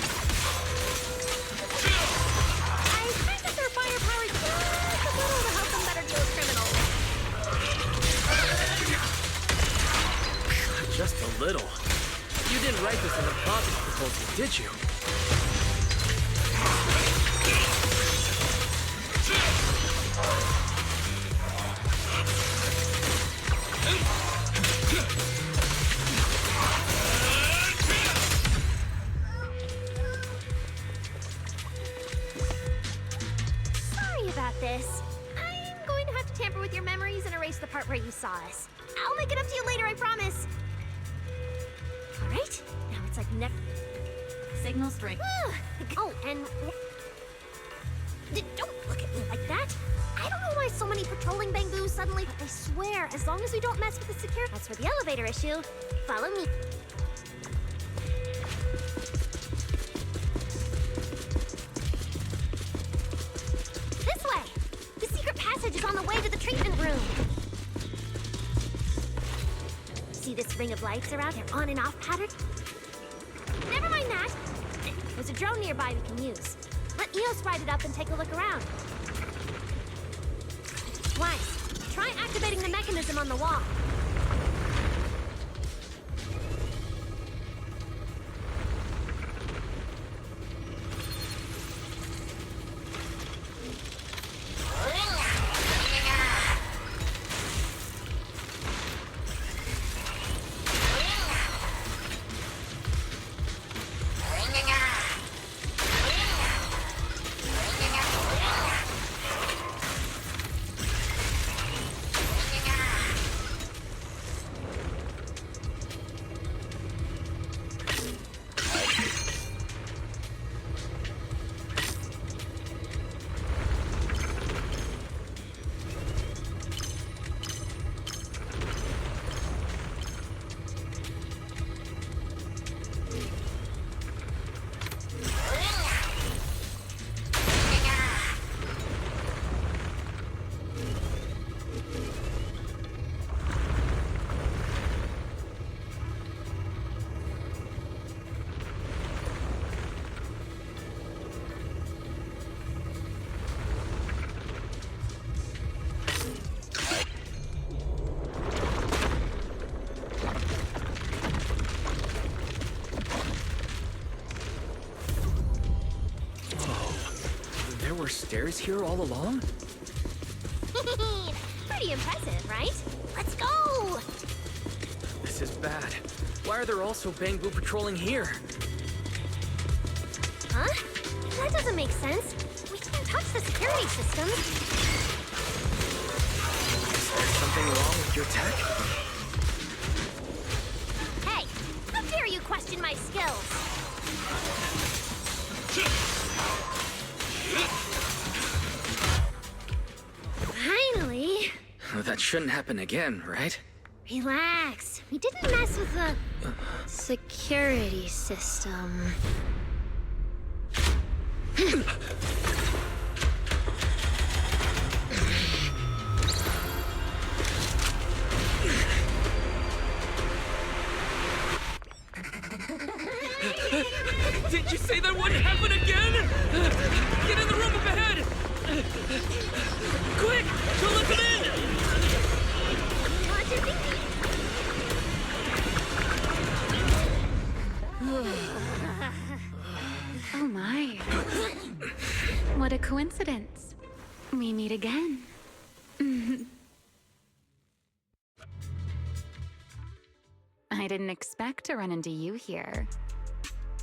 I think that their firepower is just a little to help them better deal with criminals. Just a little. You didn't write this in the project proposal, did you? Sorry about this. I'm going to have to tamper with your memories and erase the part where you saw us. I'll make it up to you later, I promise. All right, now it's like next. Signal strength. Oh, and don't look at me like that. I don't know why so many patrolling Bang Boos suddenly, but they swear as long as we don't mess with the security. As for the elevator issue, follow me. This way. The secret passage is on the way to the treatment room. See this ring of lights around? They're on and off pattern. Never mind that. There's a drone nearby we can use. Let Eos ride it up and take a look around. Wise, try activating the mechanism on the wall. were stairs here all along? Pretty impressive, right? Let's go! This is bad. Why are there also Bangbu patrolling here? Huh? That doesn't make sense. We can't touch the security system. Is there something wrong with your tech? Hey, how dare you question my skills? Finally. That shouldn't happen again, right? Relax. We didn't mess with the security system. Did you say that wouldn't happen again? Get in the room up ahead! Quick! Don't let them in! Oh my. What a coincidence. We meet again. I didn't expect to run into you here.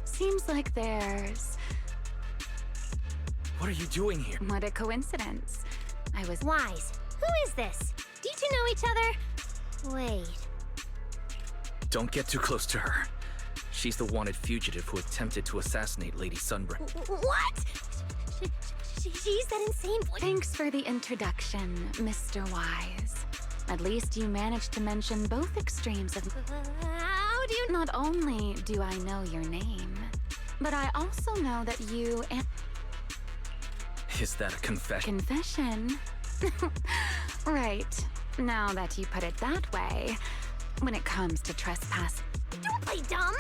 Seems like there's... What are you doing here? What a coincidence. I was... Wise. Who is this? Do you two know each other? Wait. Don't get too close to her. She's the wanted fugitive who attempted to assassinate Lady Sunburn. What? She's that insane voice. Thanks for the introduction, Mr. Wise. At least you managed to mention both extremes of... How do you... Not only do I know your name, but I also know that you and... Is that a confession? Confession? Right. Now that you put it that way, when it comes to trespass... Don't play dumb!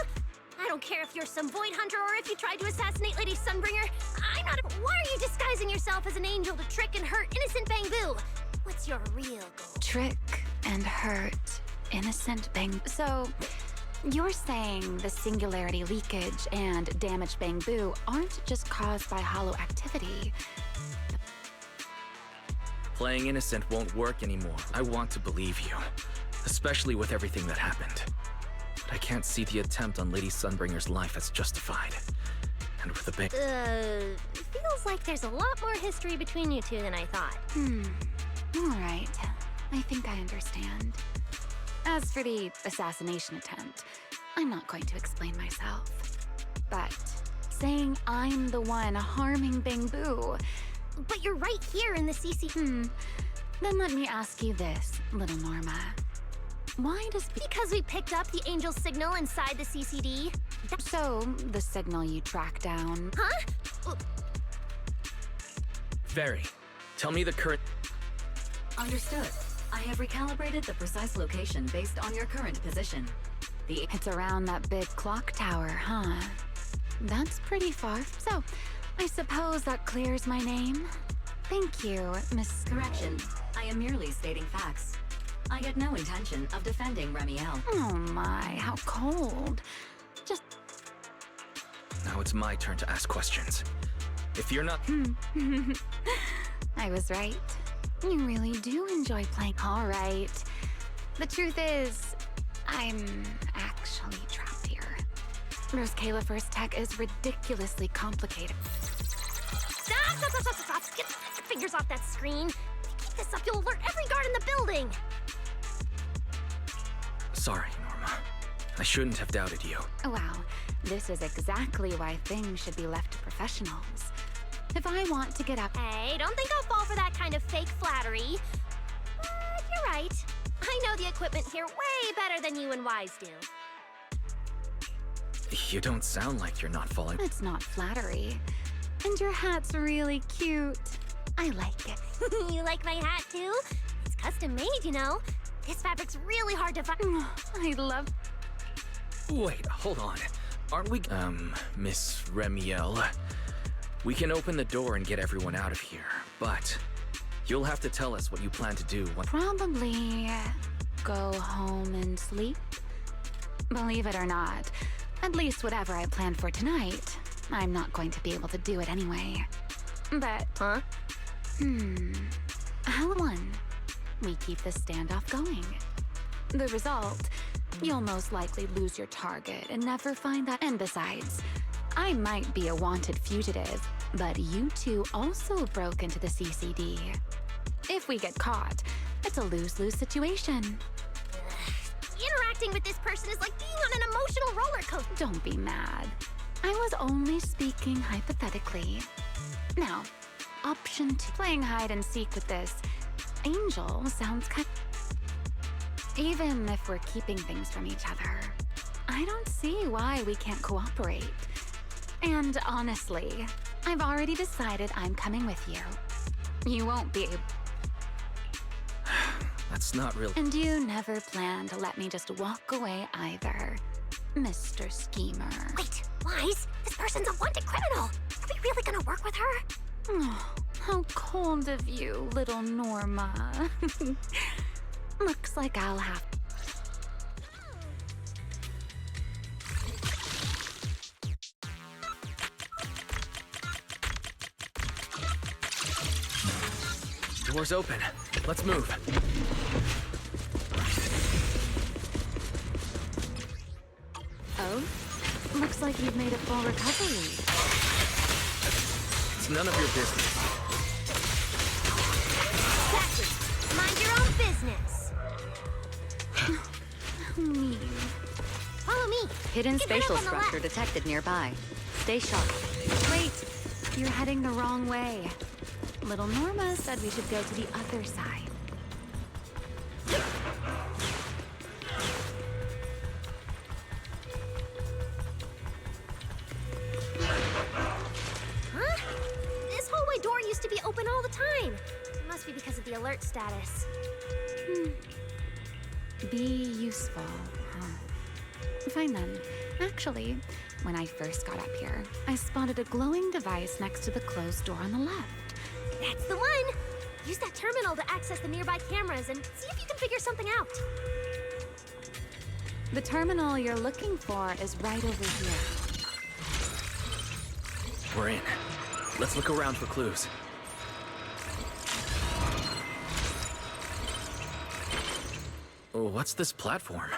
I don't care if you're some void hunter or if you tried to assassinate Lady Sunbringer. I'm not... Why are you disguising yourself as an angel to trick and hurt innocent Bangbu? What's your real goal? Trick and hurt innocent Bang... So, you're saying the singularity leakage and damaged Bangbu aren't just caused by hollow activity. Playing innocent won't work anymore. I want to believe you, especially with everything that happened. But I can't see the attempt on Lady Sunbringer's life as justified. And with a big... Feels like there's a lot more history between you two than I thought. All right. I think I understand. As for the assassination attempt, I'm not going to explain myself. But saying I'm the one harming Bangbu... But you're right here in the CC... Then let me ask you this, little Norma. Why does... Because we picked up the angel signal inside the CCD. So, the signal you tracked down... Huh? Very. Tell me the current... Understood. I have recalibrated the precise location based on your current position. It's around that big clock tower, huh? That's pretty far. So, I suppose that clears my name? Thank you, Miss... Correction. I am merely stating facts. I had no intention of defending Remiel. Oh my, how cold. Just... Now it's my turn to ask questions. If you're not... I was right. You really do enjoy playing. All right. The truth is, I'm actually trapped here. Rose Califer's tech is ridiculously complicated. Stop! Get your fingers off that screen. If you keep this up, you'll alert every guard in the building. Sorry, Norma. I shouldn't have doubted you. Wow, this is exactly why things should be left to professionals. If I want to get up... Hey, don't think I'll fall for that kind of fake flattery. But you're right. I know the equipment here way better than you and Wise do. You don't sound like you're not falling. It's not flattery. And your hat's really cute. I like it. You like my hat, too? It's custom made, you know. This fabric's really hard to find. I love... Wait, hold on. Aren't we... Miss Remiel... We can open the door and get everyone out of here, but you'll have to tell us what you plan to do. Probably go home and sleep. Believe it or not, at least whatever I planned for tonight, I'm not going to be able to do it anyway. But... Huh? How one? We keep the standoff going. The result, you'll most likely lose your target and never find that. And besides, I might be a wanted fugitive, but you two also broke into the CCD. If we get caught, it's a lose-lose situation. Interacting with this person is like being on an emotional roller coaster. Don't be mad. I was only speaking hypothetically. Now, option 2. Playing hide and seek with this angel sounds kind... Even if we're keeping things from each other, I don't see why we can't cooperate. And honestly, I've already decided I'm coming with you. You won't be able... That's not real. And you never plan to let me just walk away either, Mr. Schemer. Wait, Wise, this person's a wanted criminal. Are we really gonna work with her? Oh, how cold of you, little Norma. Looks like I'll have... Door's open. Let's move. Oh? Looks like you've made a full recovery. It's none of your business. Exactly. Mind your own business. Mean. Follow me. Hidden Get rid of spatial on the structure left. detected nearby. Stay sharp. Wait, you're heading the wrong way. Little Norma said we should go to the other side. Huh? This hallway door used to be open all the time. It must be because of the alert status. Be useful, huh? Fine then. Actually, when I first got up here, I spotted a glowing device next to the closed door on the left. That's the one! Use that terminal to access the nearby cameras and see if you can figure something out. The terminal you're looking for is right over here. We're in. Let's look around for clues. Oh, what's this platform?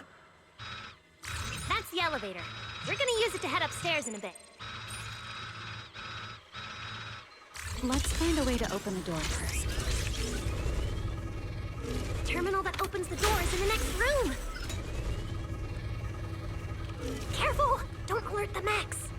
That's the elevator. We're gonna use it to head upstairs in a bit. Let's find a way to open the door first. The terminal that opens the door is in the next room. Careful! Don't alert the mechs.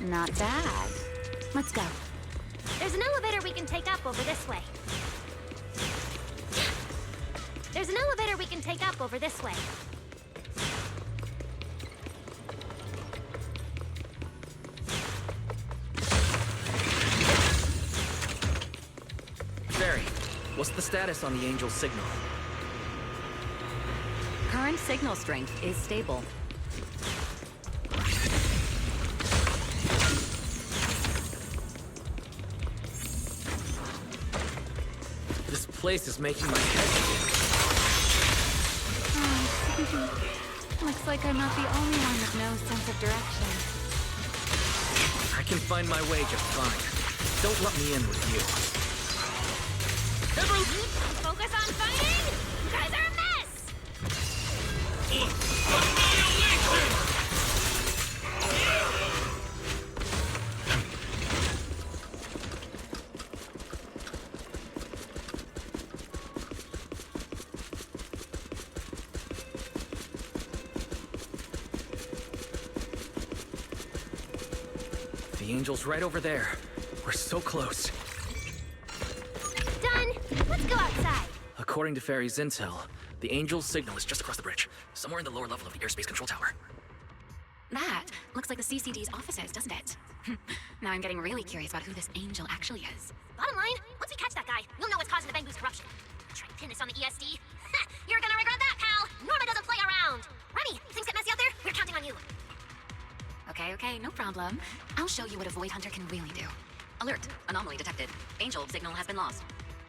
Not bad. Let's go. There's an elevator we can take up over this way. There's an elevator we can take up over this way. Barry, what's the status on the Angel's signal? Current signal strength is stable. This place is making my head spin. Looks like like I'm not the only one with no sense of direction. I can find my way just fine. Don't let me in with you. Focus on fighting! You guys are a mess! The angel's right over there. We're so close. Done! Let's go outside. According to Fairy's intel, the angel's signal is just across the bridge, somewhere in the lower level of the airspace control tower. That looks like the CCD's offices, doesn't it? Now I'm getting really curious about who this angel actually is. Bottom line, once we catch that guy, we'll know what's causing the Bangboo's corruption. Try to pin this on the ESD? You're gonna regret that, pal! Norma doesn't play around! Remy, things get messy out there? We're counting on you. Okay, no problem. I'll show you what a Void Hunter can really do. Alert, anomaly detected. Angel signal has been lost.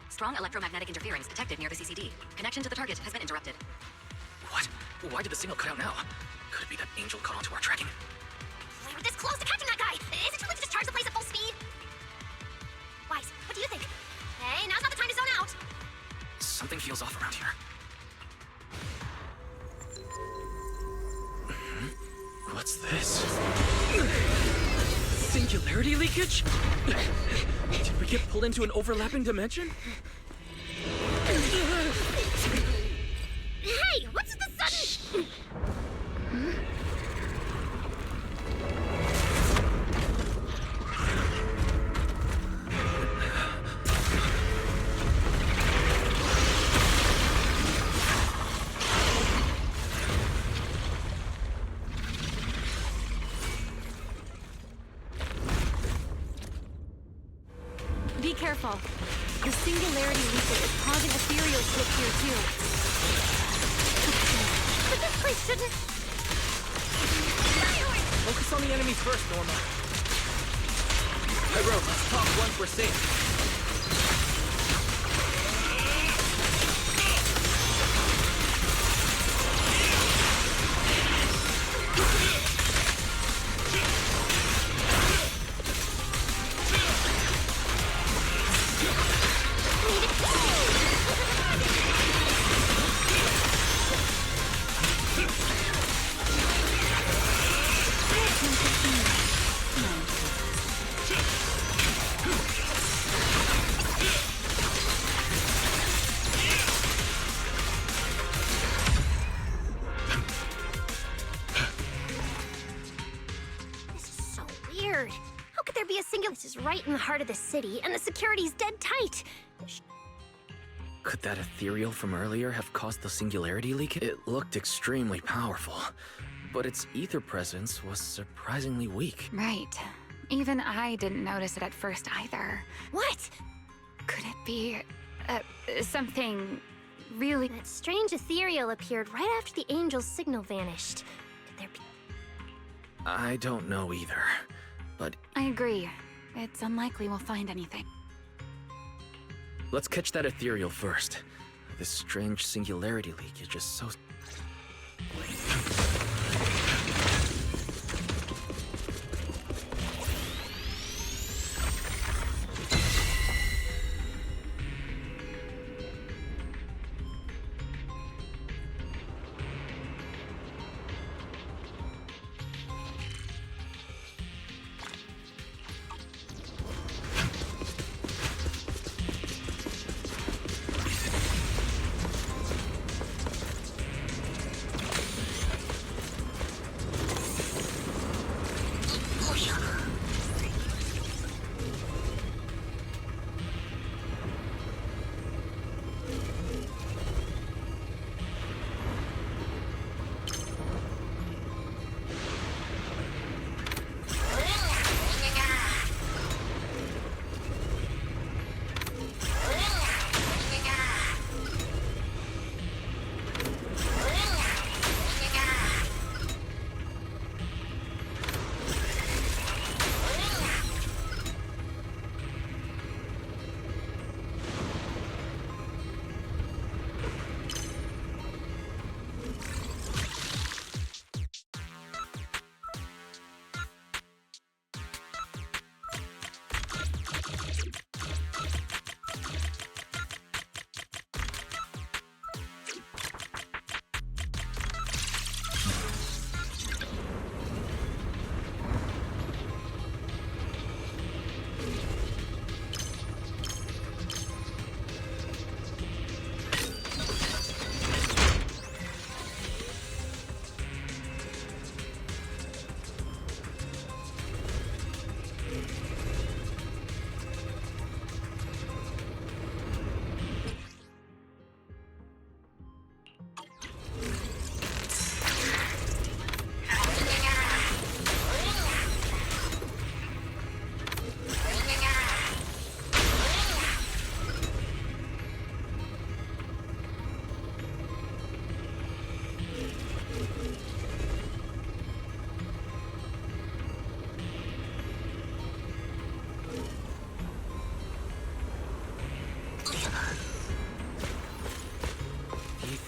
Strong electromagnetic interference detected near the CCD. Connection to the target has been interrupted. What? Why did the signal cut out now? Could it be that angel caught onto our tracking? We were this close to catching that guy! Is it too late to just charge the place at full speed? Wise, what do you think? Hey, now's not the time to zone out! Something feels off around here. What's this? Singularity leakage? Did we get pulled into an overlapping dimension? Hey, what's the sudden... Be careful. The singularity leakage is causing ethereal slip here too. But this place shouldn't... Focus on the enemies first, Norma. Pyro, let's talk once we're safe. This is right in the heart of the city, and the security's dead tight. Could that ethereal from earlier have caused the singularity leak? It looked extremely powerful, but its ether presence was surprisingly weak. Right. Even I didn't notice it at first either. What? Could it be... something really... That strange ethereal appeared right after the angel's signal vanished. Could there be... I don't know either, but... I agree. It's unlikely we'll find anything. Let's catch that ethereal first. This strange singularity leak is just so...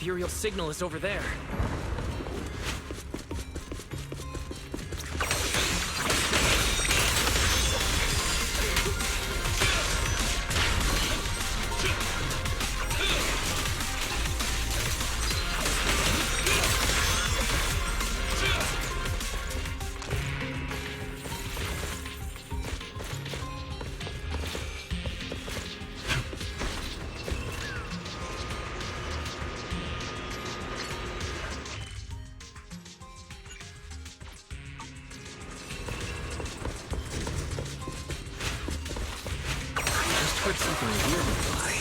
Imperial signal is over there. Heard something weird nearby.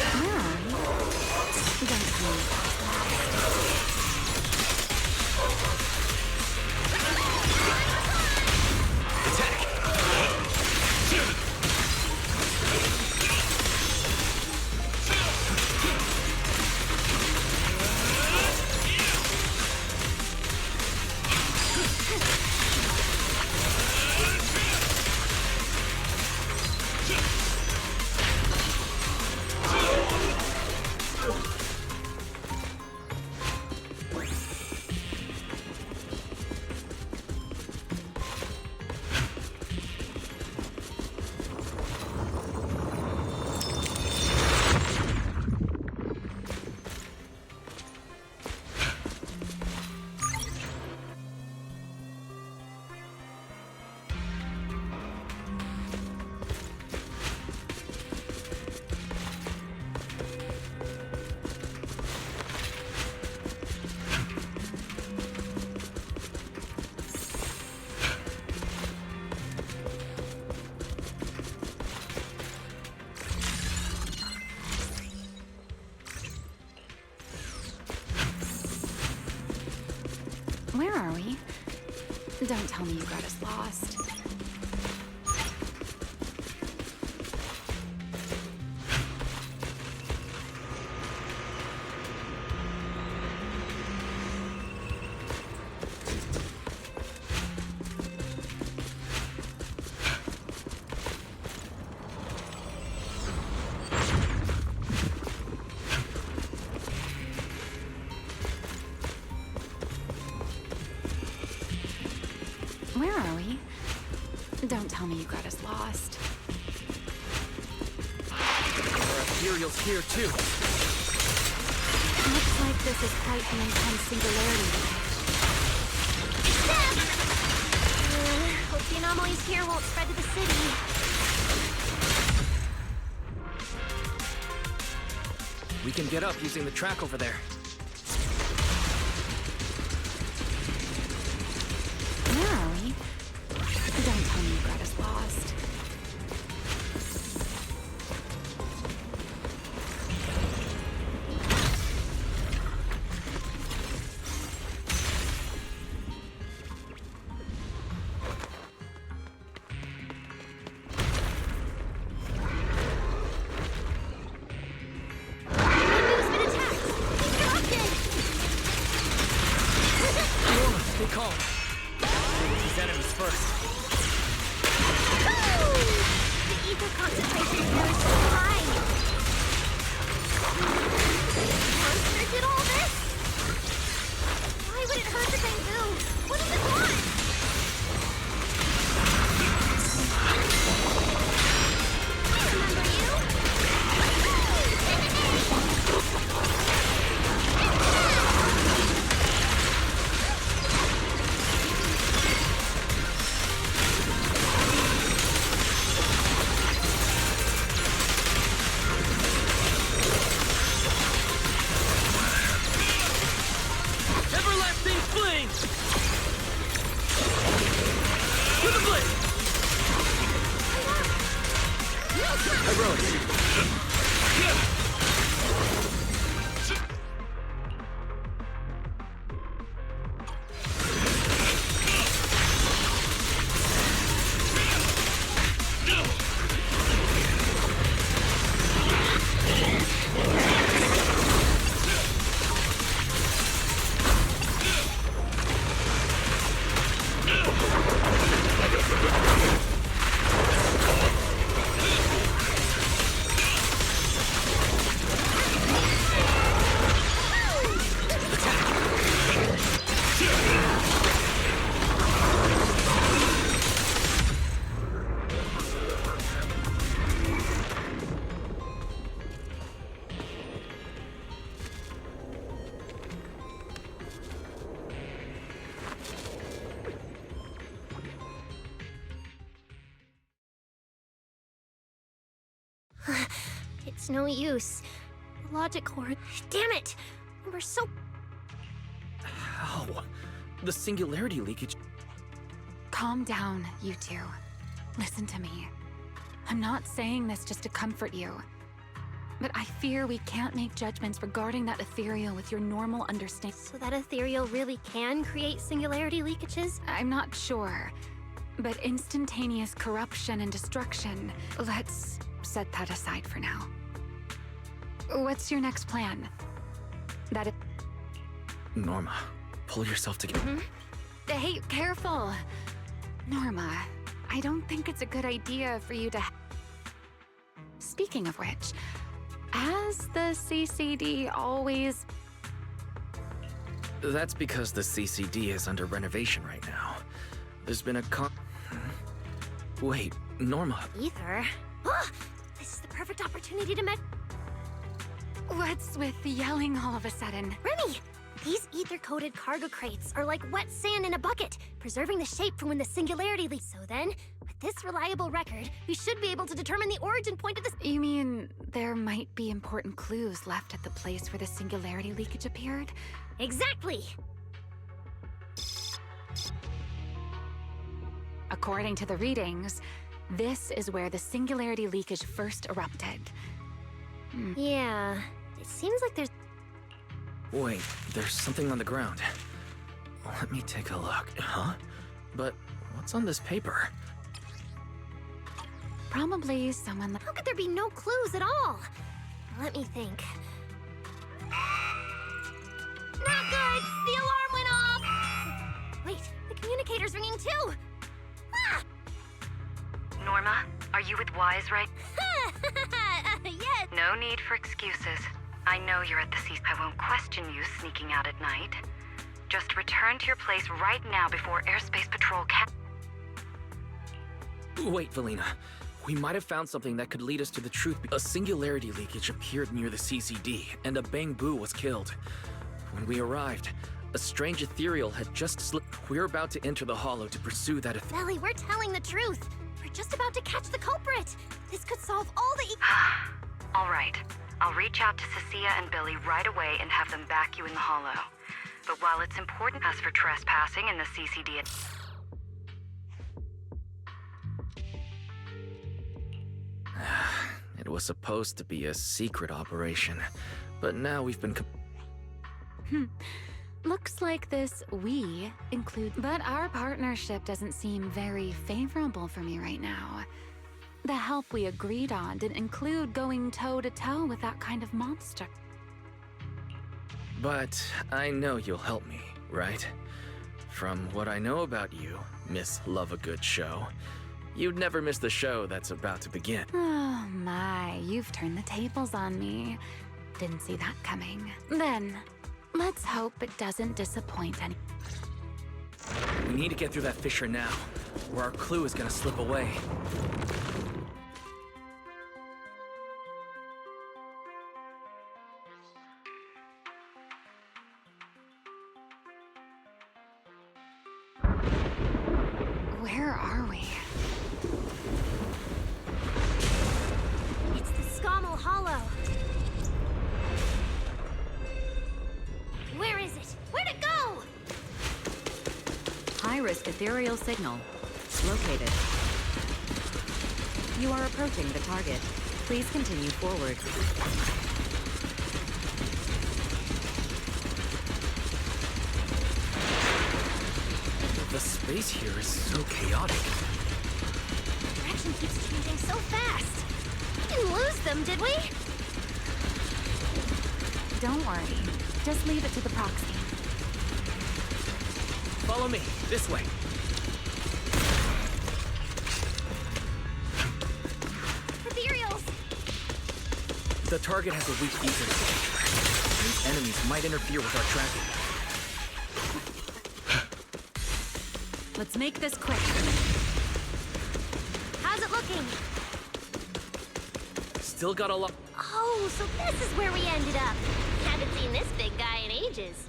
Where are you? Don't tell me. Where are we? Don't tell me you got us lost. Where are we? Don't tell me you got us lost. There are Imperials here, too. Looks like this is quite an intense singularity. Hope the anomalies here won't spread to the city. We can get up using the track over there. Where are we? Don't tell me you got us lost. Stay calm. Deal with these enemies first. The ether concentration here is so high. Monster did all this? Why would it hurt the bamboo? What does it want? Remember you? Everlasting flame! To the blade! Pyrois. It's no use. The logic core. Damn it! We're so. How? The singularity leakage. Calm down, you two. Listen to me. I'm not saying this just to comfort you. But I fear we can't make judgments regarding that ethereal with your normal understanding. So that ethereal really can create singularity leakages? I'm not sure. But instantaneous corruption and destruction, let's set that aside for now. What's your next plan? That Norma, pull yourself together. Hey, careful! Norma, I don't think it's a good idea for you to... Speaking of which, has the CCD always... That's because the CCD is under renovation right now. There's been a Wait, Norma. Ether? Oh, this is the perfect opportunity to met. What's with the yelling all of a sudden? Remy! These ether-coated cargo crates are like wet sand in a bucket, preserving the shape for when the singularity leaks. So then, with this reliable record, we should be able to determine the origin point of this. You mean there might be important clues left at the place where the singularity leakage appeared? Exactly! According to the readings, this is where the singularity leakage first erupted. Yeah, it seems like there's... Wait, there's something on the ground. Let me take a look. Huh? But what's on this paper? Probably someone... How could there be no clues at all? Let me think. Not good! The alarm went off! Wait, the communicator's ringing too! Ah! Norma, are you with Wise right? Yes! No need for excuses. I know you're at the sea. I won't question you sneaking out at night. Just return to your place right now before Airspace Patrol Wait, Valina. We might have found something that could lead us to the truth. A singularity leakage appeared near the CCD, and a Bang Boo was killed. When we arrived, a strange ethereal had just slipped. We're about to enter the hollow to pursue that Belly, we're telling the truth. We're just about to catch the culprit. This could solve all the... All right. I'll reach out to Cecilia and Billy right away and have them back you in the hollow. But while it's important as for trespassing in the CCD... It was supposed to be a secret operation, but now we've been... Looks like this "we" includes... But our partnership doesn't seem very favorable for me right now. The help we agreed on didn't include going toe-to-toe with that kind of monster. But I know you'll help me, right? From what I know about you, Miss Love a Good Show, you'd never miss the show that's about to begin. Oh my, you've turned the tables on me. Didn't see that coming. Then, let's hope it doesn't disappoint any... We need to get through that fissure now, or our clue is gonna slip away. Where are we? It's the Scommel Hollow. Where is it? Where'd it go? High-risk ethereal signal. Located. You are approaching the target. Please continue forward. The space here is so chaotic. Direction keeps changing so fast. We didn't lose them, did we? Don't worry. Just leave it to the proxy. Follow me, this way. Ethereals! The target has a weak ether signature. These enemies might interfere with our tracking. Let's make this quick. How's it looking? Still got a lot. Oh, so this is where we ended up. Haven't seen this big guy in ages.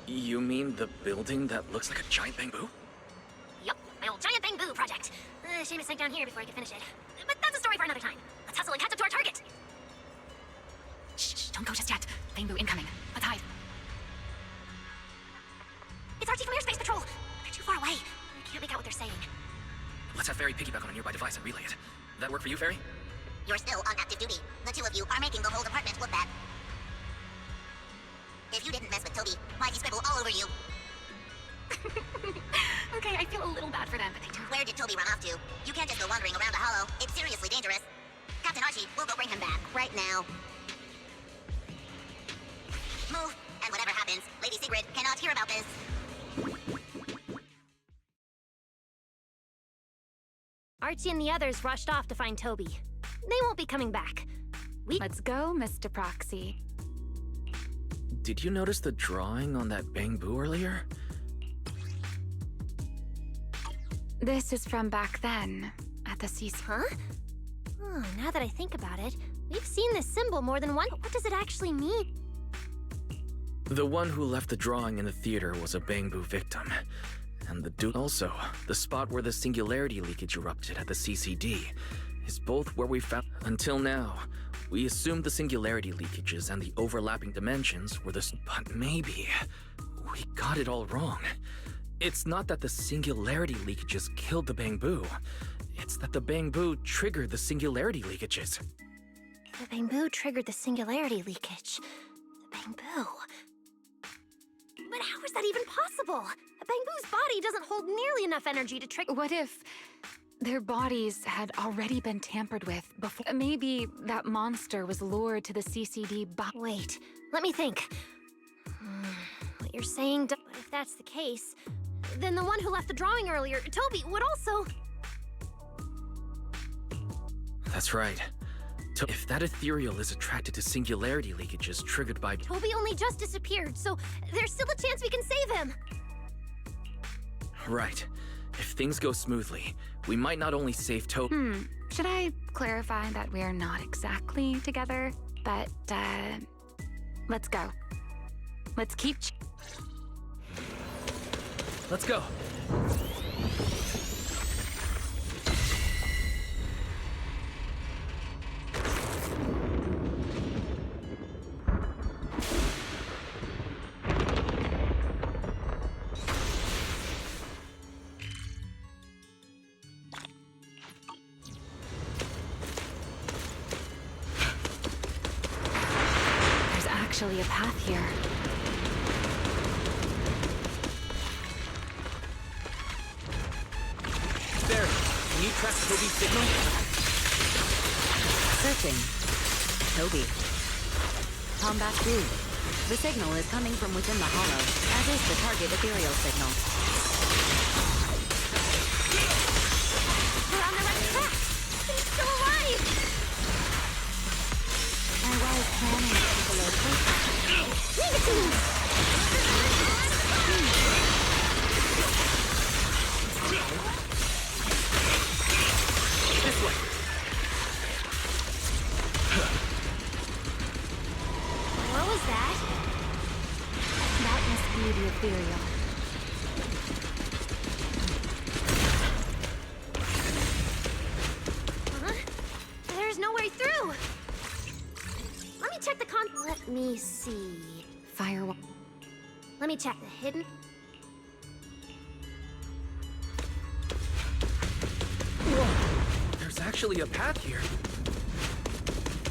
You mean the building that looks like a giant bamboo? Yup, my old giant bamboo project. Shame to sink down here before I could finish it. But that's a story for another time. Let's hustle. device and relay it. That work for you, Fairy? You're still on active duty. The two of you are making the whole department look bad. If you didn't mess with Toby, why'd he scribble all over you? Okay, I feel a little bad for them, but they do. Where did Toby run off to? You can't just go wandering around a hollow. It's seriously dangerous. Captain Archie, we'll go bring him back right now. Move, and whatever happens, Lady Sigrid cannot hear about this. Archie and the others rushed off to find Toby. They won't be coming back. Let's go, Mr. Proxy. Did you notice the drawing on that bamboo earlier? This is from back then, at the CC. Huh? Oh, now that I think about it, we've seen this symbol more than once. What does it actually mean? The one who left the drawing in the theater was a bamboo victim. And the dude also, the spot where the singularity leakage erupted at the CCD, is both where we found. Until now, we assumed the singularity leakages and the overlapping dimensions were the. But maybe we got it all wrong. It's not that the singularity leakages killed the bamboo. It's that the bamboo triggered the singularity leakages. The bamboo triggered the singularity leakage. The bamboo. But how is that even possible? A bamboo's body doesn't hold nearly enough energy to trigger. What if their bodies had already been tampered with before? Maybe that monster was lured to the CCD Wait, let me think. What you're saying, but if that's the case, then the one who left the drawing earlier, Toby, would also... That's right. If that ethereal is attracted to singularity leakages triggered by... Toby only just disappeared, so there's still a chance we can save him. Right. If things go smoothly, we might not only save Toby... Should I clarify that we're not exactly together? But, let's go. Let's keep... Let's go. There's actually a path here. There, can you track Toby's signal? Searching. Toby. Combat due. The signal is coming from within the hollow, as is the target ethereal signal. We're on the right track. He's still alive. I was planning to take a look closer. Leave it to me. This way. What was that? That must be the ethereal. Huh? There's no way through. Let me check the Let me see. Firewall. Let me check the hidden. Whoa! There's actually a path here.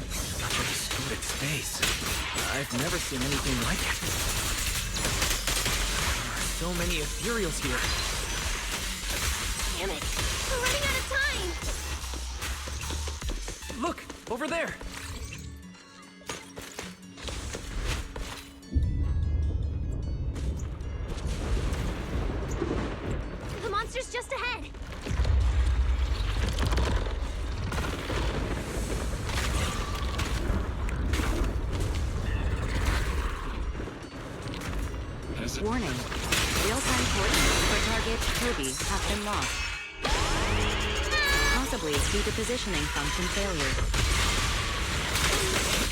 Such a distorted space. I've never seen anything like it. There are so many ethereals here. Damn it. We're running out of time. Look, over there. The monster's just ahead. Warning. Real-time coordinates for target Toby have been lost. Possibly due to positioning function failure.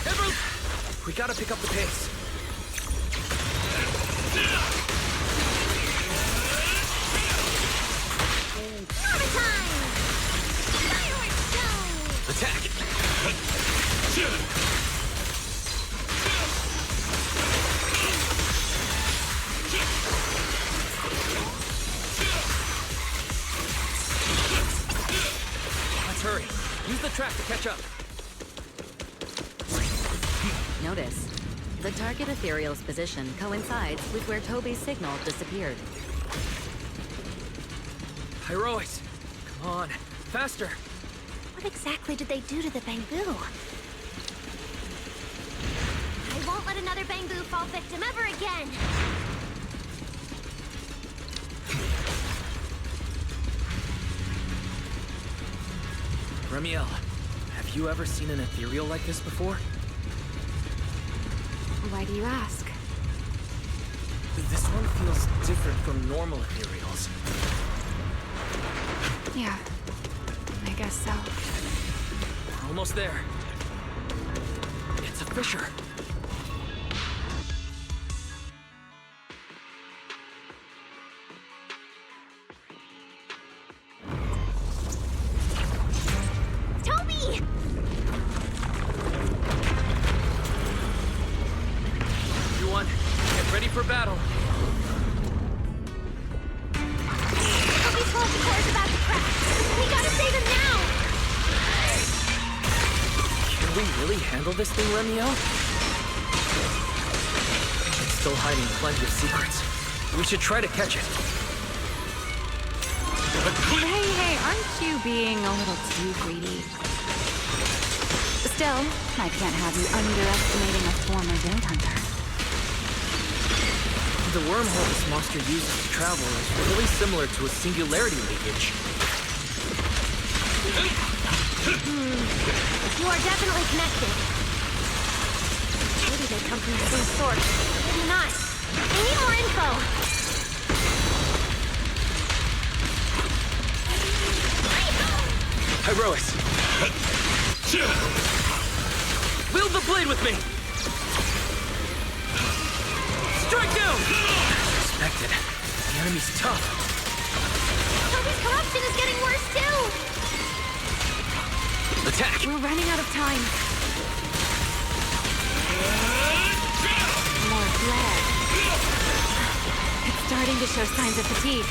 Emerald! We gotta pick up the pace. Attack! catch up. Notice, the target ethereal's position coincides with where Toby's signal disappeared. Pyrois, come on, faster. What exactly did they do to the bamboo? I won't let another bamboo fall victim ever again! Remiel, have you ever seen an ethereal like this before? Why do you ask? This one feels different from normal ethereals. Yeah, I guess so. We're almost there. It's a fissure. Toby! Everyone, get ready for battle. Toby's faulty core is about to crash. We gotta save him now! Can we really handle this thing, Remiel? It's still hiding plenty of secrets. We should try to catch it. Hey, aren't you being a little too greedy? Still, I can't have you underestimating a former Wind Hunter. The wormhole this monster uses to travel is really similar to a singularity leakage. You are definitely connected. Maybe they come from the same source. Maybe not. We need more info. Pyrois! Wield the blade with me! Strike down! Expected. The enemy's tough. Toby's corruption is getting worse too! Attack! We're running out of time. More bled. It's starting to show signs of fatigue.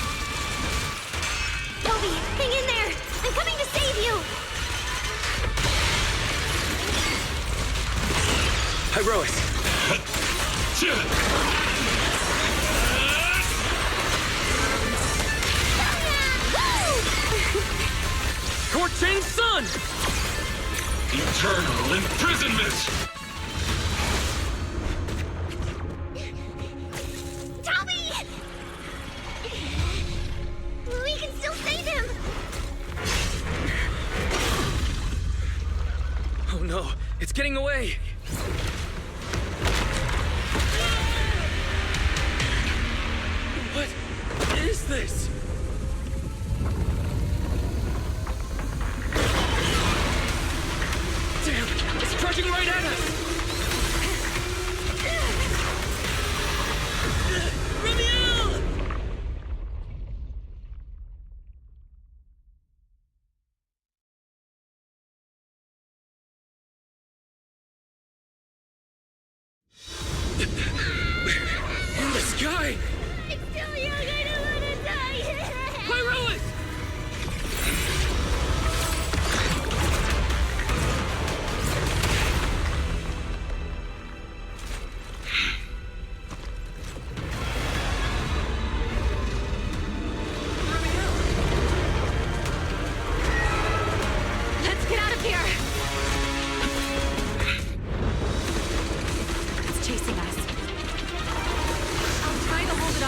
Toby, hang in there! I'm coming to save you! Pyrois! Torching Sun! Eternal imprisonment! Toby! We can still save him! Oh no, it's getting away! What is this? Damn, it's charging right at us! Remiel! In the sky! It's still young, I don't want to die! Pyrois! Let's get out of here! It's chasing us. I'll try to hold it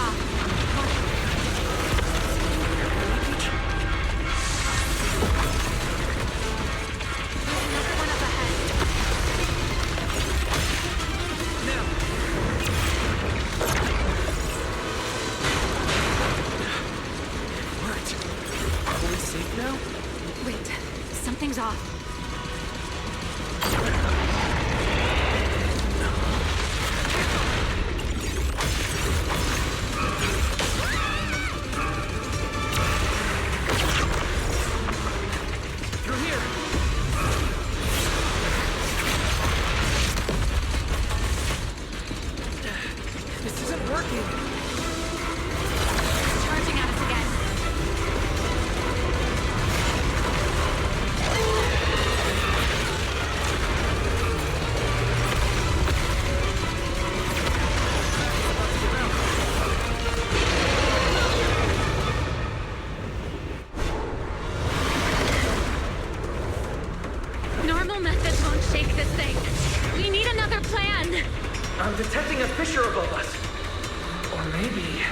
shake this thing. We need another plan. I'm detecting a fissure above us. Or maybe...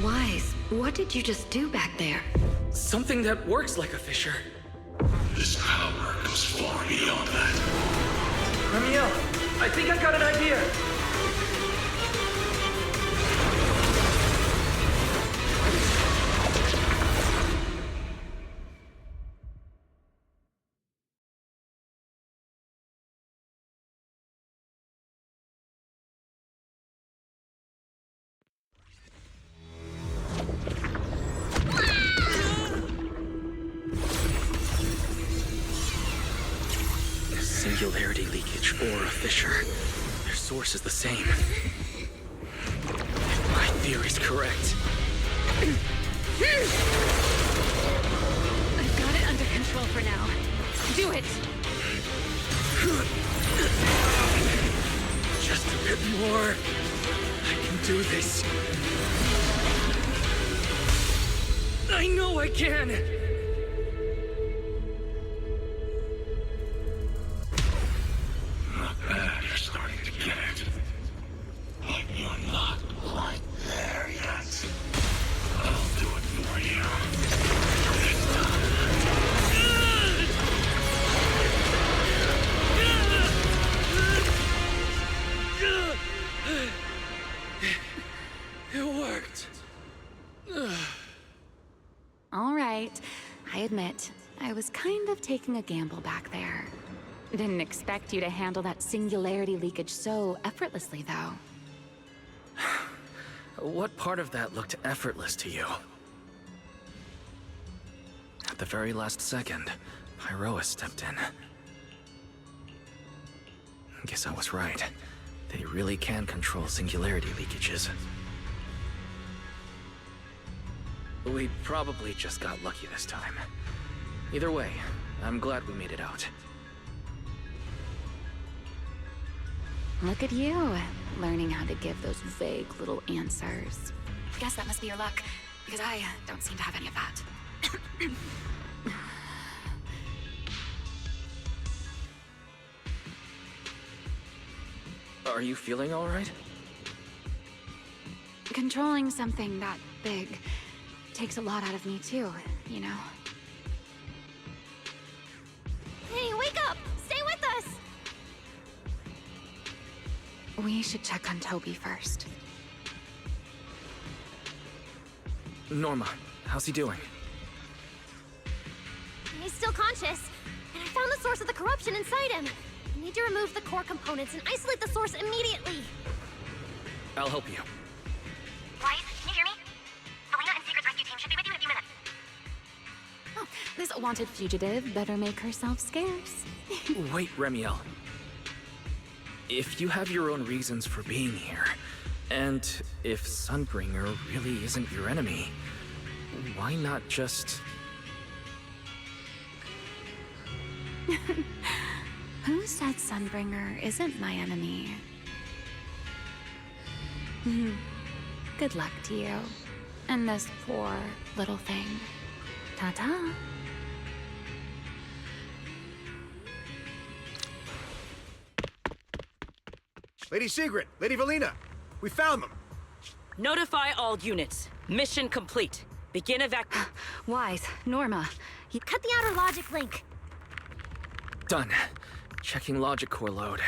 Wise, what did you just do back there? something that works like a fissure. This power goes far beyond that. Ramiel, I think I got an idea. Singularity leakage or a fissure. Their source is the same. My theory's correct. I've got it under control for now. Do it! Just a bit more. I can do this. I know I can! Not bad, you're starting to get it. But you're not quite there yet. I'll do it for you. This It worked. All right. I admit, I was kind of taking a gamble back there. Didn't expect you to handle that singularity leakage so effortlessly, though. What part of that looked effortless to you? At the very last second, Pyrois stepped in. Guess I was right. They really can control singularity leakages. We probably just got lucky this time. Either way, I'm glad we made it out. Look at you, learning how to give those vague little answers. Guess that must be your luck, because I don't seem to have any of that. Are you feeling all right? Controlling something that big takes a lot out of me too, you know? Hey, wake up! Stay with us! We should check on Toby first. Norma, how's he doing? He's still conscious, and I found the source of the corruption inside him. We need to remove the core components and isolate the source immediately. I'll help you. Wise, can you hear me? Selena and Secret's rescue team should be with you in a few minutes. Oh, this wanted fugitive better make herself scarce. Wait, Remiel. If you have your own reasons for being here, and if Sunbringer really isn't your enemy, why not just... Who said Sunbringer isn't my enemy? Good luck to you. And this poor little thing. Ta-ta. Lady Sigrid, Lady Valina, we found them. Notify all units. Mission complete. Begin Wise, Norma. Cut the outer logic link. Done. Checking logic core load.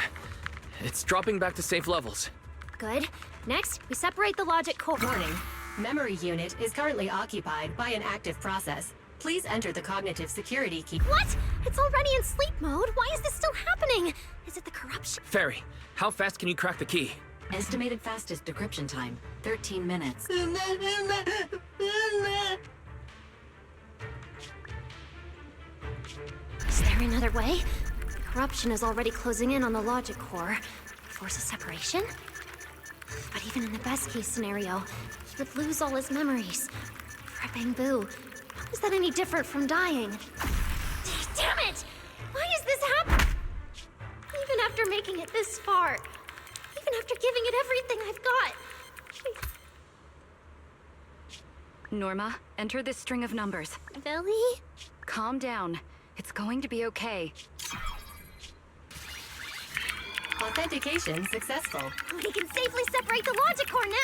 It's dropping back to safe levels. Good. Next, we separate the logic core. Warning. Memory unit is currently occupied by an active process. Please enter the cognitive security key. What? It's already in sleep mode. Why is this still happening? Is it the corruption? Fairy, how fast can you crack the key? Estimated fastest decryption time, 13 minutes. Is there another way? Corruption is already closing in on the logic core. Force a separation? But even in the best case scenario, he would lose all his memories. For Bangbu, how is that any different from dying? Damn it! Why is this happening? Even after making it this far, even after giving it everything I've got. Norma, enter this string of numbers. Billy? Calm down. It's going to be okay. Authentication successful. We can safely separate the logic core now!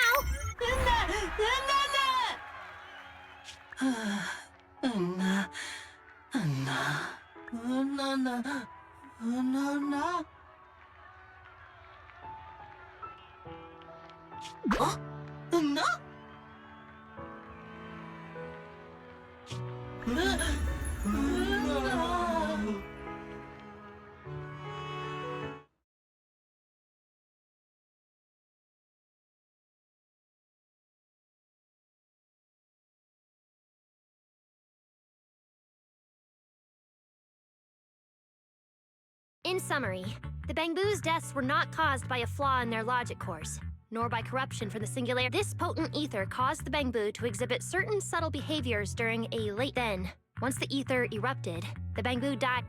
In summary, the Bangbu's deaths were not caused by a flaw in their logic cores, nor by corruption from the singularity. This potent ether caused the Bangbu to exhibit certain subtle behaviors during a late then. Once the ether erupted, the Bangbu died.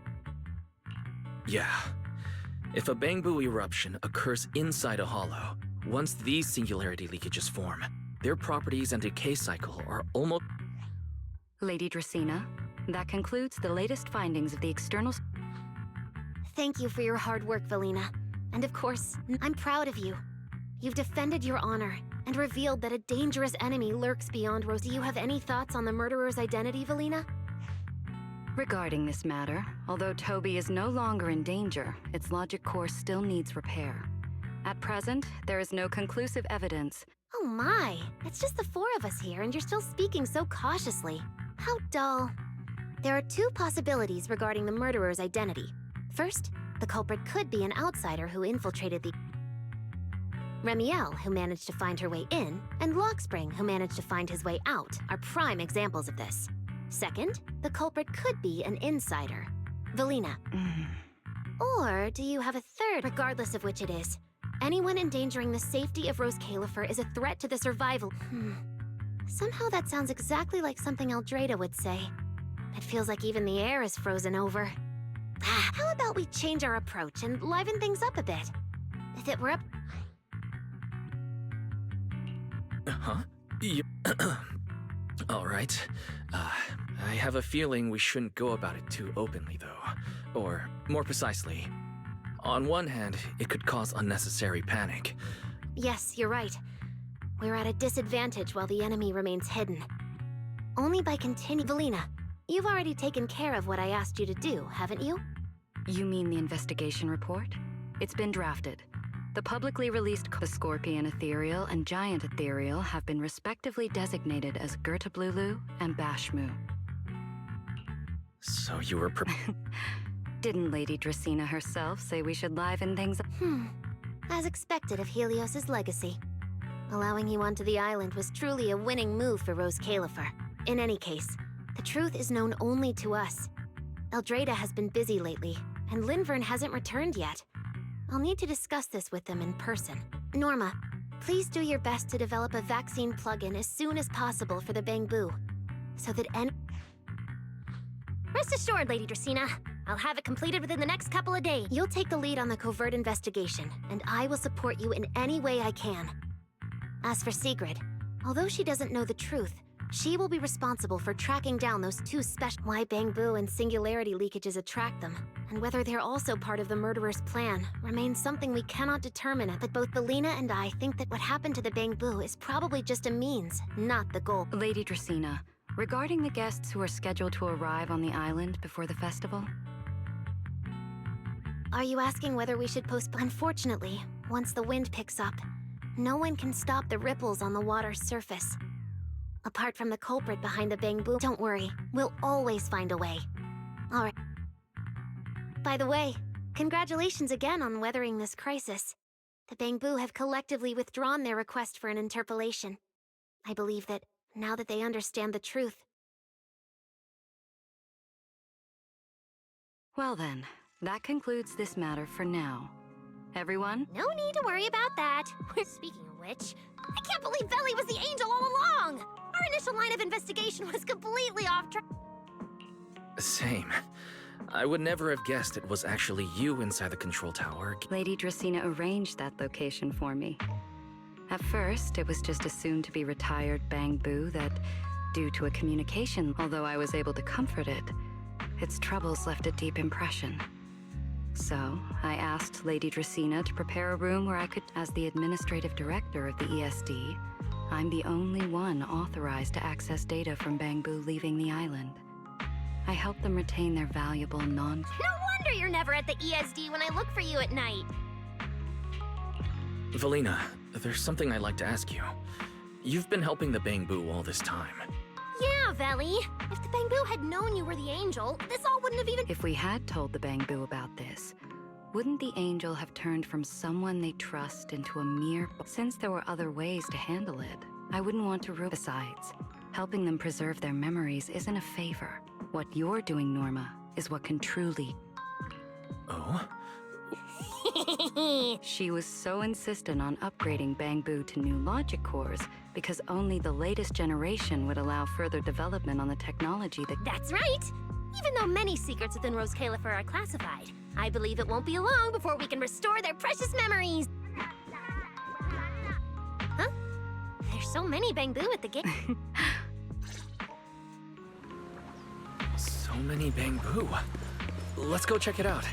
Yeah. If a Bangbu eruption occurs inside a hollow, once these singularity leakages form, their properties and decay cycle are almost... Lady Dracena, that concludes the latest findings of the external... Thank you for your hard work, Valina. And of course, I'm proud of you. You've defended your honor and revealed that a dangerous enemy lurks beyond Rose. Do you have any thoughts on the murderer's identity, Valina? Regarding this matter, although Toby is no longer in danger, its logic core still needs repair. At present, there is no conclusive evidence. Oh my, it's just the four of us here and you're still speaking so cautiously. How dull. There are two possibilities regarding the murderer's identity. First, the culprit could be an outsider who infiltrated the... Remiel, who managed to find her way in, and Lockspring, who managed to find his way out, are prime examples of this. Second, the culprit could be an insider. Valina. Or do you have a third, regardless of which it is? Anyone endangering the safety of Rose Califer is a threat to the survival... Somehow that sounds exactly like something Eldrada would say. It feels like even the air is frozen over. How about we change our approach and liven things up a bit? If it were up... Huh? All right. I have a feeling we shouldn't go about it too openly, though. Or, more precisely, on one hand, it could cause unnecessary panic. Yes, you're right. We're at a disadvantage while the enemy remains hidden. Only by continuing... Valina, you've already taken care of what I asked you to do, haven't you? You mean the investigation report? It's been drafted. The publicly released the Scorpion Ethereal and Giant Ethereal have been respectively designated as Gertablulu and Bashmu. So you were Didn't Lady Dracena herself say we should liven things up? As expected of Helios's legacy. Allowing you onto the island was truly a winning move for Rose Califer. In any case, the truth is known only to us. Eldrada has been busy lately, and Linvern hasn't returned yet. I'll need to discuss this with them in person. Norma, please do your best to develop a vaccine plugin as soon as possible for the Bangbu, so that Rest assured, Lady Dracena. I'll have it completed within the next couple of days. You'll take the lead on the covert investigation, and I will support you in any way I can. As for Sigrid, although she doesn't know the truth, she will be responsible for tracking down those two special... Why Bangbu and singularity leakages attract them, and whether they're also part of the murderer's plan, remains something we cannot determine. But both Valina and I think that what happened to the Bangbu is probably just a means, not the goal. Lady Dracena, regarding the guests who are scheduled to arrive on the island before the festival? Are you asking whether we should postpone? Unfortunately, once the wind picks up, no one can stop the ripples on the water's surface. Apart from the culprit behind the Bangbu, don't worry, we'll always find a way. All right. By the way, congratulations again on weathering this crisis. The Bangbu have collectively withdrawn their request for an interpolation. I believe that, now that they understand the truth... Well then, that concludes this matter for now. Everyone? No need to worry about that. Speaking of which, I can't believe Belly was the angel all along! Our initial line of investigation was completely off track. Same. I would never have guessed it was actually you inside the control tower. Lady Dracena arranged that location for me. At first, it was just a soon-to-be retired Bangbu that, due to a communication, although I was able to comfort it, its troubles left a deep impression. So, I asked Lady Dracena to prepare a room where I could, as the administrative director of the ESD, I'm the only one authorized to access data from Bangbu leaving the island. I help them retain their valuable No wonder you're never at the ESD when I look for you at night. Valina, there's something I'd like to ask you. You've been helping the Bangbu all this time. Yeah, Veli. If the Bangbu had known you were the Angel, this all wouldn't have even— If we had told the Bangbu about this, wouldn't the Angel have turned from someone they trust into a mere— Since there were other ways to handle it, I wouldn't want to ruin— Besides, helping them preserve their memories isn't a favor. What you're doing, Norma, is what can truly— Oh? She was so insistent on upgrading Bangbu to new logic cores because only the latest generation would allow further development on the technology that— That's right! Even though many secrets within Rose Califer are classified, I believe it won't be long before we can restore their precious memories! Huh? There's so many Bangbu at the gate. So many Bangbu. Let's go check it out.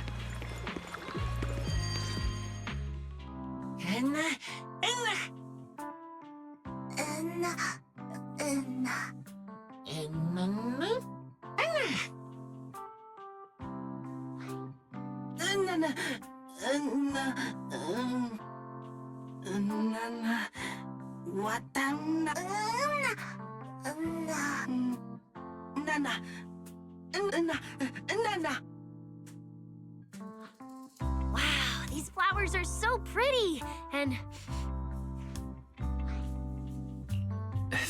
Wow, these flowers are so pretty! And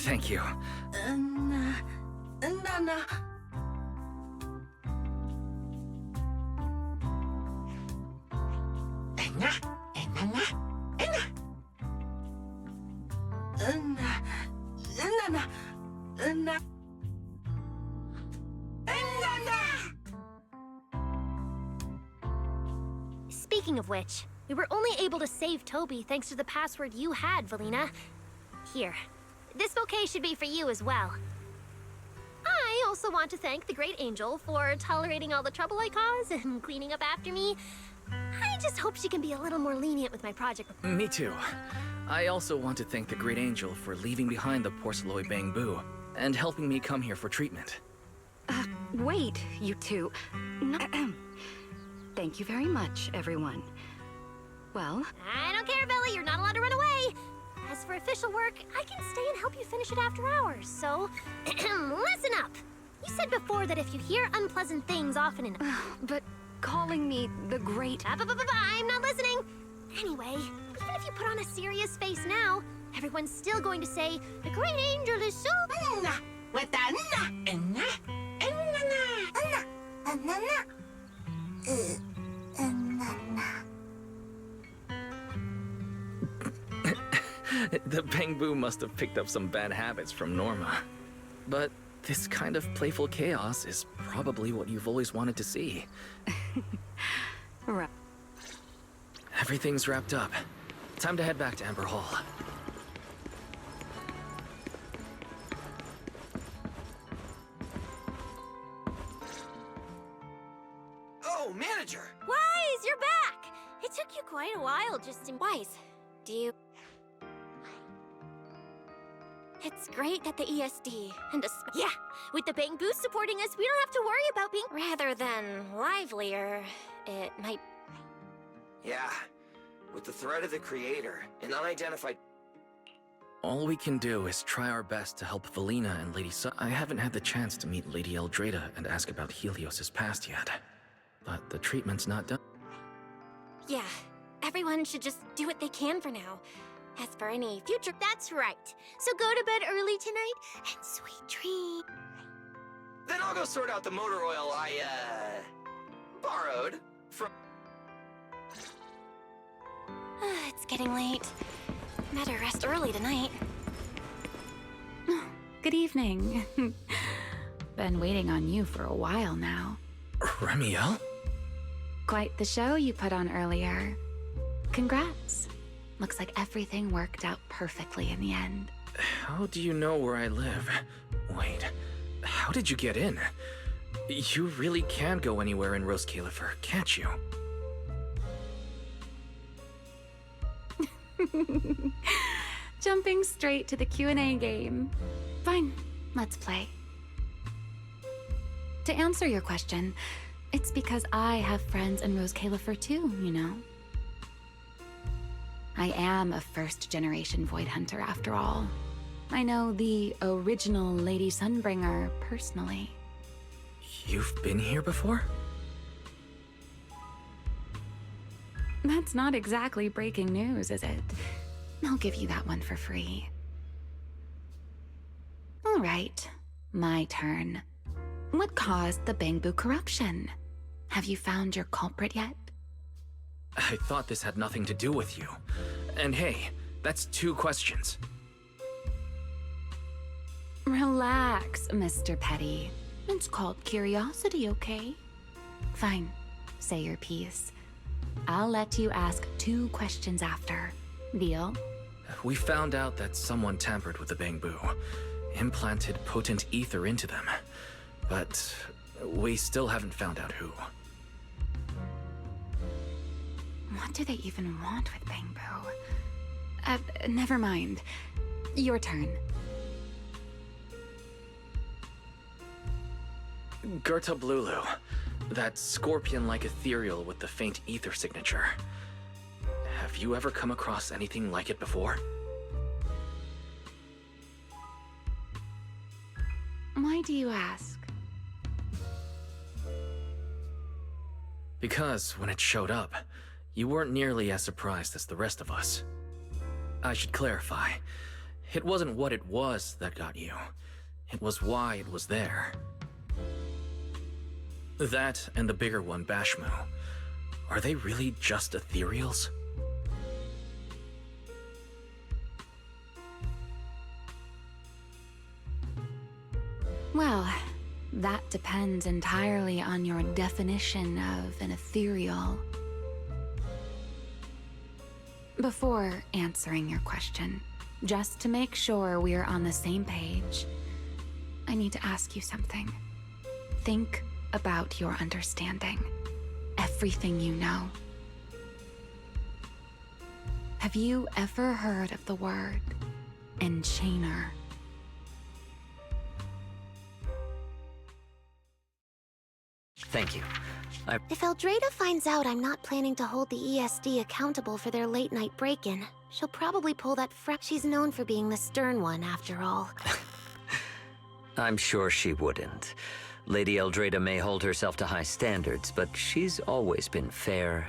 Thank you. Speaking of which, we were only able to save Toby thanks to the password you had, Valina. Here. This bouquet should be for you as well. I also want to thank the Great Angel for tolerating all the trouble I caused and cleaning up after me. I just hope she can be a little more lenient with my project. Me too. I also want to thank the Great Angel for leaving behind the porcelloid Bangbu and helping me come here for treatment. Wait, you two. No, thank you very much, everyone. Well... I don't care, Billy. You're not allowed to run away. As for official work, I can stay and help you finish it after hours, so... listen up. You said before that if you hear unpleasant things often enough... But calling me the Great... I'm not listening. Anyway, even if you put on a serious face now, everyone's still going to say, the Great Angel is so... The Bangbu must have picked up some bad habits from Norma. But this kind of playful chaos is probably what you've always wanted to see. Right. Everything's wrapped up. Time to head back to Amber Hall. Oh, manager! Wise, you're back! It took you quite a while just to... Wise, do you... It's great that the ESD and yeah, with the Bangbu supporting us, we don't have to worry about being... Rather than livelier, it might... Yeah, with the threat of the Creator, an unidentified... All we can do is try our best to help Valina and Lady I haven't had the chance to meet Lady Eldrada and ask about Helios' past yet. But the treatment's not done. Yeah, everyone should just do what they can for now. As for any future... That's right. So go to bed early tonight, and sweet dreams. Then I'll go sort out the motor oil I, borrowed from... It's getting late. Better rest early tonight. Good evening. Been waiting on you for a while now. Remiel? Quite the show you put on earlier. Congrats. Looks like everything worked out perfectly in the end. How do you know where I live? Wait, how did you get in? You really can go anywhere in Rose Califer, can't you? Jumping straight to the Q&A game. Fine, let's play. To answer your question, it's because I have friends in Rose Califer too, you know. I am a first-generation Void Hunter after all. I know the original Lady Sunbringer personally. You've been here before? That's not exactly breaking news, is it? I'll give you that one for free. All right, my turn. What caused the Bangbu corruption? Have you found your culprit yet? I thought this had nothing to do with you. And hey, that's 2 questions. Relax, Mr. Petty. It's called curiosity, okay? Fine, say your piece. I'll let you ask 2 questions after. Deal? We found out that someone tampered with the Bangbu, implanted potent ether into them. But we still haven't found out who. What do they even want with Bangbu? Never mind. Your turn. Gerta Blulu, that scorpion-like ethereal with the faint ether signature. Have you ever come across anything like it before? Why do you ask? Because when it showed up, you weren't nearly as surprised as the rest of us. I should clarify. It wasn't what it was that got you. It was why it was there. That and the bigger one, Bashmu. Are they really just ethereals? Well, that depends entirely on your definition of an ethereal. Before answering your question, just to make sure we're on the same page, I need to ask you something. Think about your understanding. Everything you know. Have you ever heard of the word Enchainer? Thank you. If Eldrada finds out I'm not planning to hold the ESD accountable for their late-night break-in, she'll probably pull that She's known for being the stern one, after all. I'm sure she wouldn't. Lady Eldrada may hold herself to high standards, but she's always been fair.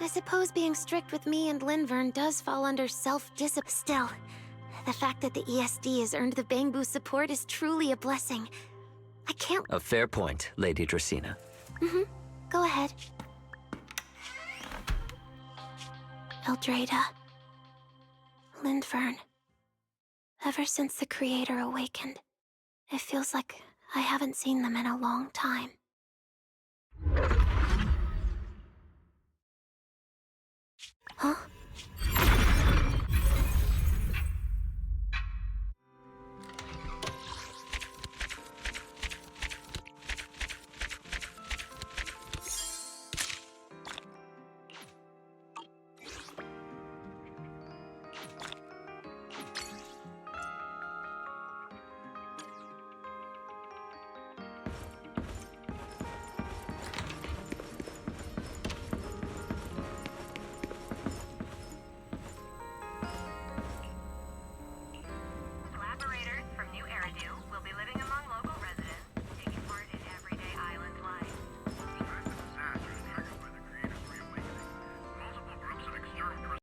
I suppose being strict with me and Linvern does fall under self-discipline. Still, the fact that the ESD has earned the Bangbu support is truly a blessing. I can't— A fair point, Lady Dracena. Go ahead. Eldrada. Linvern. Ever since the Creator awakened, it feels like I haven't seen them in a long time. Huh?